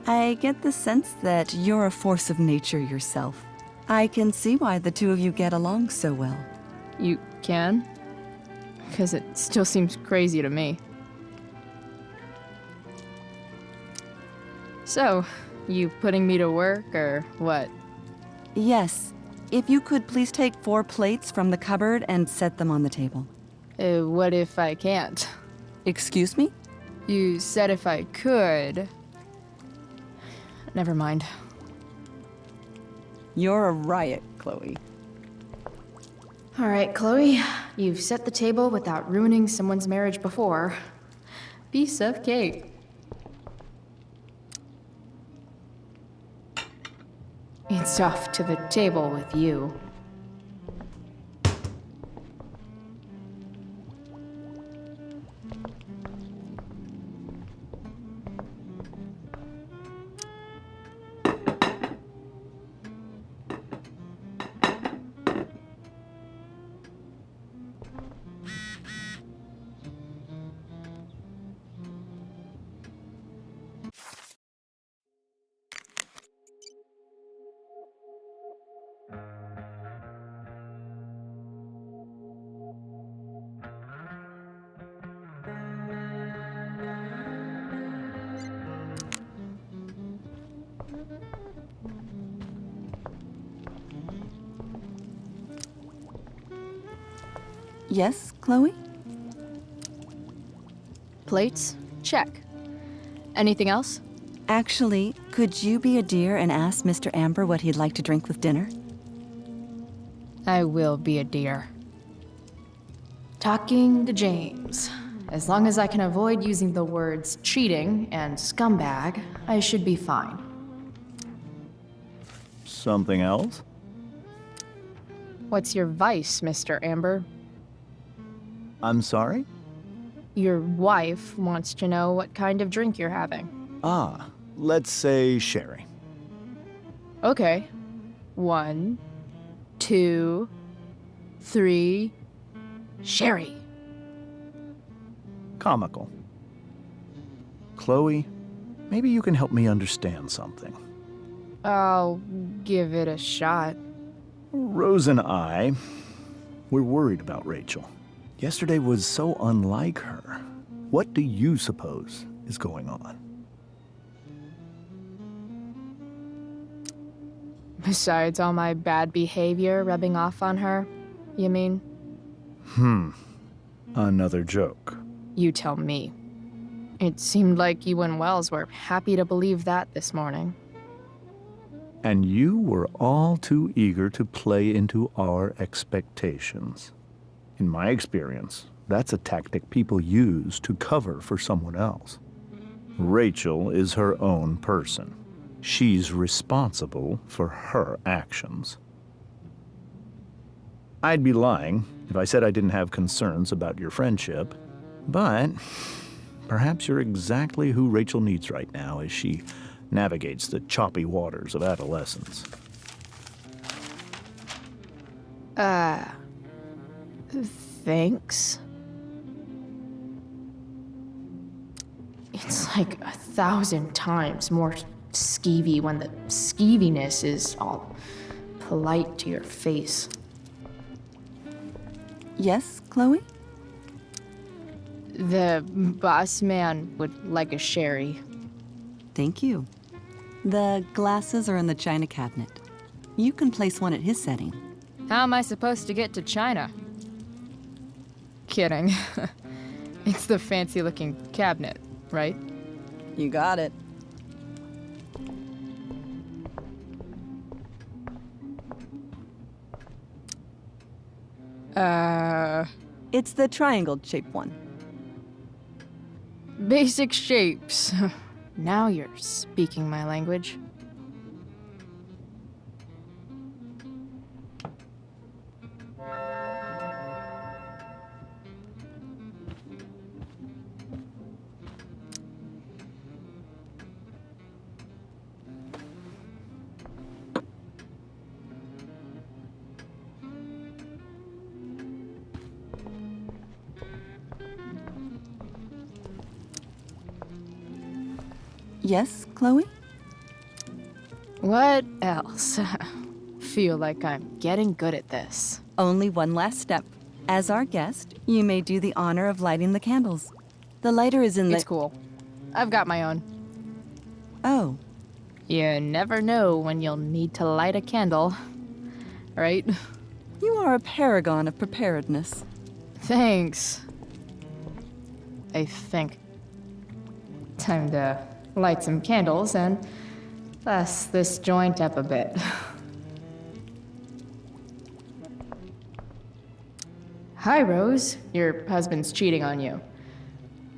I get the sense that you're a force of nature yourself. I can see why the two of you get along so well. You can? Because it still seems crazy to me. So, you putting me to work, or what? Yes. If you could please take 4 plates from the cupboard and set them on the table. What if I can't? Excuse me? You said if I could. Never mind. You're a riot, Chloe. All right, Chloe. You've set the table without ruining someone's marriage before. Piece of cake. It's off to the table with you. Yes, Chloe? Plates? Check. Anything else? Actually, could you be a dear and ask Mr. Amber what he'd like to drink with dinner? I will be a dear. Talking to James. As long as I can avoid using the words cheating and scumbag, I should be fine. Something else? What's your vice, Mr. Amber? I'm sorry? Your wife wants to know what kind of drink you're having. Ah, let's say sherry. Okay. 1, 2, 3. Sherry. Comical. Chloe, maybe you can help me understand something. I'll give it a shot. Rose and I, we're worried about Rachel. Yesterday was so unlike her. What do you suppose is going on? Besides all my bad behavior rubbing off on her, you mean? Another joke. You tell me. It seemed like you and Wells were happy to believe that this morning. And you were all too eager to play into our expectations. In my experience, that's a tactic people use to cover for someone else. Rachel is her own person. She's responsible for her actions. I'd be lying if I said I didn't have concerns about your friendship, but perhaps you're exactly who Rachel needs right now as she navigates the choppy waters of adolescence. Thanks. It's like 1,000 times more skeevy when the skeeviness is all polite to your face. Yes, Chloe? The boss man would like a sherry. Thank you. The glasses are in the china cabinet. You can place one at his setting. How am I supposed to get to China? Kidding. It's the fancy-looking cabinet, right? You got it. It's the triangle-shaped one. Basic shapes. Now you're speaking my language. Yes, Chloe? What else? Feel like I'm getting good at this. Only one last step. As our guest, you may do the honor of lighting the candles. The lighter is in the... It's cool. I've got my own. Oh. You never know when you'll need to light a candle, right? You are a paragon of preparedness. Thanks. I think. Time to light some candles and bust this joint up a bit. Hi, Rose. Your husband's cheating on you.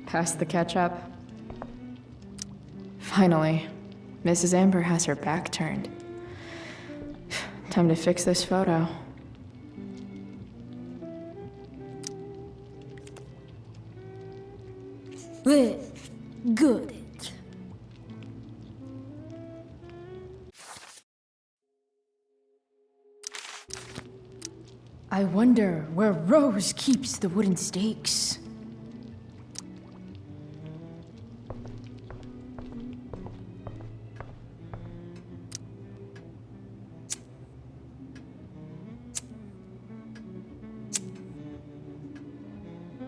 Pass the ketchup. Finally, Mrs. Amber has her back turned. Time to fix this photo. Well, good. I wonder where Rose keeps the wooden stakes.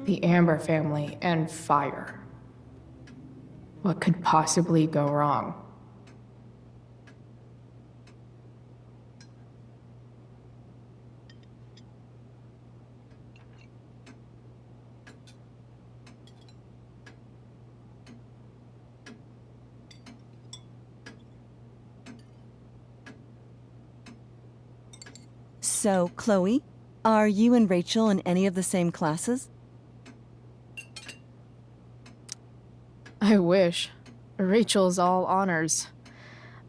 The Amber family and fire. What could possibly go wrong? So, Chloe, are you and Rachel in any of the same classes? I wish. Rachel's all honors.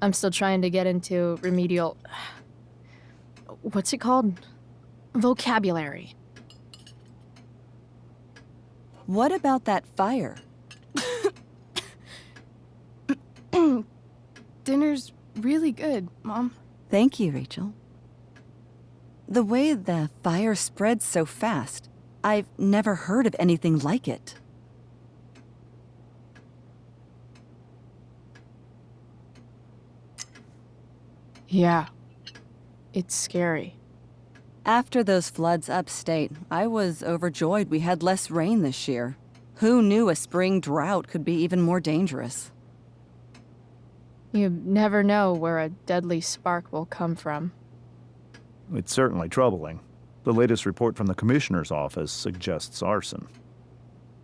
I'm still trying to get into remedial... What's it called? Vocabulary. What about that fire? Dinner's really good, Mom. Thank you, Rachel. The way the fire spreads so fast, I've never heard of anything like it. Yeah. It's scary. After those floods upstate, I was overjoyed we had less rain this year. Who knew a spring drought could be even more dangerous? You never know where a deadly spark will come from. It's certainly troubling. The latest report from the commissioner's office suggests arson.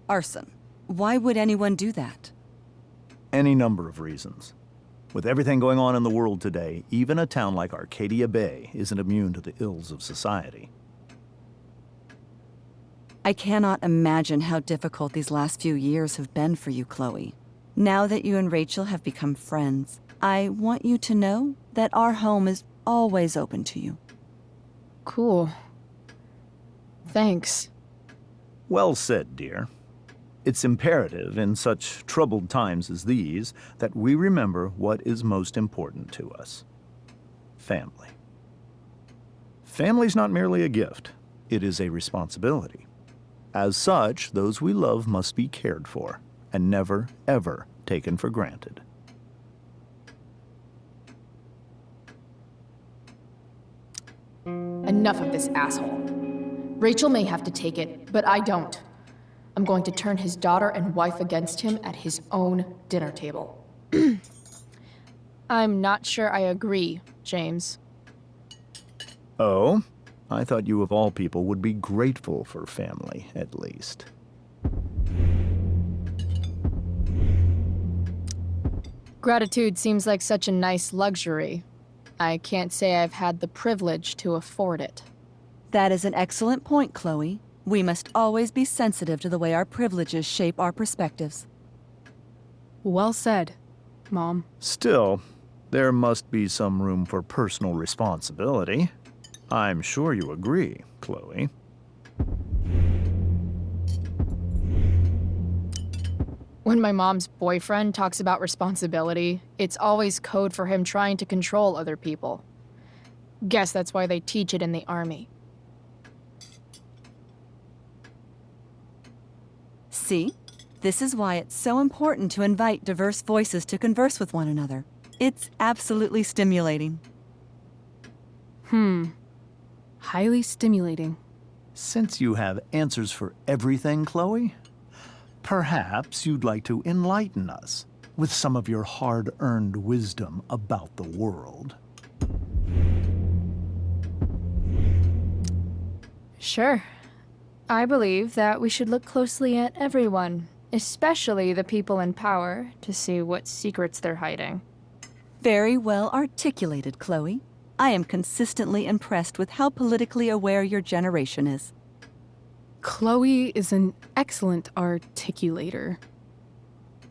Arson. Why would anyone do that? Any number of reasons. With everything going on in the world today, even a town like Arcadia Bay isn't immune to the ills of society. I cannot imagine how difficult these last few years have been for you, Chloe. Now that you and Rachel have become friends, I want you to know that our home is always open to you. Cool. Thanks. Well said, dear. It's imperative in such troubled times as these that we remember what is most important to us. Family. Family's not merely a gift, it is a responsibility. As such, those we love must be cared for and never, ever taken for granted. Enough of this asshole. Rachel may have to take it, but I don't. I'm going to turn his daughter and wife against him at his own dinner table. I'm not sure I agree, James. Oh? I thought you of all people would be grateful for family, at least. Gratitude seems like such a nice luxury. I can't say I've had the privilege to afford it. That is an excellent point, Chloe. We must always be sensitive to the way our privileges shape our perspectives. Well said, Mom. Still, there must be some room for personal responsibility. I'm sure you agree, Chloe. When my mom's boyfriend talks about responsibility, it's always code for him trying to control other people. Guess that's why they teach it in the army. See? This is why it's so important to invite diverse voices to converse with one another. It's absolutely stimulating. Highly stimulating. Since you have answers for everything, Chloe, perhaps you'd like to enlighten us with some of your hard-earned wisdom about the world. Sure. I believe that we should look closely at everyone, especially the people in power, to see what secrets they're hiding. Very well articulated, Chloe. I am consistently impressed with how politically aware your generation is. Chloe is an excellent articulator.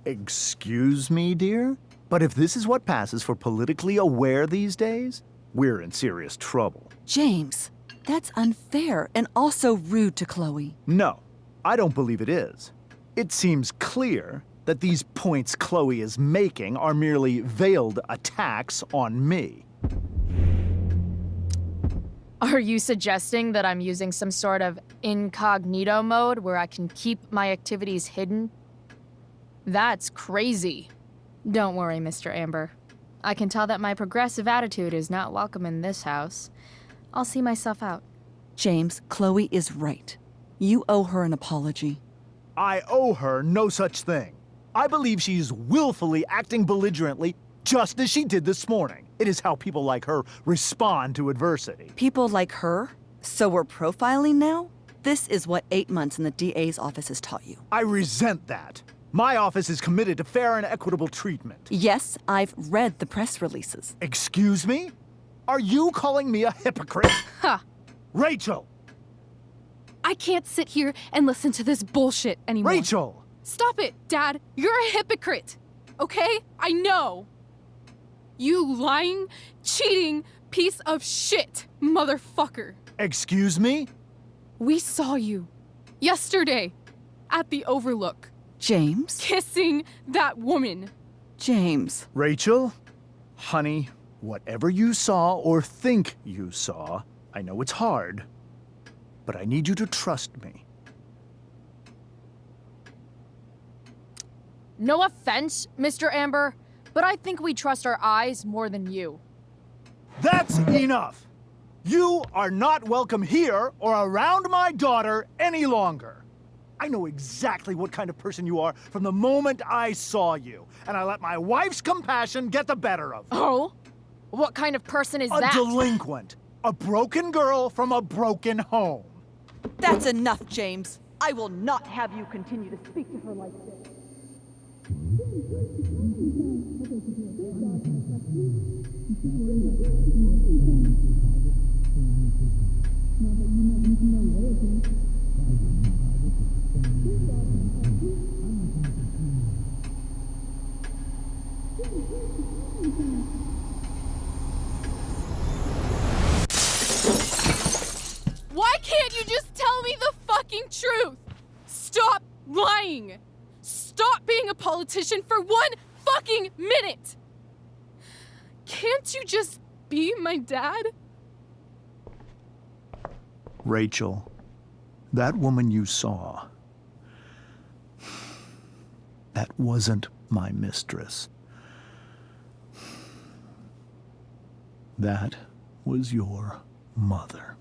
Excuse me, dear? But if this is what passes for politically aware these days, we're in serious trouble. James, that's unfair and also rude to Chloe. No, I don't believe it is. It seems clear that these points Chloe is making are merely veiled attacks on me. Are you suggesting that I'm using some sort of incognito mode where I can keep my activities hidden? That's crazy. Don't worry, Mr. Amber. I can tell that my progressive attitude is not welcome in this house. I'll see myself out. James, Chloe is right. You owe her an apology. I owe her no such thing. I believe she's willfully acting belligerently, just as she did this morning. It is how people like her respond to adversity. People like her? So we're profiling now? This is what 8 months in the DA's office has taught you. I resent that. My office is committed to fair and equitable treatment. Yes, I've read the press releases. Excuse me? Are you calling me a hypocrite? Ha! Rachel! I can't sit here and listen to this bullshit anymore. Rachel! Stop it, Dad. You're a hypocrite. Okay? I know. You lying, cheating piece of shit, motherfucker. Excuse me? We saw you yesterday at the Overlook. James? Kissing that woman. James. Rachel? Honey, whatever you saw or think you saw, I know it's hard, but I need you to trust me. No offense, Mr. Amber, but I think we trust our eyes more than you. That's enough! You are not welcome here or around my daughter any longer. I know exactly what kind of person you are from the moment I saw you, and I let my wife's compassion get the better of me. Oh? What kind of person is that? A delinquent. A broken girl from a broken home. That's enough, James. I will not have you continue to speak to her like this. Why can't you just tell me the fucking truth? Stop lying. Stop being a politician for 1 fucking minute. Can't you just be my dad? Rachel, that woman you saw, that wasn't my mistress. That was your mother.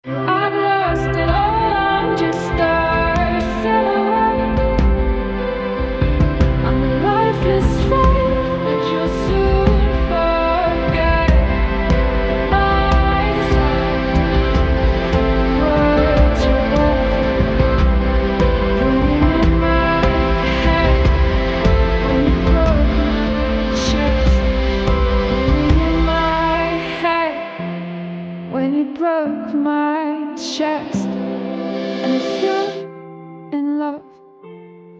I've lost it all, I'm just a silhouette. I'm a lifeless flame that you'll soon forget. My side, words are both ringing in my head. When you broke my chest, ringing in my head. When you broke my chest. And if you're in love,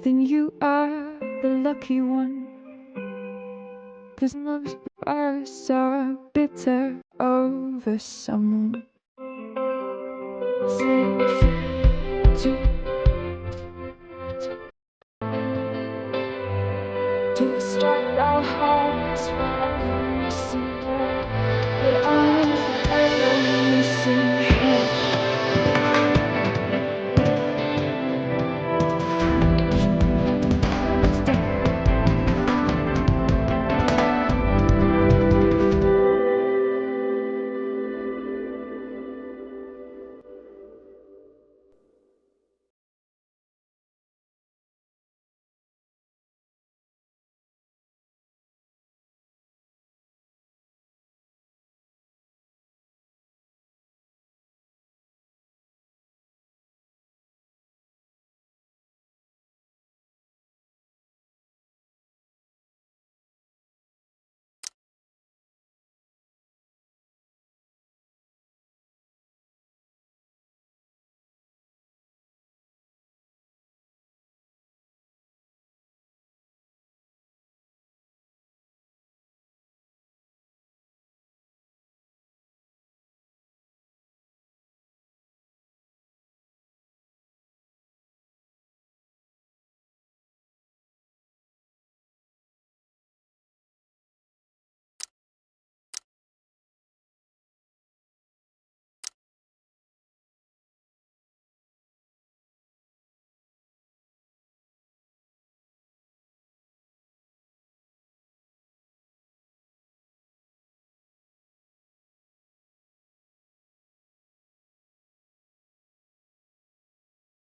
then you are the lucky one. 'Cause most of us are bitter over someone.